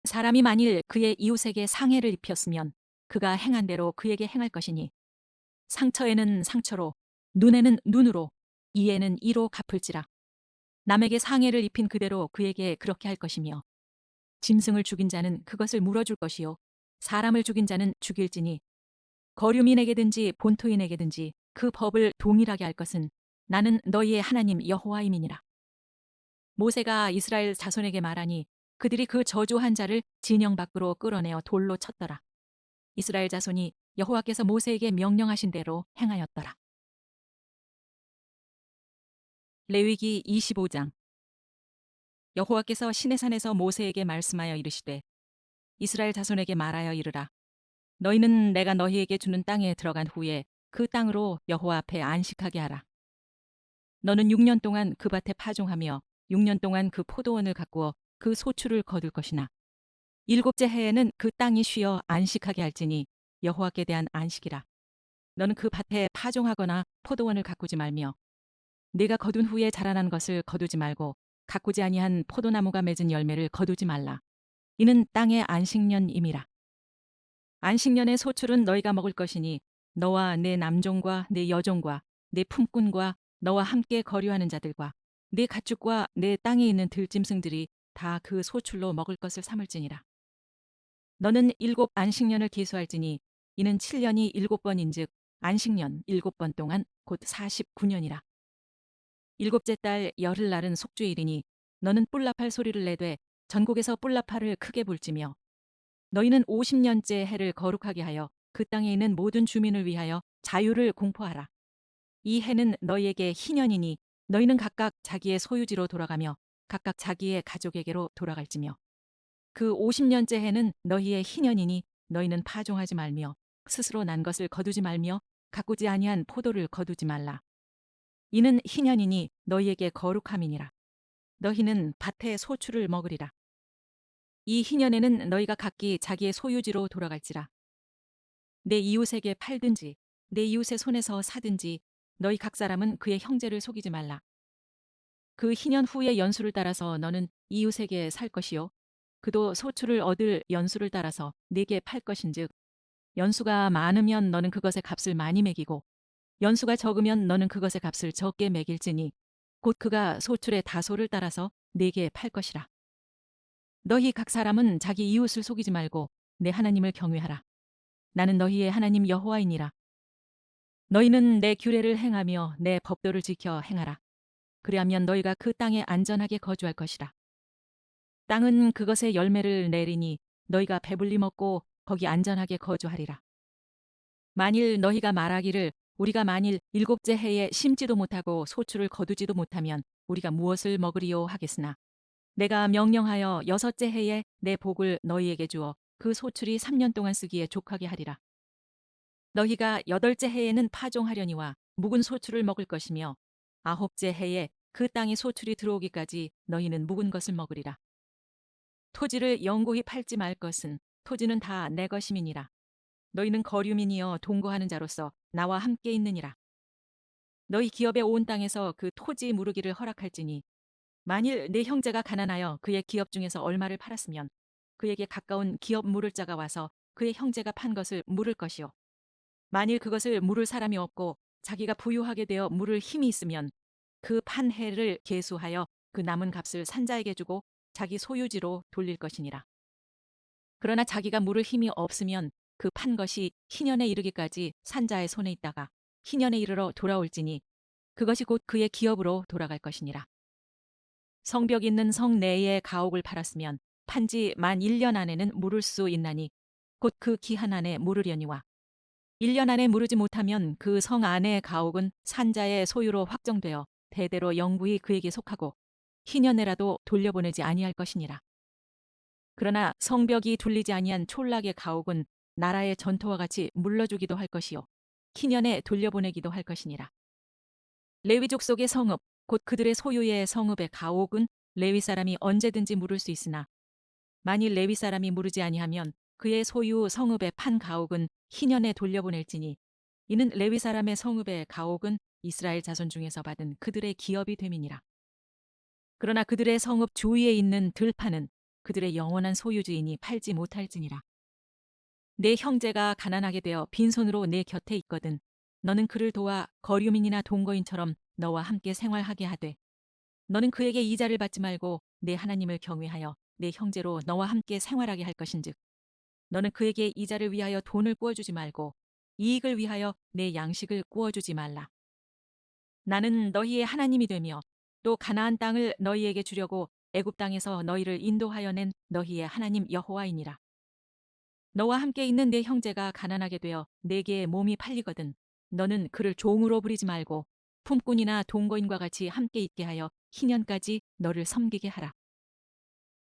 B: 사람이 만일 그의 이웃에게 상해를 입혔으면 그가 행한 대로 그에게 행할 것이니 상처에는 상처로 눈에는 눈으로 이에는 이로 갚을지라. 남에게 상해를 입힌 그대로 그에게 그렇게 할 것이며 짐승을 죽인 자는 그것을 물어줄 것이요 사람을 죽인 자는 죽일지니 거류민에게든지 본토인에게든지 그 법을 동일하게 할 것은 나는 너희의 하나님 여호와임이니라. 모세가 이스라엘 자손에게 말하니 그들이 그 저주한 자를 진영 밖으로 끌어내어 돌로 쳤더라. 이스라엘 자손이 여호와께서 모세에게 명령하신 대로 행하였더라. 레위기 25장. 여호와께서 시내산에서 모세에게 말씀하여 이르시되 이스라엘 자손에게 말하여 이르라. 너희는 내가 너희에게 주는 땅에 들어간 후에 그 땅으로 여호와 앞에 안식하게 하라. 너는 6년 동안 그 밭에 파종하며 6년 동안 그 포도원을 가꾸어 그 소출을 거둘 것이나 7째 해에는 그 땅이 쉬어 안식하게 할지니 여호와께 대한 안식이라. 너는 그 밭에 파종하거나 포도원을 가꾸지 말며 네가 거둔 후에 자라난 것을 거두지 말고 가꾸지 아니한 포도나무가 맺은 열매를 거두지 말라. 이는 땅의 안식년임이라. 안식년의 소출은 너희가 먹을 것이니 너와 내 남종과 내 여종과 내 품꾼과 너와 함께 거류하는 자들과 내 가축과 내 땅에 있는 들짐승들이 다 그 소출로 먹을 것을 삼을지니라. 너는 7 안식년을 계수할지니 이는 7년이 7번인즉 안식년 7번 동안 곧 49년이라. 7째 달 열흘날은 속주일이니 너는 뿔라팔 소리를 내되 전국에서 뿔라팔을 크게 불지며 너희는 50년째 해를 거룩하게 하여 그 땅에 있는 모든 주민을 위하여 자유를 공포하라. 이 해는 너희에게 희년이니 너희는 각각 자기의 소유지로 돌아가며 각각 자기의 가족에게로 돌아갈지며 그 50년째 해는 너희의 희년이니 너희는 파종하지 말며 스스로 난 것을 거두지 말며 가꾸지 아니한 포도를 거두지 말라. 이는 희년이니 너희에게 거룩함이니라. 너희는 밭의 소출을 먹으리라. 이 희년에는 너희가 각기 자기의 소유지로 돌아갈지라. 내 이웃에게 팔든지 내 이웃의 손에서 사든지 너희 각 사람은 그의 형제를 속이지 말라. 그 희년 후의 연수를 따라서 너는 이웃에게 살 것이요 그도 소출을 얻을 연수를 따라서 네게 팔 것인즉 연수가 많으면 너는 그것의 값을 많이 매기고 연수가 적으면 너는 그것의 값을 적게 매길지니 곧 그가 소출의 다소를 따라서 네게 팔 것이라. 너희 각 사람은 자기 이웃을 속이지 말고 내 하나님을 경외하라. 나는 너희의 하나님 여호와이니라. 너희는 내 규례를 행하며 내 법도를 지켜 행하라. 그리하면 너희가 그 땅에 안전하게 거주할 것이라. 땅은 그것의 열매를 내리니 너희가 배불리 먹고 거기 안전하게 거주하리라. 만일 너희가 말하기를 우리가 만일 7째 해에 심지도 못하고 소출을 거두지도 못하면 우리가 무엇을 먹으리요 하겠으나 내가 명령하여 6째 해에 내 복을 너희에게 주어 그 소출이 3년 동안 쓰기에 족하게 하리라. 너희가 8째 해에는 파종하려니와 묵은 소출을 먹을 것이며 9째 해에 그 땅에 소출이 들어오기까지 너희는 묵은 것을 먹으리라. 토지를 영구히 팔지 말 것은 토지는 다 내 것임이니라. 너희는 거류민이여 동거하는 자로서 나와 함께 있느니라. 너희 기업의 온 땅에서 그 토지 무르기를 허락할지니 만일 내 형제가 가난하여 그의 기업 중에서 얼마를 팔았으면 그에게 가까운 기업 물을 자가 와서 그의 형제가 판 것을 물을 것이요 만일 그것을 물을 사람이 없고 자기가 부유하게 되어 물을 힘이 있으면 그 판 해를 계수하여 그 남은 값을 산자에게 주고 자기 소유지로 돌릴 것이니라. 그러나 자기가 물을 힘이 없으면 그 판 것이 희년에 이르기까지 산자의 손에 있다가 희년에 이르러 돌아올지니 그것이 곧 그의 기업으로 돌아갈 것이니라. 성벽 있는 성 내에 가옥을 팔았으면 판지 만 1년 안에는 물을 수 있나니 곧 그 기한 안에 물으려니와 1년 안에 물으지 못하면 그 성 안의 가옥은 산자의 소유로 확정되어 대대로 영구히 그에게 속하고 희년에라도 돌려보내지 아니할 것이니라. 그러나 성벽이 둘리지 아니한 촌락의 가옥은 나라의 전토와 같이 물러주기도 할 것이요 희년에 돌려보내기도 할 것이니라. 레위 족속의 성읍 곧 그들의 소유의 성읍의 가옥은 레위 사람이 언제든지 물을 수 있으나 만일 레위 사람이 물으지 아니하면 그의 소유 성읍의 판 가옥은 희년에 돌려보낼지니 이는 레위 사람의 성읍의 가옥은 이스라엘 자손 중에서 받은 그들의 기업이 됨이니라. 그러나 그들의 성읍 주위에 있는 들판은 그들의 영원한 소유주이니 팔지 못할지니라. 내 형제가 가난하게 되어 빈손으로 내 곁에 있거든 너는 그를 도와 거류민이나 동거인처럼 너와 함께 생활하게 하되 너는 그에게 이자를 받지 말고 내 하나님을 경외하여 내 형제로 너와 함께 생활하게 할 것인즉 너는 그에게 이자를 위하여 돈을 구워주지 말고 이익을 위하여 내 양식을 구워주지 말라. 나는 너희의 하나님이 되며 또 가나안 땅을 너희에게 주려고 애굽 땅에서 너희를 인도하여 낸 너희의 하나님 여호와이니라. 너와 함께 있는 내 형제가 가난하게 되어 내게 몸이 팔리거든 너는 그를 종으로 부리지 말고 품꾼이나 동거인과 같이 함께 있게 하여 희년까지 너를 섬기게 하라.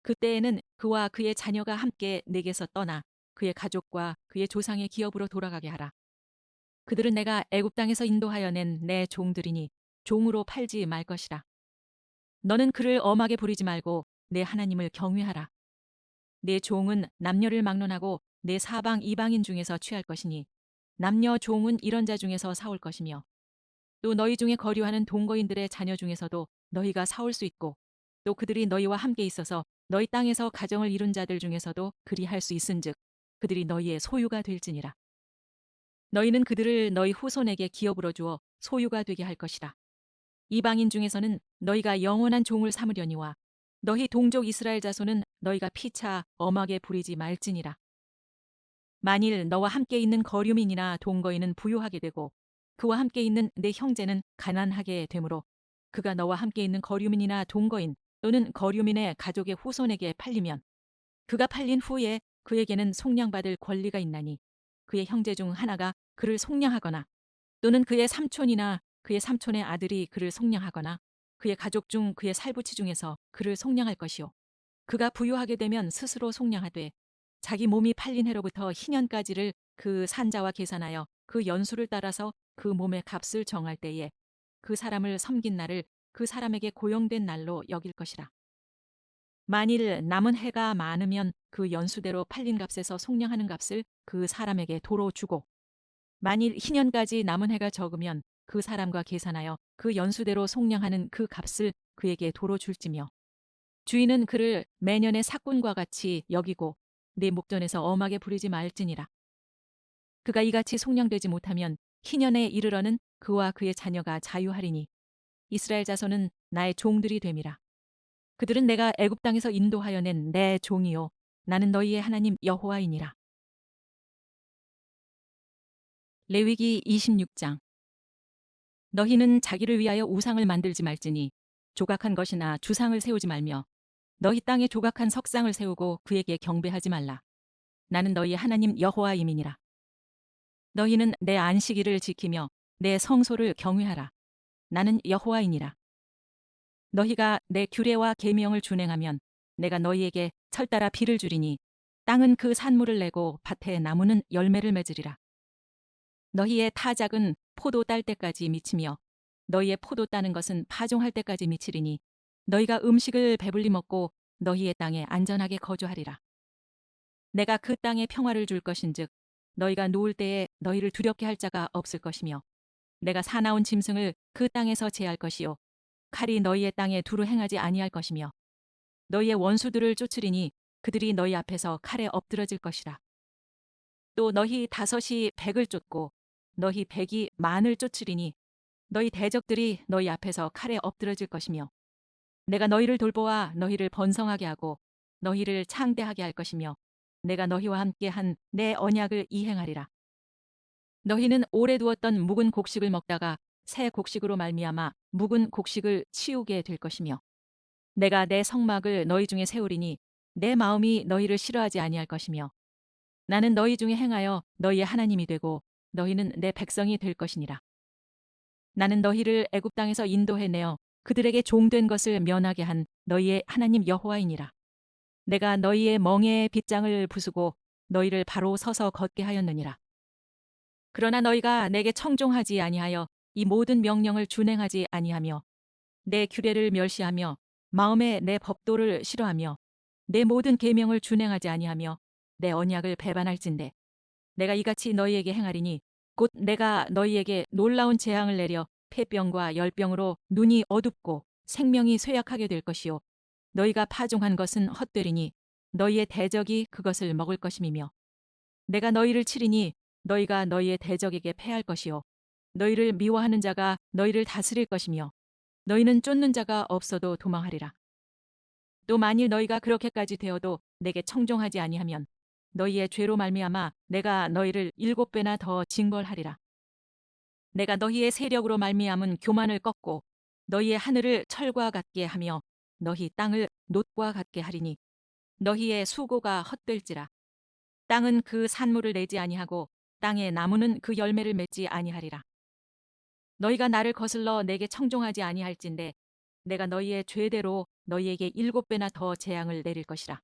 B: 그때에는 그와 그의 자녀가 함께 내게서 떠나 그의 가족과 그의 조상의 기업으로 돌아가게 하라. 그들은 내가 애굽 땅에서 인도하여 낸 내 종들이니 종으로 팔지 말 것이라. 너는 그를 엄하게 부리지 말고 내 하나님을 경외하라. 내 종은 남녀를 막론하고 내 사방 이방인 중에서 취할 것이니 남녀 종은 이런 자 중에서 사올 것이며 또 너희 중에 거류하는 동거인들의 자녀 중에서도 너희가 사올 수 있고 또 그들이 너희와 함께 있어서 너희 땅에서 가정을 이룬 자들 중에서도 그리할 수 있은즉 그들이 너희의 소유가 될지니라. 너희는 그들을 너희 후손에게 기업으로 주어 소유가 되게 할 것이라. 이방인 중에서는 너희가 영원한 종을 삼으려니와 너희 동족 이스라엘 자손은 너희가 피차 엄하게 부리지 말지니라. 만일 너와 함께 있는 거류민이나 동거인은 부유하게 되고 그와 함께 있는 내 형제는 가난하게 되므로 그가 너와 함께 있는 거류민이나 동거인 또는 거류민의 가족의 후손에게 팔리면 그가 팔린 후에 그에게는 속량받을 권리가 있나니 그의 형제 중 하나가 그를 속량하거나 또는 그의 삼촌이나 그의 삼촌의 아들이 그를 속량하거나 그의 가족 중 그의 살부치 중에서 그를 속량할 것이요 그가 부유하게 되면 스스로 속량하되 자기 몸이 팔린 해로부터 희년까지를 그 산자와 계산하여 그 연수를 따라서 그 몸의 값을 정할 때에 그 사람을 섬긴 날을 그 사람에게 고용된 날로 여길 것이라. 만일 남은 해가 많으면 그 연수대로 팔린 값에서 속량하는 값을 그 사람에게 도로 주고 만일 희년까지 남은 해가 적으면 그 사람과 계산하여 그 연수대로 속량하는 그 값을 그에게 도로 줄지며 주인은 그를 매년의 삭군과 같이 여기고 내 목전에서 엄하게 부리지 말지니라. 그가 이같이 속량되지 못하면 희년에 이르러는 그와 그의 자녀가 자유하리니 이스라엘 자손은 나의 종들이 됨이라. 그들은 내가 애굽 땅에서 인도하여 낸 내 종이요 나는 너희의 하나님 여호와이니라. 레위기 26장. 너희는 자기를 위하여 우상을 만들지 말지니 조각한 것이나 주상을 세우지 말며 너희 땅에 조각한 석상을 세우고 그에게 경배하지 말라. 나는 너희 하나님 여호와임이니라. 너희는 내 안식일을 지키며 내 성소를 경외하라. 나는 여호와이니라. 너희가 내 규례와 계명을 준행하면 내가 너희에게 철따라 비를 주리니 땅은 그 산물을 내고 밭의 나무는 열매를 맺으리라. 너희의 타작은 포도 딸 때까지 미치며 너희의 포도 따는 것은 파종할 때까지 미치리니 너희가 음식을 배불리 먹고 너희의 땅에 안전하게 거주하리라. 내가 그 땅에 평화를 줄 것인즉 너희가 누울 때에 너희를 두렵게 할 자가 없을 것이며 내가 사나운 짐승을 그 땅에서 제할 것이요 칼이 너희의 땅에 두루 행하지 아니할 것이며 너희의 원수들을 쫓으리니 그들이 너희 앞에서 칼에 엎드러질 것이라. 또 너희 다섯이 백을 쫓고 너희 백이 만을 쫓으리니 너희 대적들이 너희 앞에서 칼에 엎드러질 것이며 내가 너희를 돌보아 너희를 번성하게 하고 너희를 창대하게 할 것이며 내가 너희와 함께 한 내 언약을 이행하리라. 너희는 오래 두었던 묵은 곡식을 먹다가 새 곡식으로 말미암아 묵은 곡식을 치우게 될 것이며 내가 내 성막을 너희 중에 세우리니 내 마음이 너희를 싫어하지 아니할 것이며 나는 너희 중에 행하여 너희의 하나님이 되고 너희는 내 백성이 될 것이니라. 나는 너희를 애굽 땅에서 인도해 내어 그들에게 종된 것을 면하게 한 너희의 하나님 여호와이니라. 내가 너희의 멍에의 빗장을 부수고 너희를 바로 서서 걷게 하였느니라. 그러나 너희가 내게 청종하지 아니하여 이 모든 명령을 준행하지 아니하며 내 규례를 멸시하며 마음에 내 법도를 싫어하며 내 모든 계명을 준행하지 아니하며 내 언약을 배반할진대 내가 이같이 너희에게 행하리니 곧 내가 너희에게 놀라운 재앙을 내려 폐병과 열병으로 눈이 어둡고 생명이 쇠약하게 될 것이요 너희가 파종한 것은 헛되리니 너희의 대적이 그것을 먹을 것임이며 내가 너희를 치리니 너희가 너희의 대적에게 패할 것이요 너희를 미워하는 자가 너희를 다스릴 것이며 너희는 쫓는 자가 없어도 도망하리라. 또 만일 너희가 그렇게까지 되어도 내게 청종하지 아니하면 너희의 죄로 말미암아 내가 너희를 7배나 더 징벌하리라. 내가 너희의 세력으로 말미암은 교만을 꺾고 너희의 하늘을 철과 같게 하며 너희 땅을 놋과 같게 하리니 너희의 수고가 헛될지라. 땅은 그 산물을 내지 아니하고 땅의 나무는 그 열매를 맺지 아니하리라. 너희가 나를 거슬러 내게 청종하지 아니할진대 내가 너희의 죄대로 너희에게 7배나 더 재앙을 내릴 것이라.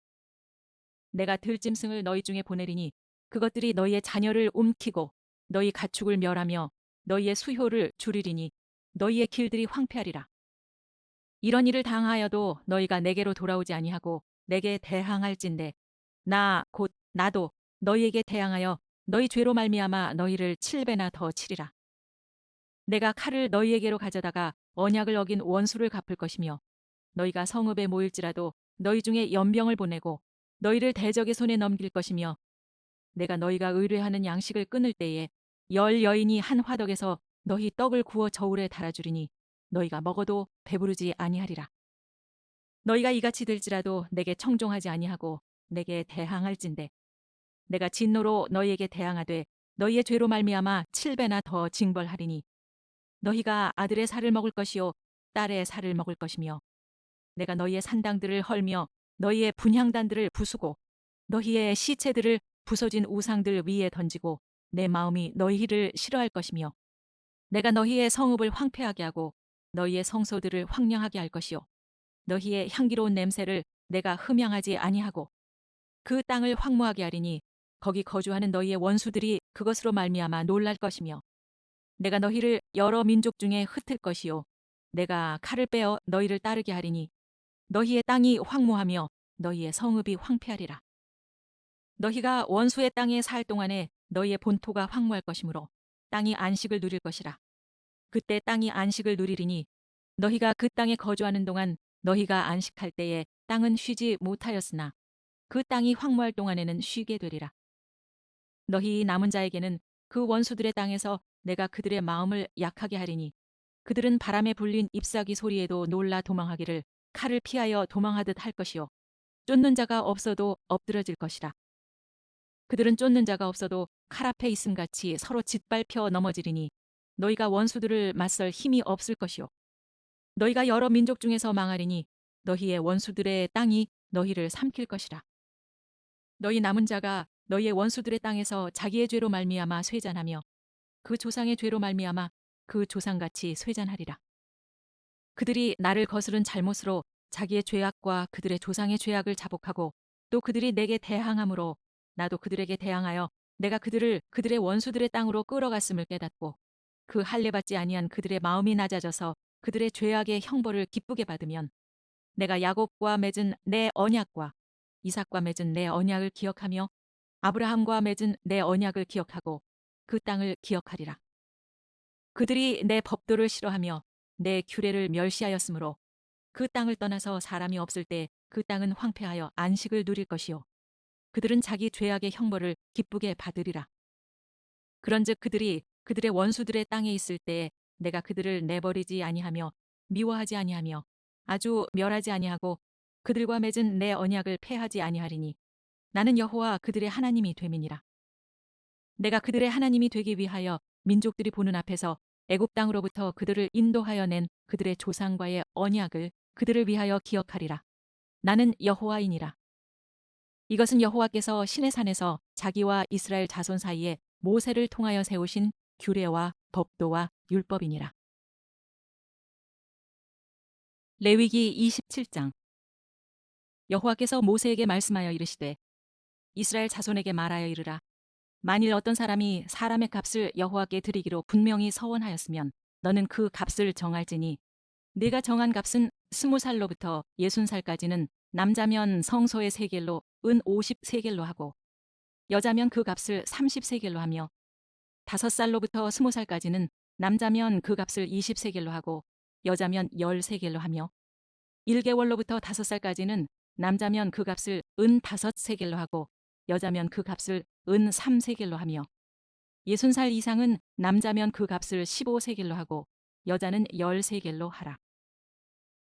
B: 내가 들짐승을 너희 중에 보내리니 그것들이 너희의 자녀를 움키고 너희 가축을 멸하며 너희의 수효를 줄이리니 너희의 길들이 황폐하리라. 이런 일을 당하여도 너희가 내게로 돌아오지 아니하고 내게 대항할진대 나 곧 나도 너희에게 대항하여 너희 죄로 말미암아 너희를 7배나 더 치리라. 내가 칼을 너희에게로 가져다가 언약을 어긴 원수를 갚을 것이며 너희가 성읍에 모일지라도 너희 중에 연병을 보내고 너희를 대적의 손에 넘길 것이며 내가 너희가 의뢰하는 양식을 끊을 때에 10 여인이 한 화덕에서 너희 떡을 구워 저울에 달아주리니 너희가 먹어도 배부르지 아니하리라. 너희가 이같이 될지라도 내게 청종하지 아니하고 내게 대항할진대 내가 진노로 너희에게 대항하되 너희의 죄로 말미암아 7배나 더 징벌하리니 너희가 아들의 살을 먹을 것이요 딸의 살을 먹을 것이며 내가 너희의 산당들을 헐며 너희의 분향단들을 부수고 너희의 시체들을 부서진 우상들 위에 던지고 내 마음이 너희를 싫어할 것이며 내가 너희의 성읍을 황폐하게 하고 너희의 성소들을 황량하게 할 것이요 너희의 향기로운 냄새를 내가 흠양하지 아니하고 그 땅을 황무하게 하리니 거기 거주하는 너희의 원수들이 그것으로 말미암아 놀랄 것이며 내가 너희를 여러 민족 중에 흩을 것이요 내가 칼을 빼어 너희를 따르게 하리니 너희의 땅이 황무하며 너희의 성읍이 황폐하리라. 너희가 원수의 땅에 살 동안에 너희의 본토가 황무할 것이므로 땅이 안식을 누릴 것이라. 그때 땅이 안식을 누리리니 너희가 그 땅에 거주하는 동안 너희가 안식할 때에 땅은 쉬지 못하였으나 그 땅이 황무할 동안에는 쉬게 되리라. 너희 남은 자에게는 그 원수들의 땅에서 내가 그들의 마음을 약하게 하리니 그들은 바람에 불린 잎사귀 소리에도 놀라 도망하기를 칼을 피하여 도망하듯 할 것이요 쫓는 자가 없어도 엎드러질 것이라. 그들은 쫓는 자가 없어도 칼 앞에 있음같이 서로 짓밟혀 넘어지리니 너희가 원수들을 맞설 힘이 없을 것이요 너희가 여러 민족 중에서 망하리니 너희의 원수들의 땅이 너희를 삼킬 것이라. 너희 남은 자가 너희의 원수들의 땅에서 자기의 죄로 말미암아 쇠잔하며 그 조상의 죄로 말미암아 그 조상같이 쇠잔하리라. 그들이 나를 거스른 잘못으로 자기의 죄악과 그들의 조상의 죄악을 자복하고 또 그들이 내게 대항함으로 나도 그들에게 대항하여 내가 그들을 그들의 원수들의 땅으로 끌어갔음을 깨닫고 그 할례 받지 아니한 그들의 마음이 낮아져서 그들의 죄악의 형벌을 기쁘게 받으면 내가 야곱과 맺은 내 언약과 이삭과 맺은 내 언약을 기억하며 아브라함과 맺은 내 언약을 기억하고 그 땅을 기억하리라. 그들이 내 법도를 싫어하며 내 규례를 멸시하였으므로 그 땅을 떠나서 사람이 없을 때 그 땅은 황폐하여 안식을 누릴 것이요 그들은 자기 죄악의 형벌을 기쁘게 받으리라. 그런즉 그들이 그들의 원수들의 땅에 있을 때에 내가 그들을 내버리지 아니하며 미워하지 아니하며 아주 멸하지 아니하고 그들과 맺은 내 언약을 폐하지 아니하리니 나는 여호와 그들의 하나님이 됨이니라. 내가 그들의 하나님이 되기 위하여 민족들이 보는 앞에서 애굽 땅으로부터 그들을 인도하여 낸 그들의 조상과의 언약을 그들을 위하여 기억하리라. 나는 여호와이니라. 이것은 여호와께서 시내 산에서 자기와 이스라엘 자손 사이에 모세를 통하여 세우신 규례와 법도와 율법이니라. 레위기 27장. 여호와께서 모세에게 말씀하여 이르시되 이스라엘 자손에게 말하여 이르라. 만일 어떤 사람이 사람의 값을 여호와께 드리기로 분명히 서원하였으면 너는 그 값을 정할지니 네가 정한 값은 20살로부터 60살까지는 남자면 성소의 세겔로 은 50세겔로 하고 여자면 그 값을 30세겔로 하며 5살로부터 20살까지는 남자면 그 값을 20세겔로 하고 여자면 10세겔로 하며 1개월로부터 5살까지는 남자면 그 값을 은 5세겔로 하고 여자면 그 값을 은 3세겔로 하며 60살 이상은 남자면 그 값을 15세겔로 하고 여자는 10세겔로 하라.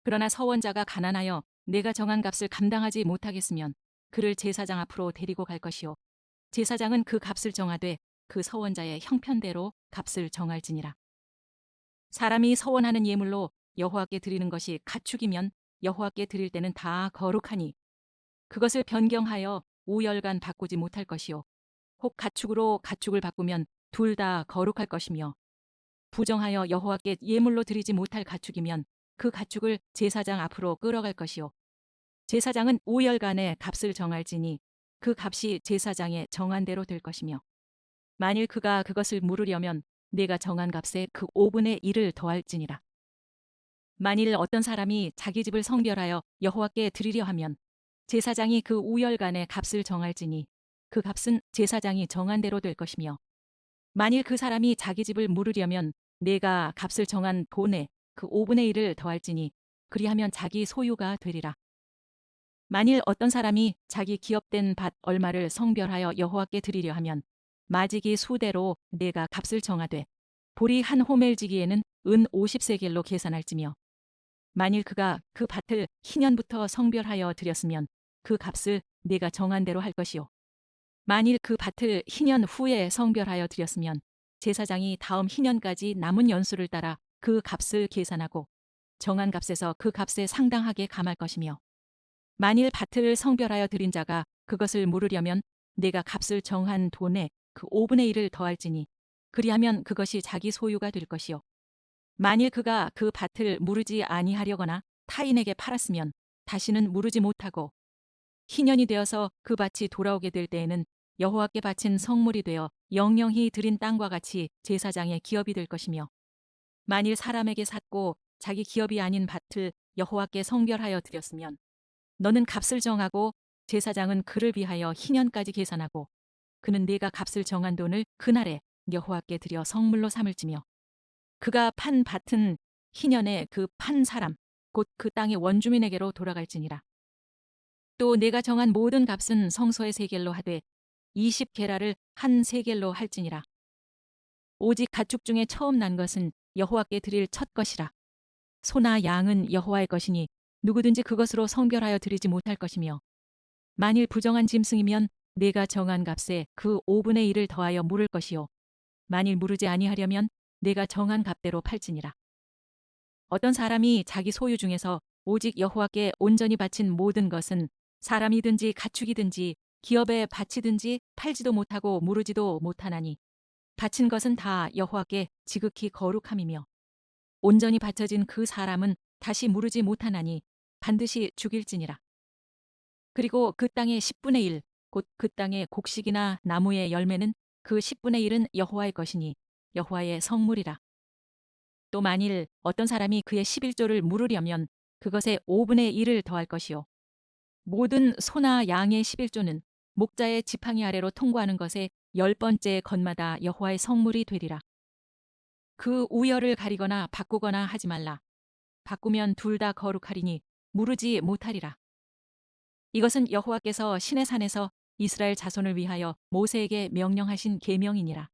B: 그러나 서원자가 가난하여 내가 정한 값을 감당하지 못하겠으면 그를 제사장 앞으로 데리고 갈 것이요 제사장은 그 값을 정하되 그 서원자의 형편대로 값을 정할지니라. 사람이 서원하는 예물로 여호와께 드리는 것이 가축이면 여호와께 드릴 때는 다 거룩하니 그것을 변경하여 5열간 바꾸지 못할 것이요 혹 가축으로 가축을 바꾸면 둘 다 거룩할 것이며 부정하여 여호와께 예물로 드리지 못할 가축이면 그 가축을 제사장 앞으로 끌어갈 것이요 제사장은 5열간의 값을 정할지니 그 값이 제사장의 정한 대로 될 것이며 만일 그가 그것을 물으려면 내가 정한 값에 그 5분의 1을 더할지니라. 만일 어떤 사람이 자기 집을 성별하여 여호와께 드리려 하면 제사장이 그 5열간의 값을 정할지니 그 값은 제사장이 정한 대로 될 것이며 만일 그 사람이 자기 집을 물으려면 내가 값을 정한 돈에 그 5분의 1을 더할지니 그리하면 자기 소유가 되리라. 만일 어떤 사람이 자기 기업된 밭 얼마를 성별하여 여호와께 드리려 하면 마지기 수대로 내가 값을 정하되 보리 한 호멜지기에는 은 50세겔로 계산할지며 만일 그가 그 밭을 희년부터 성별하여 드렸으면 그 값을 내가 정한 대로 할 것이요 만일 그 밭을 희년 후에 성별하여 드렸으면 제사장이 다음 희년까지 남은 연수를 따라 그 값을 계산하고 정한 값에서 그 값에 상당하게 감할 것이며 만일 밭을 성별하여 드린 자가 그것을 물으려면 내가 값을 정한 돈에 그 5분의 1을 더할지니 그리하면 그것이 자기 소유가 될 것이요 만일 그가 그 밭을 무르지 아니하려거나 타인에게 팔았으면 다시는 무르지 못하고 희년이 되어서 그 밭이 돌아오게 될 때에는 여호와께 바친 성물이 되어 영영히 드린 땅과 같이 제사장의 기업이 될 것이며 만일 사람에게 샀고 자기 기업이 아닌 밭을 여호와께 성별하여 드렸으면 너는 값을 정하고 제사장은 그를 위하여 희년까지 계산하고 그는 네가 값을 정한 돈을 그날에 여호와께 드려 성물로 삼을지며 그가 판 밭은 희년에 그 판 사람 곧 그 땅의 원주민에게로 돌아갈지니라. 또 내가 정한 모든 값은 성소의 세겔로 하되 20게라를 한 세겔로 할지니라. 오직 가축 중에 처음 난 것은 여호와께 드릴 첫 것이라. 소나 양은 여호와의 것이니 누구든지 그것으로 성별하여 드리지 못할 것이며 만일 부정한 짐승이면 내가 정한 값에 그 5분의 1을 더하여 물을 것이요 만일 무르지 아니하려면 내가 정한 값대로 팔지니라. 어떤 사람이 자기 소유 중에서 오직 여호와께 온전히 바친 모든 것은 사람이든지 가축이든지 기업에 바치든지 팔지도 못하고 무르지도 못하나니 바친 것은 다 여호와께 지극히 거룩함이며 온전히 바쳐진 그 사람은 다시 무르지 못하나니 반드시 죽일지니라. 그리고 그 땅의 10분의 1, 곧 그 땅의 곡식이나 나무의 열매는 그 10분의 1은 여호와의 것이니 여호와의 성물이라. 또 만일 어떤 사람이 그의 11조를 물으려면 그것에 5분의 1을 더할 것이요 모든 소나 양의 11조는 목자의 지팡이 아래로 통과하는 것에 10번째 건마다 여호와의 성물이 되리라. 그 우열을 가리거나 바꾸거나 하지 말라. 바꾸면 둘 다 거룩하리니 무르지 못하리라. 이것은 여호와께서 시내 산에서 이스라엘 자손을 위하여 모세에게 명령하신 계명이니라.